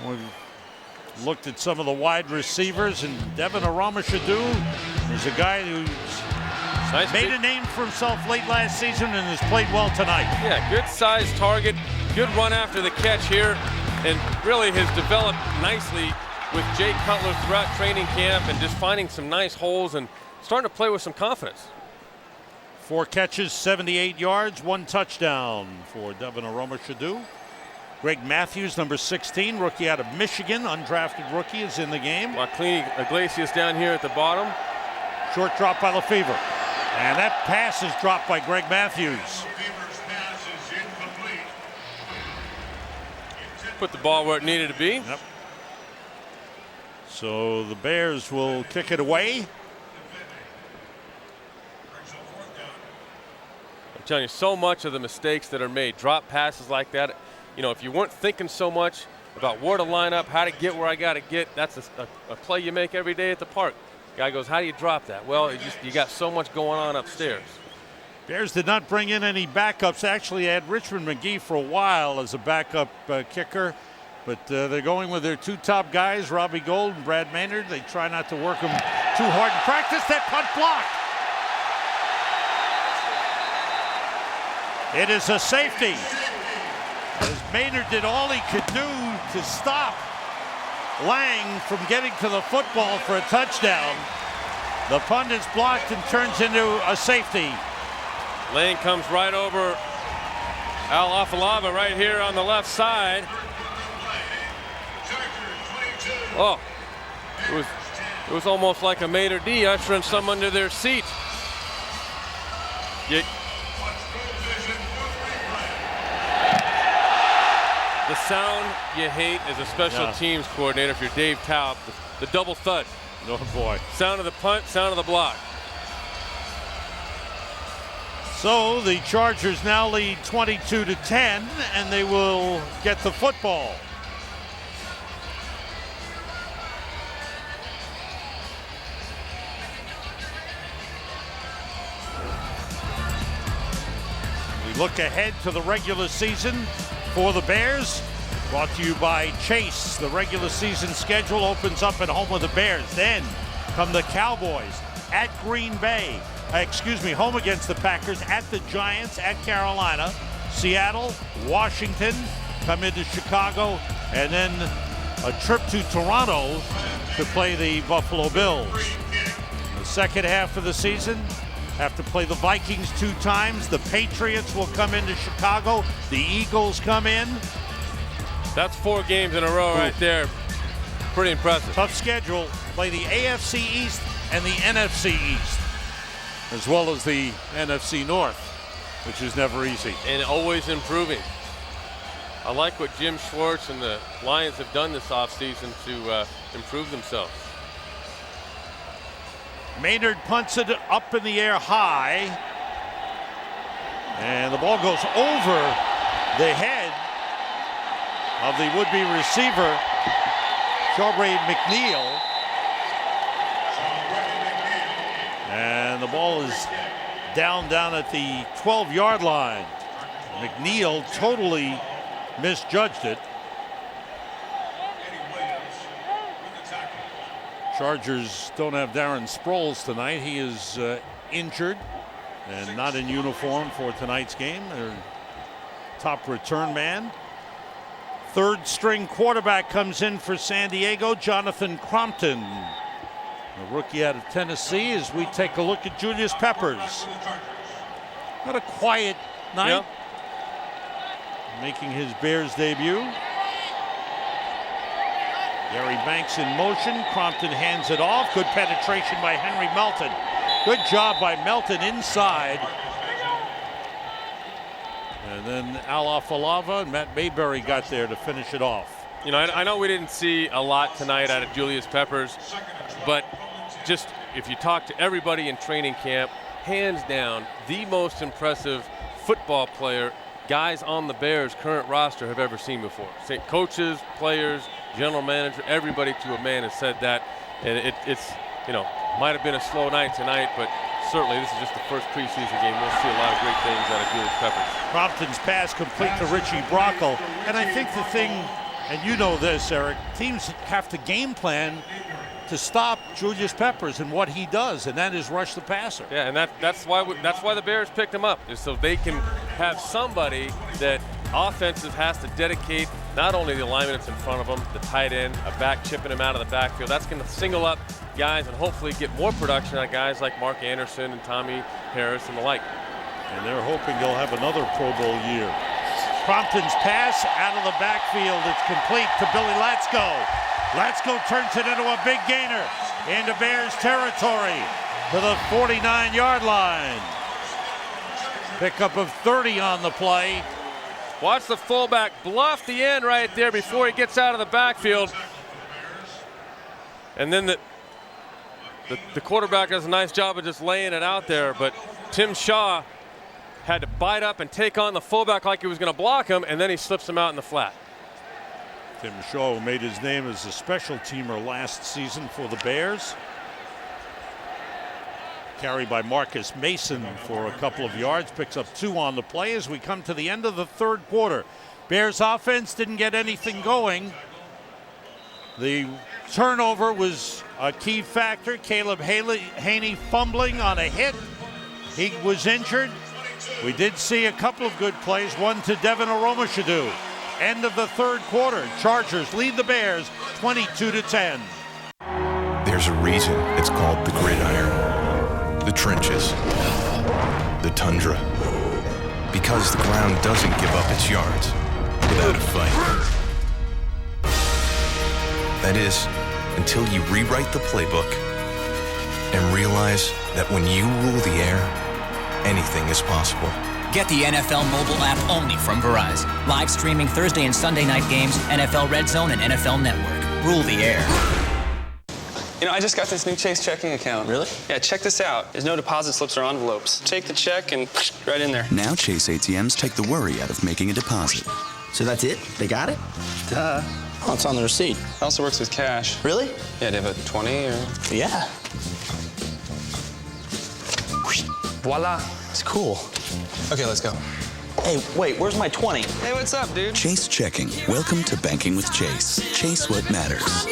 We've looked at some of the wide receivers, and Devin Aromashodu is a guy who's made a name for himself late last season and has played well tonight. Yeah, good size target, good run after the catch here, and really has developed nicely with Jay Cutler throughout training camp and just finding some nice holes and starting to play with some confidence. 4 catches, 78 yards, 1 touchdown for Devin Aromashodu. Greg Matthews, number 16, rookie out of Michigan, undrafted rookie, is in the game. Joaquin Iglesias down here at the bottom. Short drop by Lefevre. And that pass is dropped by Greg Matthews. Put the ball where it needed to be. Yep. So the Bears will kick it away. I'm telling you, so much of the mistakes that are made, drop passes like that, you know, if you weren't thinking so much about where to line up, how to get where I got to get, that's a play you make every day at the park. Guy goes, how do you drop that? Well, you got so much going on upstairs. Bears did not bring in any backups. Actually had Richmond McGee for a while as a backup kicker. But they're going with their 2 top guys, Robbie Gould and Brad Maynard. They try not to work them too hard in practice. That punt blocked. It is a safety. As Maynard did all he could do to stop Lang from getting to the football for a touchdown. The punt is blocked and turns into a safety. Lang comes right over Al Afalava right here on the left side. Oh, it was almost like a Mater D ushering someone to their seat. The sound you hate as a special teams coordinator if you're Dave Taub, the double thud. Oh boy. Sound of the punt, sound of the block. So the Chargers now lead 22-10, and they will get the football. We look ahead to the regular season for the Bears. Brought to you by Chase. The regular season schedule opens up at home with the Bears. Then come the Cowboys at Green Bay. Home against the Packers, at the Giants, at Carolina, Seattle, Washington, come into Chicago, and then a trip to Toronto to play the Buffalo Bills. In the second half of the season, have to play the Vikings 2 times. The Patriots will come into Chicago. The Eagles come in. That's 4 games in a row right there. Pretty impressive. Tough schedule. Play the AFC East and the NFC East, as well as the NFC North, which is never easy. And always improving. I like what Jim Schwartz and the Lions have done this offseason to improve themselves. Maynard punts it up in the air high, and the ball goes over the head of the would-be receiver, Shohreh McNeil. And the ball is down at the 12-yard line. McNeil totally misjudged it. Chargers don't have Darren Sproles tonight. He is injured and not in uniform for tonight's game. Their top return man. Third string quarterback comes in for San Diego, Jonathan Crompton. the rookie out of Tennessee, as we take a look at Julius Peppers. Not a quiet night. Yep. Making his Bears debut. Gary Banks in motion. Crompton hands it off. Good penetration by Henry Melton. Good job by Melton inside. And then Al Afalava and Matt Mayberry got there to finish it off. You know, I know we didn't see a lot tonight out of Julius Peppers, but just if you talk to everybody in training camp, hands down, the most impressive football player guys on the Bears' current roster have ever seen before. Coaches, players, general manager, everybody to a man has said that. And it's, you know, might have been a slow night tonight, but certainly this is just the first preseason game. We'll see a lot of great things out of Julius Peppers. Crompton's pass complete to Richie Brockel. And I think the thing, and you know this, Eric, teams have to game plan to stop Julius Peppers and what he does, and that is rush the passer. Yeah, and that's why the Bears picked him up, is so they can have somebody that offensive has to dedicate not only the alignment that's in front of them, the tight end, a back chipping him out of the backfield. That's going to single up guys and hopefully get more production out of guys like Mark Anderson and Tommy Harris and the like. And they're hoping they'll have another Pro Bowl year. Crompton's pass out of the backfield. It's complete to Billy Latsko. Latsko turns it into a big gainer into Bears territory to the 49-yard line. Pickup of 30 on the play. Watch the fullback bluff the end right there before he gets out of the backfield. And then the quarterback does a nice job of just laying it out there, but Tim Shaw had to bite up and take on the fullback like he was going to block him, and then he slips him out in the flat. Tim Shaw made his name as a special teamer last season for the Bears. Carried by Marcus Mason for a couple of yards, picks up 2 on the play as we come to the end of the third quarter. Bears offense didn't get anything going. The turnover was a key factor. Caleb Haney fumbling on a hit. He was injured. We did see a couple of good plays, one to Devin Aromashadu. End of the third quarter. Chargers lead the Bears 22-10. There's a reason it's called the gridiron. The trenches. The tundra. Because the ground doesn't give up its yards without a fight. That is, until you rewrite the playbook and realize that when you rule the air, anything is possible. Get the NFL mobile app only from Verizon. Live streaming Thursday and Sunday night games, NFL Red Zone and NFL Network. Rule the air. You know, I just got this new Chase checking account. Really? Yeah, check this out. There's no deposit slips or envelopes. Take the check and right in there. Now Chase ATMs take the worry out of making a deposit. So that's it? They got it? Duh. Oh, it's on the receipt. It also works with cash. Really? Yeah, do you have a 20 or? Yeah. Voila. It's cool. Okay, let's go. Hey, wait, where's my 20? Hey, what's up, dude? Chase checking. Welcome to banking with Chase. Chase what matters.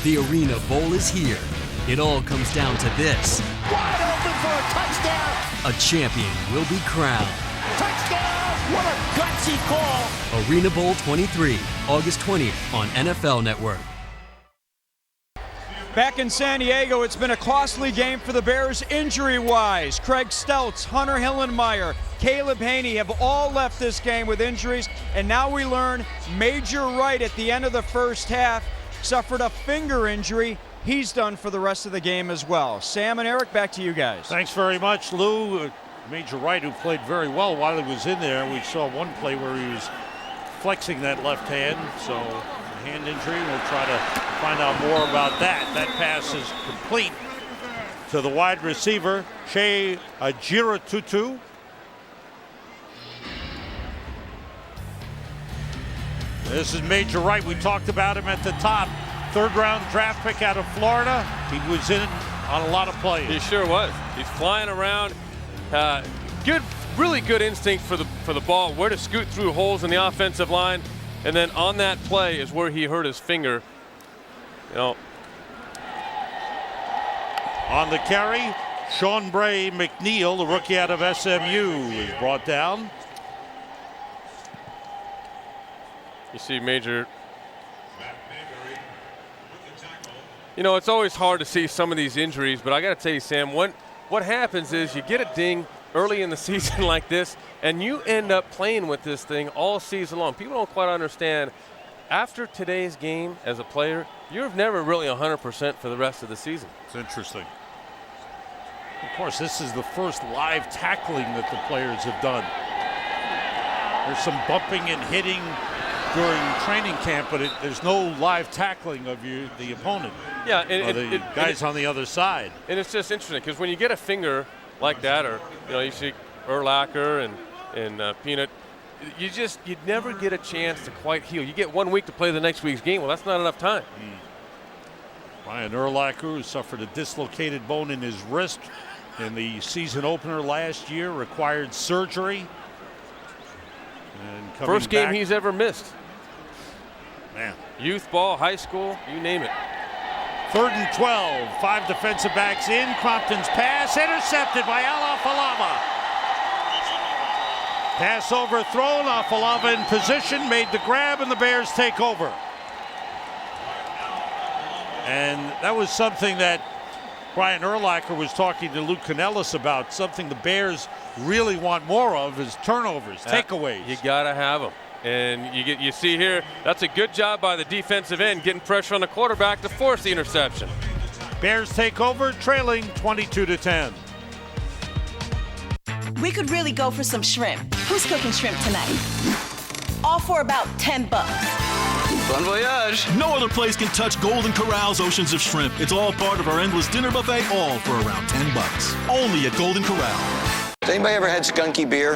The Arena Bowl is here. It all comes down to this. Wide open for a touchdown. A champion will be crowned. Touchdown! What a gutsy call. Arena Bowl 23, August 20th on NFL Network. Back in San Diego, it's been a costly game for the Bears injury-wise. Craig Steltz, Hunter Hillenmeyer, Caleb Haney have all left this game with injuries, and now we learn Major Wright at the end of the first half suffered a finger injury. He's done for the rest of the game as well. Sam and Eric, back to you guys. Thanks very much, Lou. Major Wright, who played very well while he was in there. We saw one play where he was flexing that left hand, so hand injury. We'll try to find out more about that. That pass is complete to the wide receiver, Shea Ajira-Tutu. This is Major Wright. We talked about him at the top. Third-round draft pick out of Florida. He was in on a lot of plays. He sure was. He's flying around. Really good instinct for the ball, where to scoot through holes in the offensive line. And then on that play is where he hurt his finger. You know. On the carry, Sean Bray McNeil, the rookie out of SMU, is brought down. You see Major You know, it's always hard to see some of these injuries, but I got to tell you, Sam, what happens is you get a ding early in the season like this, and you end up playing with this thing all season long. People don't quite understand. After today's game, as a player, you're never really 100% for the rest of the season. It's interesting. Of course, this is the first live tackling that the players have done. There's some bumping and hitting during training camp, but there's no live tackling of the opponent. Yeah, and the guys on the other side. And it's just interesting because when you get a finger like that, or you see Urlacher and Peanut, you'd never get a chance to quite heal. You get 1 week to play the next week's game. Well, that's not enough time. Brian Urlacher, who suffered a dislocated bone in his wrist in the season opener last year, required surgery. And first game he's ever missed. Man. Youth ball, high school, you name it. 3rd and 12. 5 defensive backs in. Crompton's pass intercepted by Alafalava. Pass overthrown. Afalava in position, made the grab, and the Bears take over. And that was something that Brian Urlacher was talking to Luke Canellis about. Something the Bears really want more of is turnovers, takeaways. You got to have them. And you see here, that's a good job by the defensive end, getting pressure on the quarterback to force the interception. Bears take over, trailing 22-10. We could really go for some shrimp. Who's cooking shrimp tonight? All for about $10. Bon voyage. No other place can touch Golden Corral's oceans of shrimp. It's all part of our endless dinner buffet, all for around $10. Only at Golden Corral. Has anybody ever had skunky beer?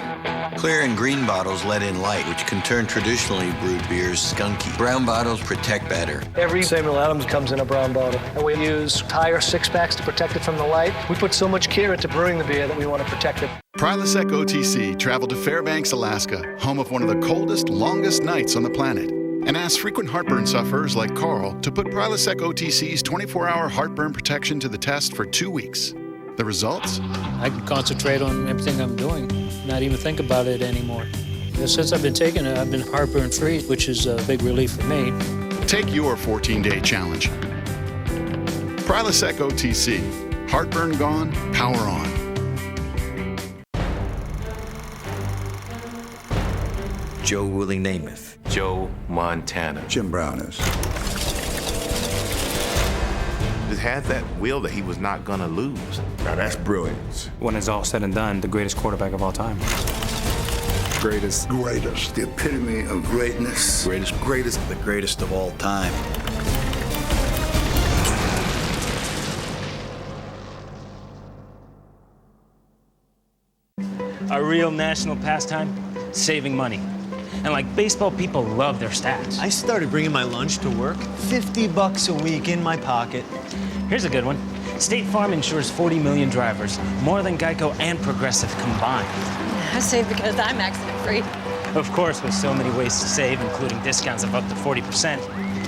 Clear and green bottles let in light, which can turn traditionally brewed beers skunky. Brown bottles protect better. Every Samuel Adams comes in a brown bottle, and we use tire six-packs to protect it from the light. We put so much care into brewing the beer that we want to protect it. Prilosec OTC traveled to Fairbanks, Alaska, home of one of the coldest, longest nights on the planet, and asked frequent heartburn sufferers like Carl to put Prilosec OTC's 24-hour heartburn protection to the test for 2 weeks. The results? I can concentrate on everything I'm doing, not even think about it anymore. Since I've been taking it, I've been heartburn free, which is a big relief for me. Take your 14-day challenge. Prilosec OTC. Heartburn gone, power on. Joe Willie Namath. Joe Montana. Jim Brown is. Just had that will that he was not going to lose. Now that's brilliance. When it's all said and done, the greatest quarterback of all time. Greatest. Greatest. The epitome of greatness. Greatest. Greatest. The greatest of all time. A real national pastime, saving money. And like baseball, people love their stats. I started bringing my lunch to work. $50 a week in my pocket. Here's a good one. State Farm insures 40 million drivers, more than Geico and Progressive combined. I save because I'm accident-free. Of course, with so many ways to save, including discounts of up to 40%,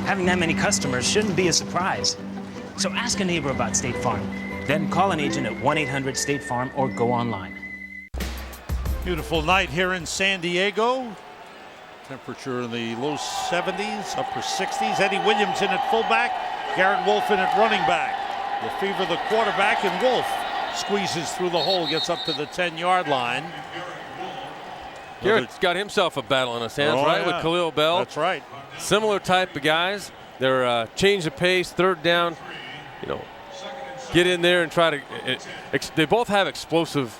having that many customers shouldn't be a surprise. So ask a neighbor about State Farm. Then call an agent at 1-800-STATE-FARM or go online. Beautiful night here in San Diego. Temperature in the low 70s, upper 60s. Eddie Williams in at fullback, Garrett Wolf in at running back. Lefevre the quarterback, and Wolf squeezes through the hole, gets up to the 10-yard line. Garrett's got himself a battle in his hands, right, with Khalil Bell. That's right. Similar type of guys. They're change the pace, third down, get in there and try to. They both have explosive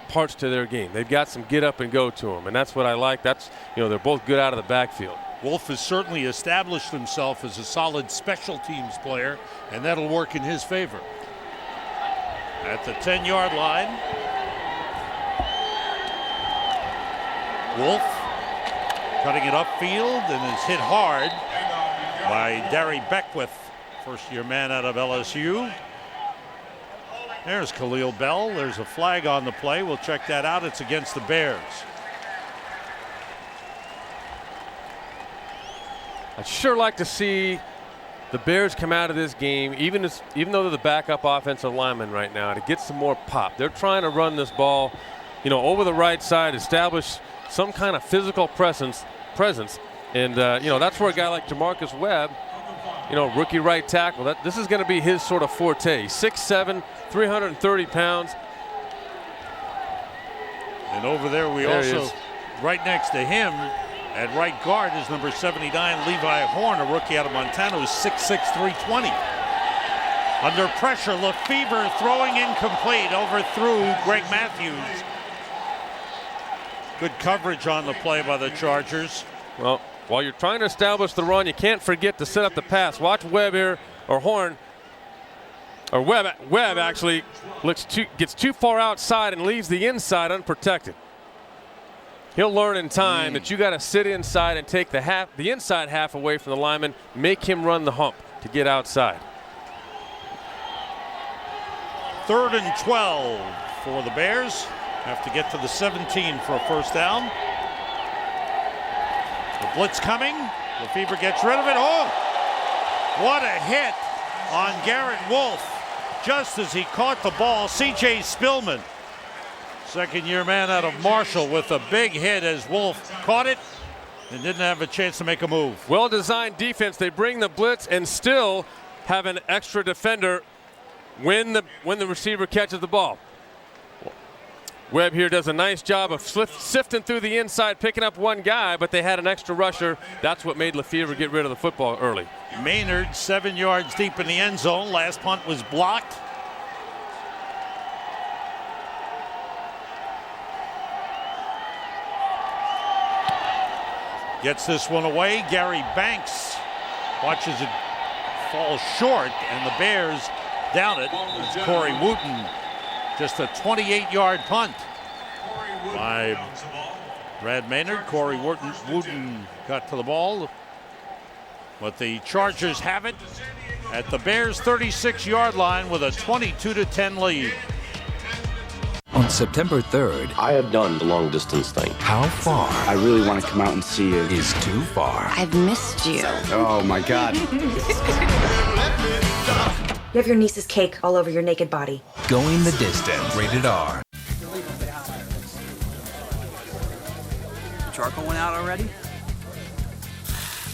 parts to their game. They've got some get up and go to them, and that's what I like. That's they're both good out of the backfield. Wolf has certainly established himself as a solid special teams player, and that'll work in his favor. At the 10-yard line, Wolf cutting it upfield and is hit hard by Darry Beckwith, first-year man out of LSU. There's Khalil Bell. There's a flag on the play. We'll check that out. It's against the Bears. I'd sure like to see the Bears come out of this game, even though they're the backup offensive lineman right now, to get some more pop. They're trying to run this ball, over the right side, establish some kind of physical presence, and that's where a guy like Jamarcus Webb rookie right tackle. This is going to be his sort of forte. 6'7", 330 pounds. And over there right next to him at right guard is number 79, Levi Horn, a rookie out of Montana, who's 6'6", 320. Under pressure, Lefevre throwing incomplete, overthrew Greg Matthews. Good coverage on the play by the Chargers. Well, while you're trying to establish the run, you can't forget to set up the pass. Watch Webb here, or Horn. Or Webb actually gets too far outside and leaves the inside unprotected. He'll learn in time that you got to sit inside and take the inside half away from the lineman, make him run the hump to get outside. 3rd and 12 for the Bears. Have to get to the 17 for a first down. The blitz coming. Lefevre gets rid of it. Oh, what a hit on Garrett Wolfe. Just as he caught the ball, C.J. Spillman, second-year man out of Marshall, with a big hit as Wolfe caught it and didn't have a chance to make a move. Well-designed defense. They bring the blitz and still have an extra defender when the receiver catches the ball. Webb here does a nice job of sifting through the inside, picking up one guy, but they had an extra rusher. That's what made Lefevre get rid of the football early. Maynard 7 yards deep in the end zone. Last punt was blocked. Gets this one away. Gary Banks watches it fall short, and the Bears down it. It's Corey Wooten. Just a 28-yard punt by Brad Maynard. Corey Wooten got to the ball, but the Chargers have it at the Bears' 36-yard line with a 22-10 lead. On September 3rd, I have done the long distance thing. How far I really want to come out and see you. is too far? I've missed you. Oh my God. You have your niece's cake all over your naked body. Going the distance. Rated R. Charcoal went out already?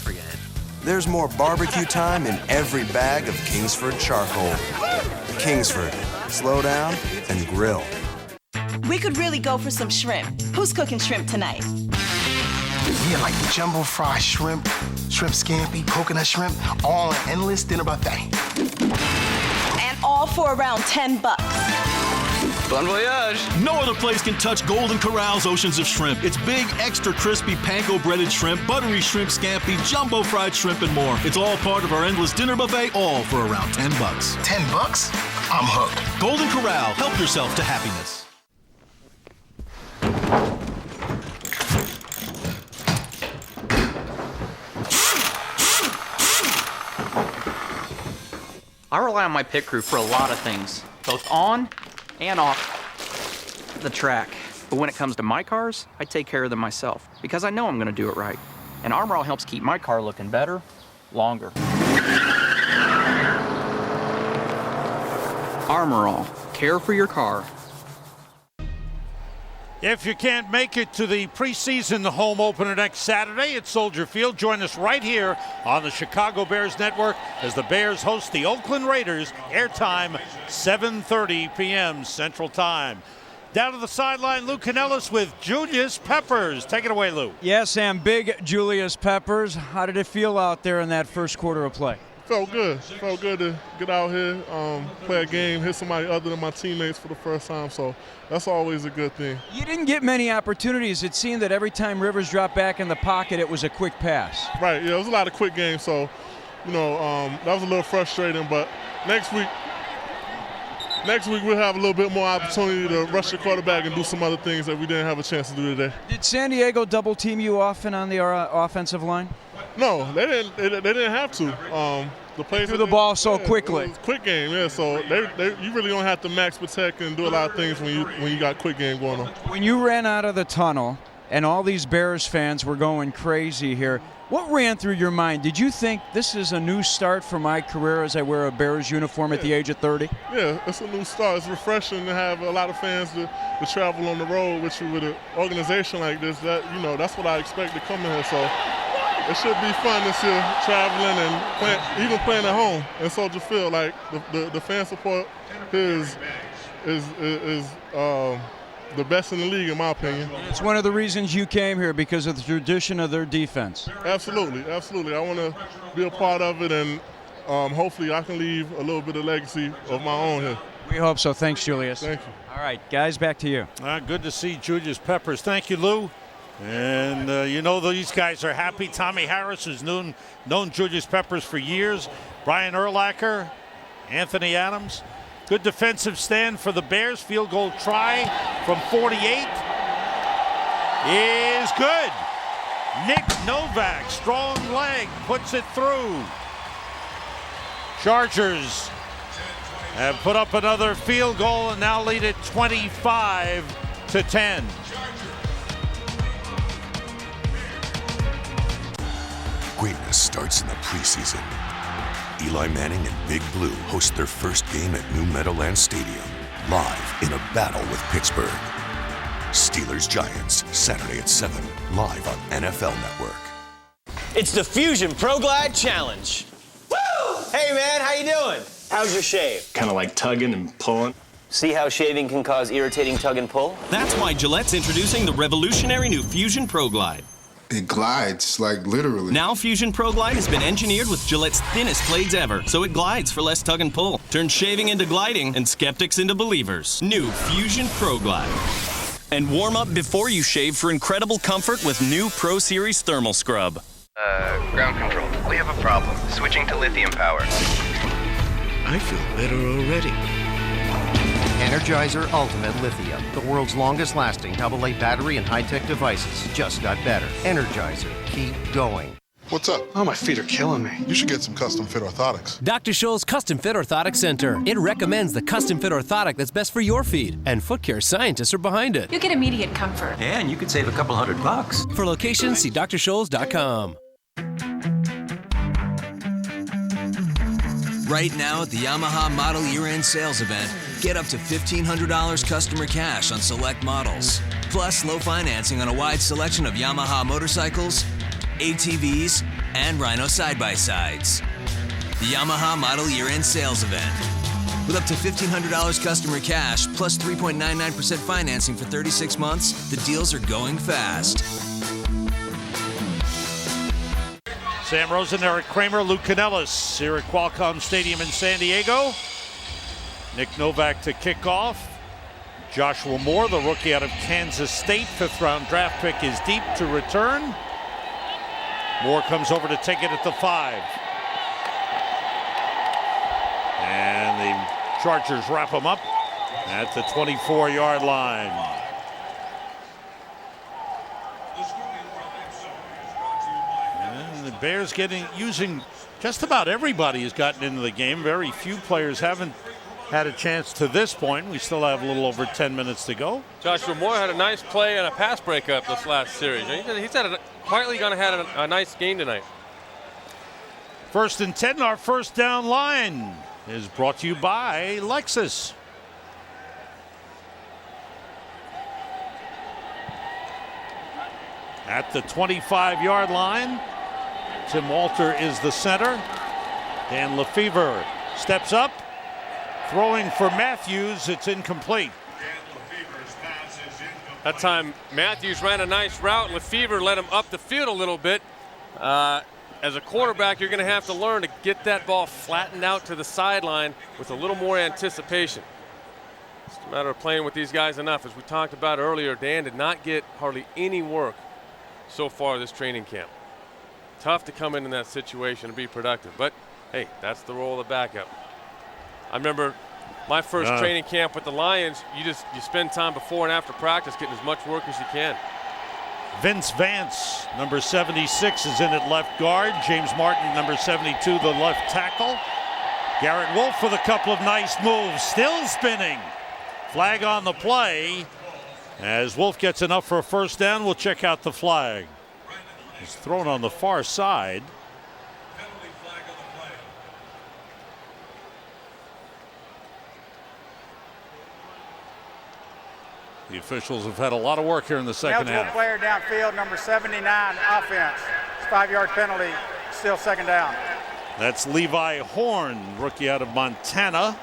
Forget it. There's more barbecue time in every bag of Kingsford charcoal. Kingsford, slow down and grill. We could really go for some shrimp. Who's cooking shrimp tonight? Yeah, like the jumbo fried shrimp, shrimp scampi, coconut shrimp, all an endless dinner buffet. And all for around $10. Bon voyage. No other place can touch Golden Corral's oceans of shrimp. It's big, extra crispy panko breaded shrimp, buttery shrimp scampi, jumbo fried shrimp, and more. It's all part of our endless dinner buffet, all for around $10. $10? I'm hooked. Golden Corral, help yourself to happiness. I rely on my pit crew for a lot of things, both on and off the track. But when it comes to my cars, I take care of them myself because I know I'm going to do it right. And Armor All helps keep my car looking better, longer. Armor All, care for your car. If you can't make it to the preseason home opener next Saturday at Soldier Field, join us right here on the Chicago Bears Network as the Bears host the Oakland Raiders. Airtime 7:30 p.m. Central Time. Down to the sideline, Lou Canellis with Julius Peppers. Take it away, Lou. Yes, Sam, big Julius Peppers. How did it feel out there in that first quarter of play? Felt good. Felt good to get out here, play a game, hit somebody other than my teammates for the first time. So that's always a good thing. You didn't get many opportunities. It seemed that every time Rivers dropped back in the pocket, it was a quick pass. Right, yeah, it was a lot of quick games. So, that was a little frustrating. But next week we'll have a little bit more opportunity to rush the quarterback and do some other things that we didn't have a chance to do today. Did San Diego double team you often on the offensive line? No, they didn't. They didn't have to. The plays threw the ball so quickly. It was quick game, yeah. So you really don't have to max protect and do a lot of things when you got quick game going on. When you ran out of the tunnel and all these Bears fans were going crazy here, what ran through your mind? Did you think this is a new start for my career as I wear a Bears uniform at the age of 30? Yeah, it's a new start. It's refreshing to have a lot of fans to travel on the road with you with an organization like this. That's what I expect to come in here. So it should be fun this year, traveling and even playing at home in Soldier Field. Like the fan support is the best in the league, in my opinion. It's one of the reasons you came here, because of the tradition of their defense. Absolutely. I want to be a part of it, and hopefully I can leave a little bit of legacy of my own here. We hope so. Thanks, Julius. Thank you. All right, guys, back to you. Good to see Julius Peppers. Thank you, Lou. And these guys are happy. Tommy Harris has known Julius Peppers for years. Brian Urlacher, Anthony Adams. Good defensive stand for the Bears. Field goal try from 48 is good. Nick Novak, strong leg, puts it through. Chargers have put up another field goal and now lead it 25-10. Greatness starts in the preseason. Eli Manning and Big Blue host their first game at New Meadowlands Stadium, live in a battle with Pittsburgh. Steelers-Giants, Saturday at 7, live on NFL Network. It's the Fusion Pro Glide Challenge. Woo! Hey man, how you doing? How's your shave? Kind of like tugging and pulling. See how shaving can cause irritating tug and pull? That's why Gillette's introducing the revolutionary new Fusion Pro Glide. It glides, like literally. Now Fusion Pro Glide has been engineered with Gillette's thinnest blades ever, so it glides for less tug and pull. Turns shaving into gliding and skeptics into believers. New Fusion Pro Glide. And warm up before you shave for incredible comfort with new Pro Series Thermal Scrub. Ground control. We have a problem. Switching to lithium power. I feel better already. Energizer Ultimate Lithium, the world's longest lasting AA battery and high-tech devices, just got better. Energizer, keep going. What's up? Oh, my feet are killing me. You should get some custom fit orthotics. Dr. Scholl's Custom Fit Orthotic Center. It recommends the custom fit orthotic that's best for your feet, and foot care scientists are behind it. You get immediate comfort. And you could save a couple $100. For locations, see drscholls.com. Right now at the Yamaha Model Year-End Sales Event, get up to $1,500 customer cash on select models. Plus low financing on a wide selection of Yamaha motorcycles, ATVs, and Rhino side-by-sides. The Yamaha Model Year-End Sales Event. With up to $1,500 customer cash plus 3.99% financing for 36 months, the deals are going fast. Sam Rosen, Eric Kramer, Lou Canellis here at Qualcomm Stadium in San Diego. Nick Novak to kick off. Joshua Moore, the rookie out of Kansas State, 5th-round draft pick, is deep to return. Moore comes over to take it at the 5. And the Chargers wrap him up at the 24-yard line. The Bears using just about everybody has gotten into the game. Very few players haven't had a chance to this point. We still have a little over 10 minutes to go. Joshua Moore had a nice play and a pass breakup this last series. He's quietly going to have a nice game tonight. 1st and 10, our first down line is brought to you by Lexus. At the 25-yard line, Tim Walter is the center. Dan Lefevre steps up, throwing for Matthews. It's incomplete. That time, Matthews ran a nice route. Lefevre let him up the field a little bit. As a quarterback, you're going to have to learn to get that ball flattened out to the sideline with a little more anticipation. It's a matter of playing with these guys enough. As we talked about earlier, Dan did not get hardly any work so far this training camp. Tough to come in that situation and be productive, but hey, that's the role of the backup. I remember my first training camp with the Lions. You spend time before and after practice getting as much work as you can. Vince Vance, number 76, is in at left guard. James Martin, number 72, the left tackle. Garrett Wolf with a couple of nice moves, still spinning. Flag on the play. As Wolf gets enough for a first down, we'll check out the flag. It's thrown on the far side. The officials have had a lot of work here in the second half. Eligible player downfield, number 79, offense. 5-yard penalty, still second down. That's Levi Horn, rookie out of Montana.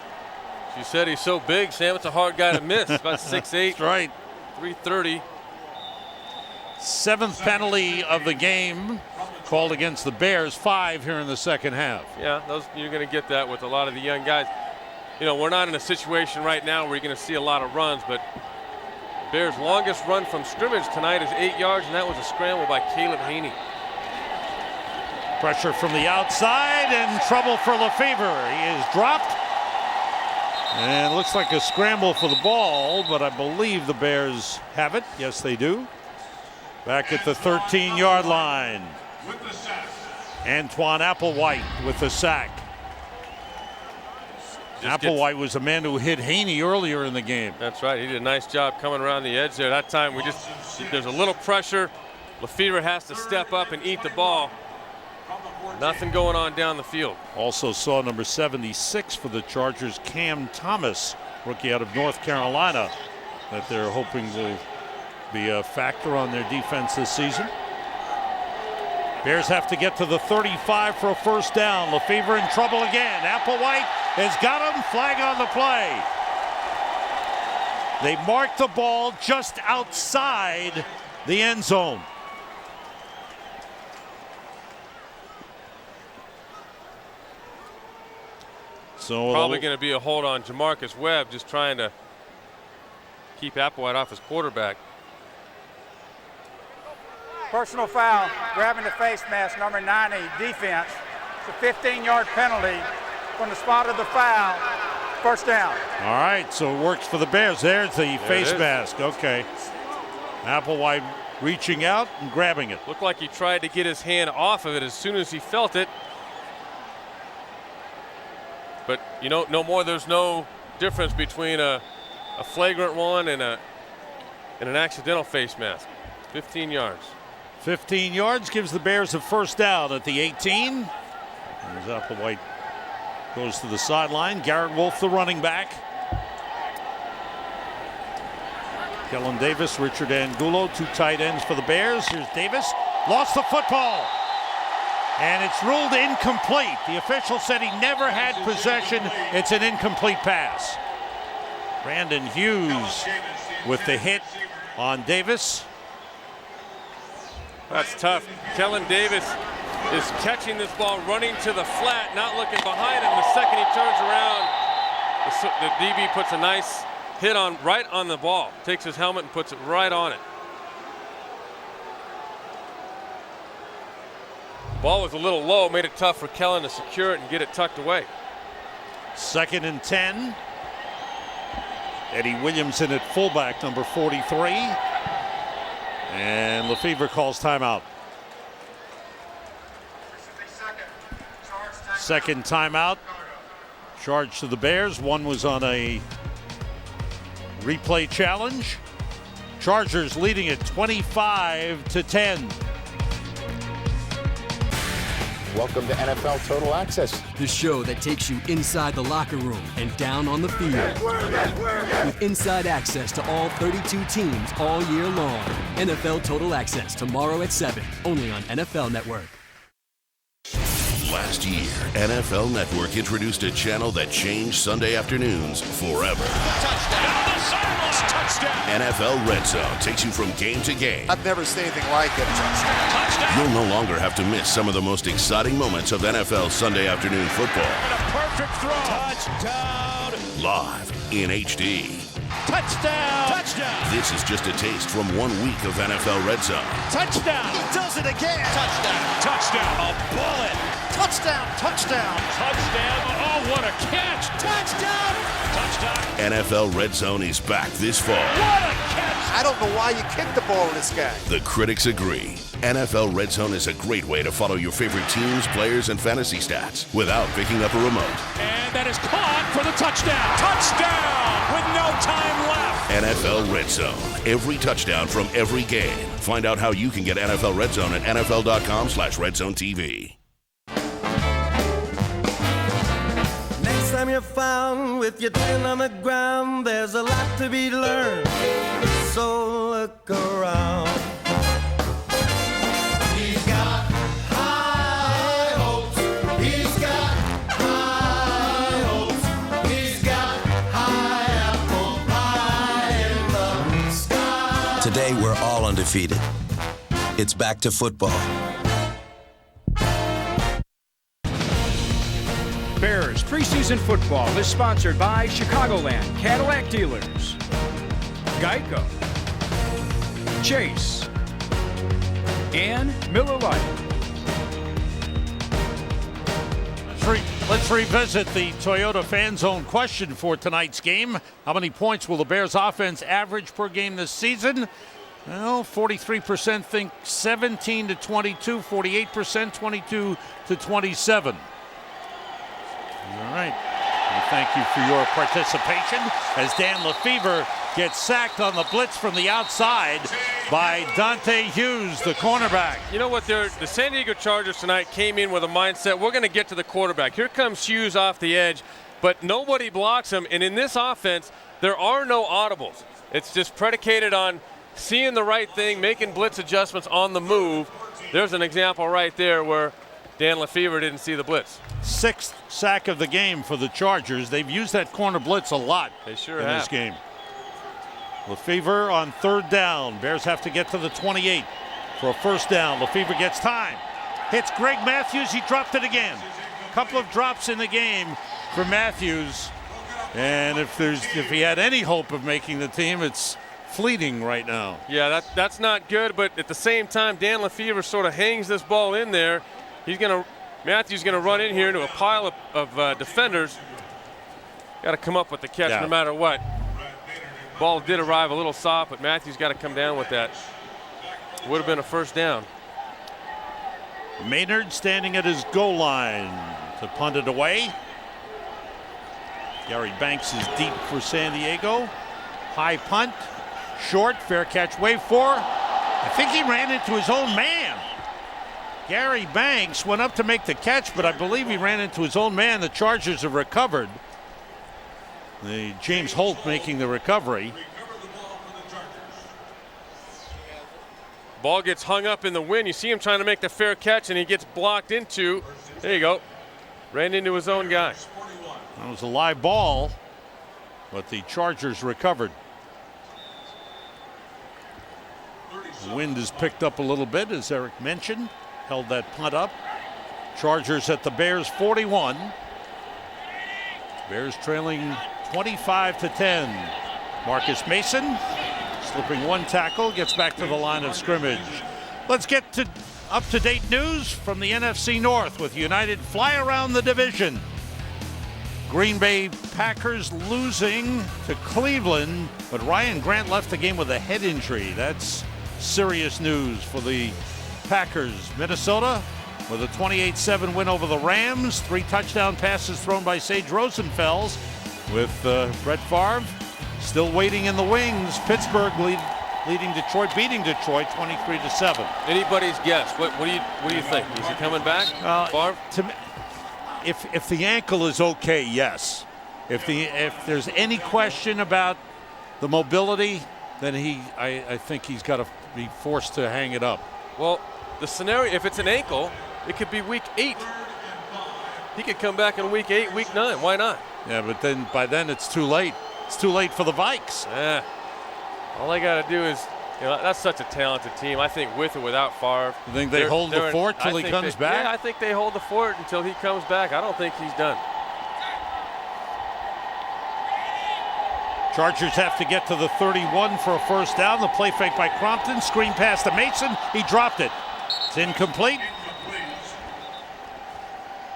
You said he's so big, Sam. It's a hard guy to miss. About 6'8". That's right. 330. 7th penalty of the game called against the Bears. 5 here in the second half. Yeah, you're going to get that with a lot of the young guys. You know, we're not in a situation right now where you're going to see a lot of runs, but Bears' longest run from scrimmage tonight is 8 yards, and that was a scramble by Caleb Haney. Pressure from the outside and trouble for Lefevre. He is dropped. And it looks like a scramble for the ball, but I believe the Bears have it. Yes, they do. Back at the 13-yard line. Antoine Applewhite with the sack. Applewhite was a man who hit Haney earlier in the game. That's right. He did a nice job coming around the edge there. That time there's a little pressure. Lefevre has to step up and eat the ball. Nothing going on down the field. Also saw number 76 for the Chargers, Cam Thomas, rookie out of North Carolina, that they're hoping will be a factor on their defense this season. Bears have to get to the 35 for a first down. Lefevre in trouble again. Applewhite has got him. Flag on the play. They marked the ball just outside the end zone. So probably going to be a hold on Jamarcus Webb, just trying to keep Applewhite off his quarterback. Personal foul, grabbing the face mask, number 90, defense. It's a 15-yard penalty from the spot of the foul. First down. All right, so it works for the Bears. There's the face mask. Okay. Applewhite reaching out and grabbing it. Looked like he tried to get his hand off of it as soon as he felt it. But, you know, there's no difference between a flagrant one and an accidental face mask. 15 yards. 15 yards gives the Bears a first down at the 18. As Applewhite goes to the sideline. Garrett Wolf, the running back. Kellen Davis, Richard Angulo, 2 tight ends for the Bears. Here's Davis. Lost the football. And it's ruled incomplete. The official said he never had possession. It's an incomplete pass. Brandon Hughes with the hit on Davis. That's tough. Kellen Davis is catching this ball, running to the flat, not looking behind him. The second he turns around, the DB puts a nice hit right on the ball. Takes his helmet and puts it right on it. Ball was a little low, made it tough for Kellen to secure it and get it tucked away. 2nd and 10. Eddie Williamson at fullback, number 43. And Lefevre calls timeout. Second timeout. Charge to the Bears. One was on a replay challenge. Chargers leading at 25-10. Welcome to NFL Total Access, the show that takes you inside the locker room and down on the field. With inside access to all 32 teams all year long. NFL Total Access tomorrow at 7, only on NFL Network. Last year, NFL Network introduced a channel that changed Sunday afternoons forever. Touchdown! NFL Red Zone takes you from game to game. I've never seen anything like it. Touchdown! You'll no longer have to miss some of the most exciting moments of NFL Sunday afternoon football. And a perfect throw. Touchdown! Live in HD. Touchdown! Touchdown! This is just a taste from 1 week of NFL Red Zone. Touchdown! He does it again! Touchdown! Touchdown! A bullet! Touchdown! Touchdown! Touchdown! Oh, what a catch! Touchdown! Touchdown! NFL Red Zone is back this fall. What a catch! I don't know why you kicked the ball in this guy. The critics agree. NFL Red Zone is a great way to follow your favorite teams, players, and fantasy stats without picking up a remote. And that is caught for the touchdown! Touchdown! With no time left! NFL Red Zone. Every touchdown from every game. Find out how you can get NFL Red Zone at NFL.com/RedZoneTV. Next time you're found with your chin on the ground, there's a lot to be learned. So look around. He's got Today, we're all undefeated. It's back to football. Bears preseason football is sponsored by Chicagoland Cadillac Dealers, Geico, Chase, and Miller Lite. Let's revisit the Toyota Fan Zone question for tonight's game. How many points will the Bears offense average per game this season? Well, 43% think 17 to 22, 48% 22 to 27. All right. Well, thank you for your participation as Dan Lefevre gets sacked on the blitz from the outside by Dante Hughes, the cornerback. You know what? The San Diego Chargers tonight came in with a mindset, we're going to get to the quarterback. Here comes Hughes off the edge, but nobody blocks him. And in this offense, there are no audibles. It's just predicated on seeing the right thing, making blitz adjustments on the move. There's an example right there where Dan Lefevre didn't see the blitz. 6th sack of the game for the Chargers. They've used that corner blitz a lot in this game. Lefevre on 3rd down. Bears have to get to the 28 for a 1st down. Lefevre gets time. Hits Greg Matthews. He dropped it again. A couple of drops in the game for Matthews. And if he had any hope of making the team, it's fleeting right now. Yeah, that's not good, but at the same time, Dan Lefevre sort of hangs this ball in there. Matthews going to run in here into a pile of defenders. Got to come up with the catch no matter what. Ball did arrive a little soft, but Matthews got to come down with that. Would have been a 1st down. Maynard standing at his goal line to punt it away. Gary Banks is deep for San Diego. High punt, short, fair catch, wave 4. I think he ran into his own man. Gary Banks went up to make the catch, but I believe he ran into his own man. The Chargers have recovered. James Holt making the recovery. Ball gets hung up in the wind. You see him trying to make the fair catch, and he gets blocked into. There you go. Ran into his own guy. That was a live ball, but the Chargers recovered. The wind has picked up a little bit, as Eric mentioned. Held that punt up. Chargers at the Bears 41. Bears trailing 25 to 10. Marcus Mason slipping one tackle, gets back to the line of scrimmage. Let's get to up-to-date news from the NFC North with United fly around the division. Green Bay Packers losing to Cleveland, but Ryan Grant left the game with a head injury. That's serious news for the Packers. Minnesota with a 28-7 win over the Rams. 3 touchdown passes thrown by Sage Rosenfels, with Brett Favre still waiting in the wings. Pittsburgh beating Detroit 23-7. Anybody's guess. What do you think? Is he coming back? Favre? If the ankle is okay, yes. If there's any question about the mobility, then I think he's got to be forced to hang it up. Well, the scenario, if it's an ankle, it could be week 8. He could come back in week 8, week 9. Why not? Yeah, but then by then it's too late. It's too late for the Vikes. Yeah. All they got to do is, that's such a talented team. I think with or without Favre. You think they hold the fort till he comes back? Yeah, I think they hold the fort until he comes back. I don't think he's done. Chargers have to get to the 31 for a 1st down. The play fake by Crompton. Screen pass to Mason. He dropped it. It's incomplete.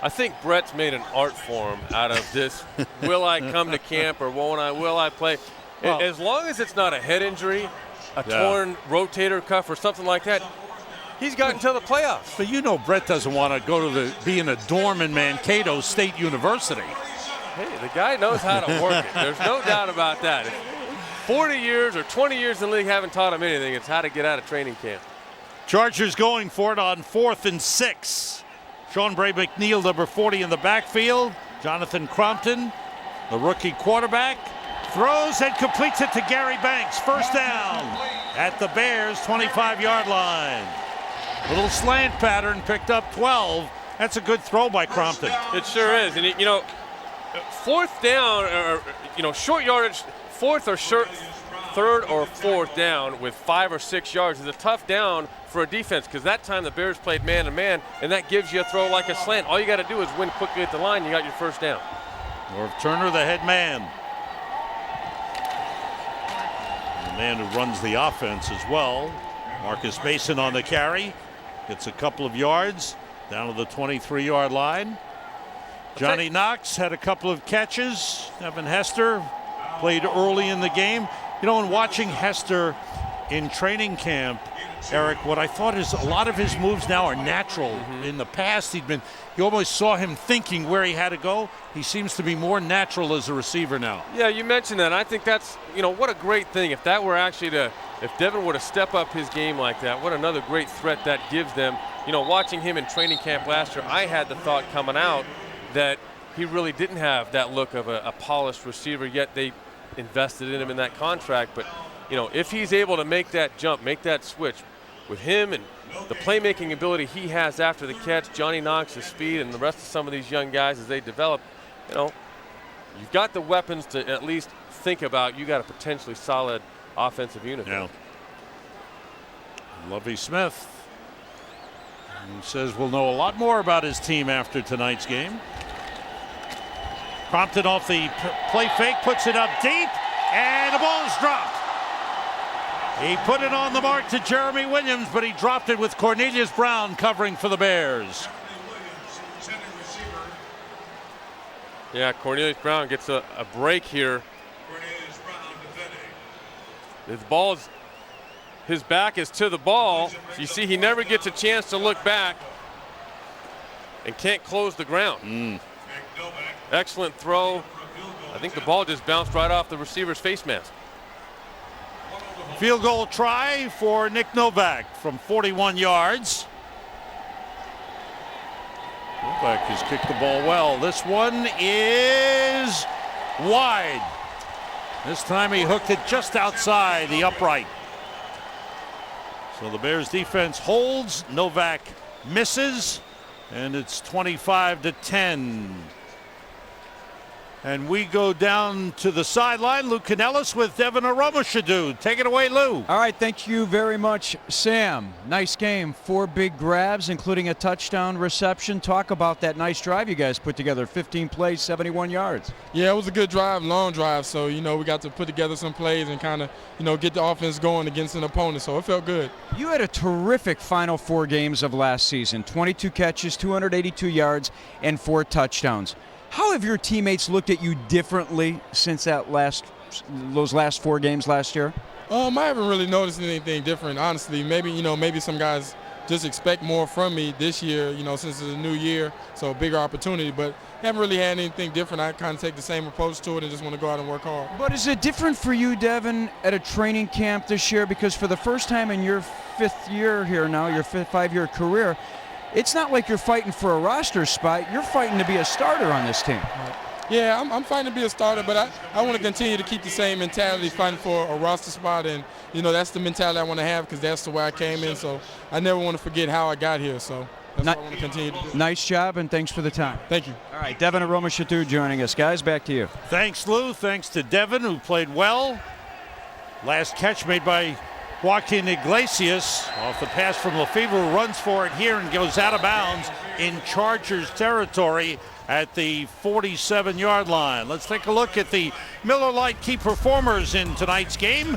I think Brett's made an art form out of this. Will I come to camp or won't I? Will I play? Well, as long as it's not a head injury, a torn rotator cuff or something like that, he's gotten to the playoffs. But Brett doesn't want to be in a dorm in Mankato State University. Hey, the guy knows how to work it. There's no doubt about that. If 40 years or 20 years in the league haven't taught him anything, it's how to get out of training camp. Chargers going for it on 4th and 6. Sean Bray McNeil, number 40 in the backfield. Jonathan Crompton, the rookie quarterback, throws and completes it to Gary Banks. 1st down at the Bears' 25-yard line. Little slant pattern, picked up 12. That's a good throw by Crompton. It sure is. And, 4th down, or, short yardage, 4th or third or fourth down with 5 or 6 yards is a tough down for a defense, because that time the Bears played man-to-man, and that gives you a throw like a slant. All you got to do is win quickly at the line. You got your first down. Norv Turner, the head man. The man who runs the offense as well. Marcus Mason on the carry. Gets a couple of yards down to the 23-yard line. Johnny Knox had a couple of catches. Evan Hester played early in the game. You know, in watching Hester in training camp, Eric, what I thought is a lot of his moves now are natural. In the past, you almost saw him thinking where he had to go. He seems to be more natural as a receiver now. Yeah, you mentioned that. I think that's, what a great thing. If that were actually if Devin were to step up his game like that, what another great threat that gives them. Watching him in training camp last year, I had the thought coming out that he really didn't have that look of a polished receiver, yet they invested in him in that contract. But, if he's able to make that jump, make that switch with him and the playmaking ability he has after the catch, Johnny Knox's speed, and the rest of some of these young guys as they develop, you've got the weapons to at least think about. You got a potentially solid offensive unit. Yeah. Lovie Smith, who says we'll know a lot more about his team after tonight's game. Prompted off the play fake, puts it up deep, and the ball is dropped. He put it on the mark to Jeremy Williams, but he dropped it with Cornelius Brown covering for the Bears. Yeah, Cornelius Brown gets a break here. His back is to the ball. You see he never gets a chance to look back and can't close the ground. Excellent throw. I think the ball just bounced right off the receiver's face mask. Field goal try for Nick Novak from 41 yards. Novak has kicked the ball well. This one is wide. This time he hooked it just outside the upright. So the Bears defense holds. Novak misses, and it's 25-10. And we go down to the sideline. Lou Canellis with Devin Aromoshadu. Take it away, Lou. All right, thank you very much, Sam. Nice game. 4 big grabs, including a touchdown reception. Talk about that nice drive you guys put together. 15 plays, 71 yards. Yeah, it was a good drive, long drive. So, we got to put together some plays and kind of, get the offense going against an opponent. So it felt good. You had a terrific final 4 games of last season. 22 catches, 282 yards, and 4 touchdowns. How have your teammates looked at you differently since those last 4 games last year? I haven't really noticed anything different, honestly. Maybe some guys just expect more from me this year, since it's a new year, so a bigger opportunity. But haven't really had anything different. I kind of take the same approach to it and just want to go out and work hard. But is it different for you, Devin, at a training camp this year? Because for the first time in your 5th year here now, your 5-year career, it's not like you're fighting for a roster spot. You're fighting to be a starter on this team. Yeah, I'm fighting to be a starter, but I want to continue to keep the same mentality, fighting for a roster spot. And, that's the mentality I want to have because that's the way I came in. So I never want to forget how I got here. So that's what I want to continue to do. Nice job, and thanks for the time. Thank you. All right, Devin Aromoshadu joining us. Guys, back to you. Thanks, Lou. Thanks to Devin, who played well. Last catch made by Joaquin Iglesias off the pass from Lefebvre, who runs for it here and goes out of bounds in Chargers territory at the 47-yard line. Let's take a look at the Miller Lite key performers in tonight's game.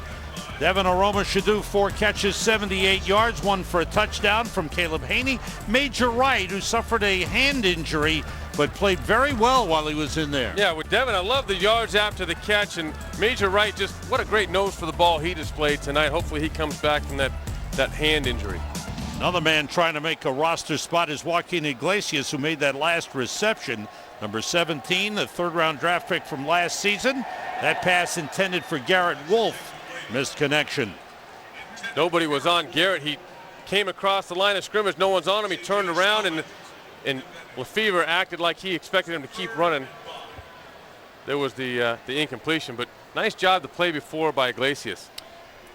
Devin Aromoshadu, 4 catches, 78 yards, 1 for a touchdown from Caleb Haney. Major Wright, who suffered a hand injury but played very well while he was in there. Yeah, with Devin, I love the yards after the catch, and Major Wright, just what a great nose for the ball he displayed tonight. Hopefully he comes back from that hand injury. Another man trying to make a roster spot is Joaquin Iglesias, who made that last reception. Number 17, the 3rd-round draft pick from last season. That pass intended for Garrett Wolf. Missed connection. Nobody was on Garrett. He came across the line of scrimmage. No one's on him. He turned around, and Lefebvre acted like he expected him to keep running. There was the incompletion, but nice job the play before by Iglesias.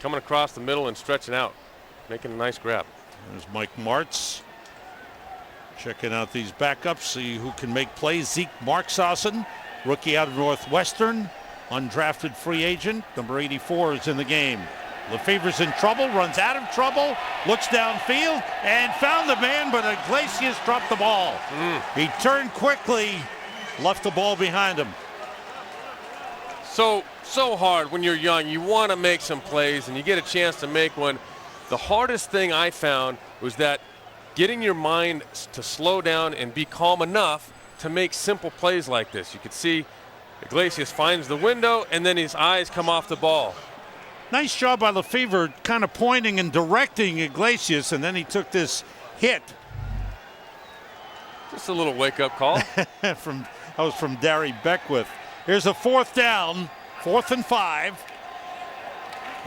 Coming across the middle and stretching out, making a nice grab. There's Mike Martz checking out these backups, see who can make plays. Zeke Marksausen, rookie out of Northwestern. undrafted free agent. Number 84 is in the game. Lefebvre's in trouble, runs out of trouble, looks downfield, and found the man, but Iglesias dropped the ball. He turned quickly, left the ball behind him. So hard when you're young. You want to make some plays, and you get a chance to make one. The hardest thing I found was that getting your mind to slow down and be calm enough to make simple plays like this. You could see Iglesias finds the window, and then his eyes come off the ball. Nice job by Lefebvre kind of pointing and directing Iglesias, and then he took this hit. Just a little wake-up call. That was from Darry Beckwith. Here's a 4th down, 4th and 5.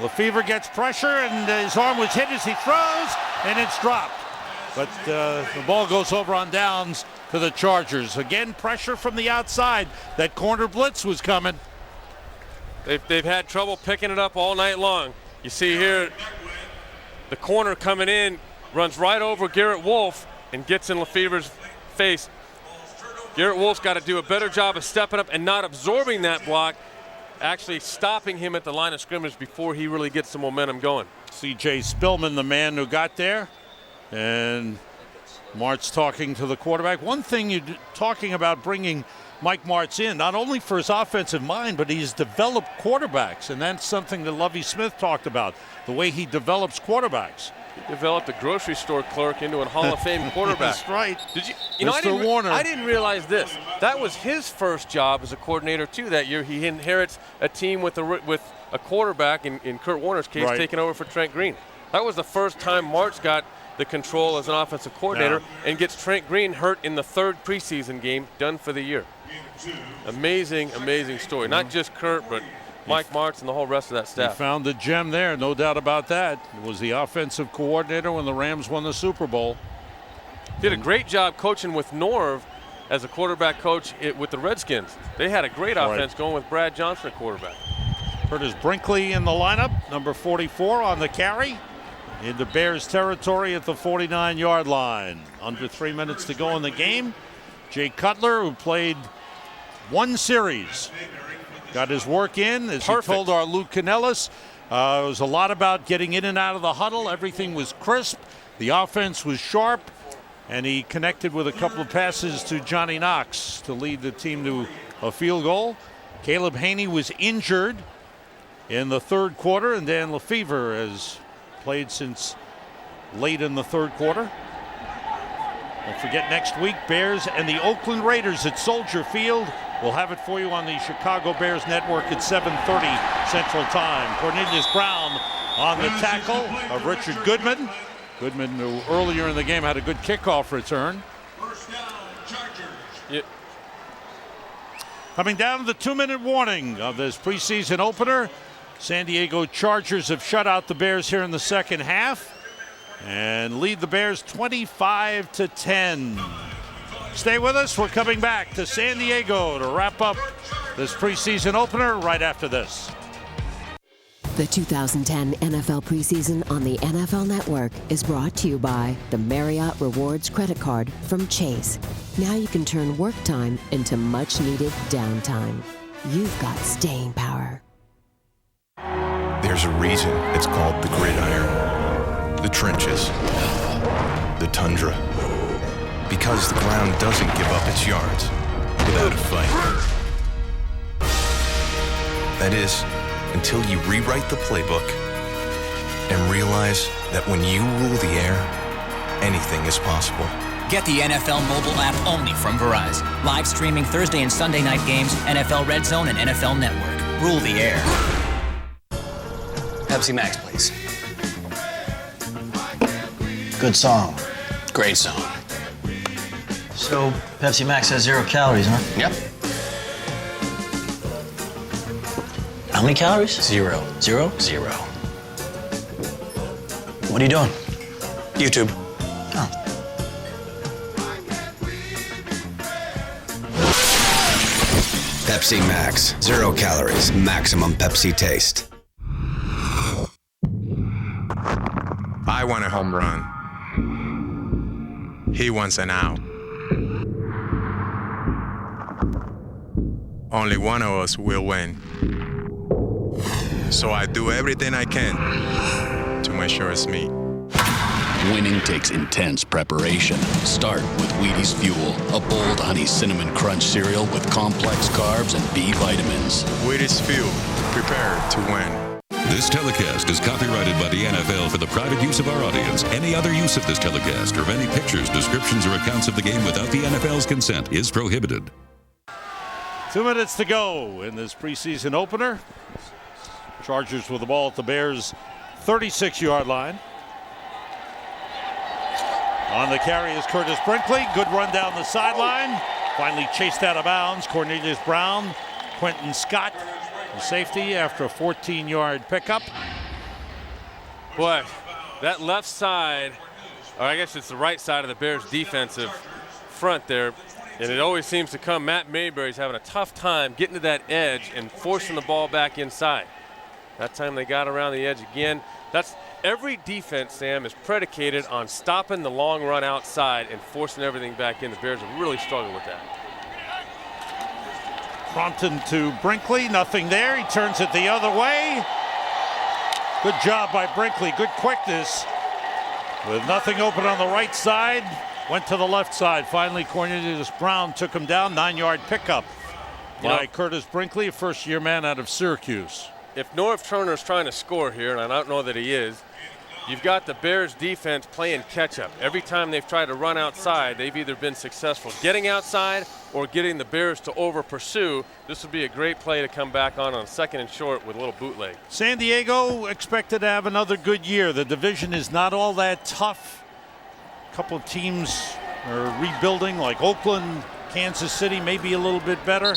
Lefebvre gets pressure, and his arm was hit as he throws, and it's dropped. But the ball goes over on downs to the Chargers. Again, pressure from the outside. That corner blitz was coming. They've had trouble picking it up all night long. You see here, the corner coming in, runs right over Garrett Wolf and gets in Lefebvre's face. Garrett Wolf's got to do a better job of stepping up and not absorbing that block, actually stopping him at the line of scrimmage before he really gets the momentum going. C.J. Spillman, the man who got there, and Martz talking to the quarterback. One thing you're talking about bringing Mike Martz in, not only for his offensive mind, but he's developed quarterbacks, and that's something that Lovie Smith talked about, the way he develops quarterbacks. He developed a grocery store clerk into a Hall of Fame quarterback. That's right. Did you know, Mr. Warner. I didn't realize this. That was his first job as a coordinator, too, that year. He inherits a team with a quarterback, in Kurt Warner's case, Right. taking over for Trent Green. That was the first time Martz got the control as an offensive coordinator and gets Trent Green hurt in the 3rd preseason game, done for the year. Amazing, amazing story. Not just Kurt, but Mike Martz and the whole rest of that staff. He found the gem there, no doubt about that. He was the offensive coordinator when the Rams won the Super Bowl. Did a great job coaching with Norv as a quarterback coach with the Redskins. They had a great offense going with Brad Johnson at quarterback. Curtis Brinkley in the lineup, number 44 on the carry. Into Bears territory at the 49-yard line. Under 3 minutes to go in the game. Jay Cutler, who played one series, got his work in. As he told our Lou Canellis, it was a lot about getting in and out of the huddle. Everything was crisp. The offense was sharp. And he connected with a couple of passes to Johnny Knox to lead the team to a field goal. Caleb Haney was injured in the 3rd quarter, and Dan Lefebvre has played since late in the 3rd quarter. Don't forget, next week, Bears and the Oakland Raiders at Soldier Field. We'll have it for you on the Chicago Bears Network at 7:30 Central Time. Cornelius Brown on the tackle of Richard Goodman. Goodman, who earlier in the game had a good kickoff return. Yeah. Coming down to the 2-minute warning of this preseason opener. San Diego Chargers have shut out the Bears here in the 2nd half and lead the Bears 25-10. Stay with us. We're coming back to San Diego to wrap up this preseason opener right after this. The 2010 NFL preseason on the NFL Network is brought to you by the Marriott Rewards credit card from Chase. Now you can turn work time into much-needed downtime. You've got staying power. There's a reason it's called the gridiron, the trenches, the tundra. Because the ground doesn't give up its yards without a fight. That is, until you rewrite the playbook and realize that when you rule the air, anything is possible. Get the NFL mobile app only from Verizon. Live streaming Thursday and Sunday night games, NFL Red Zone and NFL Network. Rule the air. Pepsi Max, please. Good song. Great song. So, Pepsi Max has 0 calories, huh? Yep. How many calories? 0. 0? 0. What are you doing? YouTube. Oh. Pepsi Max. 0 calories. Maximum Pepsi taste. I want a home run. He wants an out. only one of us will win. So I do everything I can to make sure it's me. Winning takes intense preparation. Start with Wheaties Fuel, a bold honey cinnamon crunch cereal with complex carbs and B vitamins. Wheaties Fuel, prepared to win. This telecast is copyrighted by the NFL for the private use of our audience. Any other use of this telecast or of any pictures, descriptions, or accounts of the game without the NFL's consent is prohibited. 2 minutes to go in this preseason opener. Chargers with the ball at the Bears' 36-yard line. On the carry is Curtis Brinkley. Good run down the sideline. Finally chased out of bounds. Cornelius Brown, Quentin Scott, the safety after a 14-yard pickup. Boy, that left side, or I guess it's the right side of the Bears' defensive front there, and it always seems to come. Matt Mayberry's having a tough time getting to that edge and forcing the ball back inside. That time they got around the edge again. That's every defense, Sam, is predicated on stopping the long run outside and forcing everything back in. The Bears have really struggled with that. Crompton to Brinkley, nothing there. He turns it the other way. Good job by Brinkley, good quickness. With nothing open on the right side, went to the left side. Finally, Cornelius Brown took him down, 9-yard pickup by Curtis Brinkley, a first-year man out of Syracuse. If Norv Turner's trying to score here, and I don't know that he is, you've got the Bears defense playing catch-up. Every time they've tried to run outside, they've either been successful getting outside or getting the Bears to over-pursue. This would be a great play to come back on 2nd and short with a little bootleg. San Diego expected to have another good year. The division is not all that tough. A couple of teams are rebuilding, like Oakland, Kansas City, maybe a little bit better.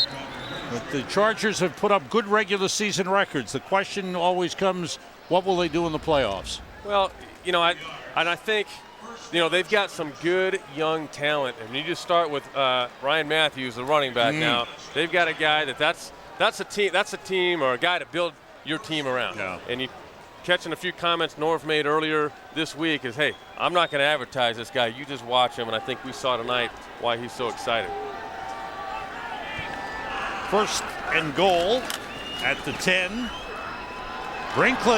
But the Chargers have put up good regular season records. The question always comes, what will they do in the playoffs? Well, I think, they've got some good young talent. And you just start with Ryan Matthews, the running back now. They've got a guy that's a team or a guy to build your team around. Yeah. And you catching a few comments Norv made earlier this week is, hey, I'm not going to advertise this guy. You just watch him. And I think we saw tonight why he's so excited. 1st and goal at the 10. Brinkley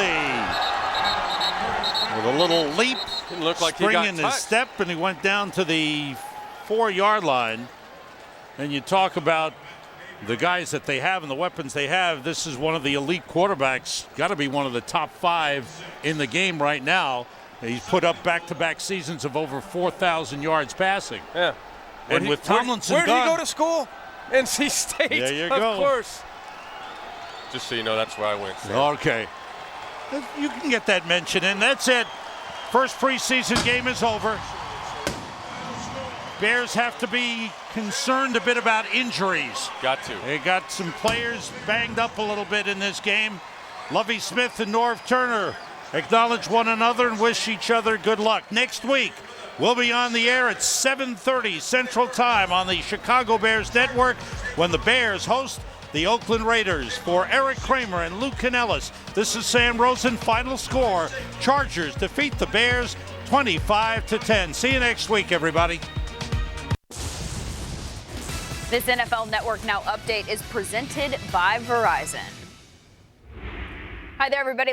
with a little leap, didn't look like spring he got in his touched. step, and he went down to the 4-yard line. And you talk about the guys that they have and the weapons they have. This is one of the elite quarterbacks, got to be one of the top 5 in the game right now. He's put up back-to-back seasons of over 4,000 yards passing. Yeah. And with Tomlinson where did he gone, go to school? NC State, there you of go. course. Just so you know, that's where I went. Sam. Okay. You can get that mention in. That's it. First preseason game is over. Bears have to be concerned a bit about injuries. Got to. They got some players banged up a little bit in this game. Lovie Smith and Norv Turner acknowledge one another and wish each other good luck. Next week, we'll be on the air at 7:30 Central Time on the Chicago Bears Network when the Bears host the Oakland Raiders. For Eric Kramer and Luke Canellis, this is Sam Rosen. Final score, Chargers defeat the Bears 25-10. See you next week, everybody. This NFL Network Now update is presented by Verizon. Hi there, everybody.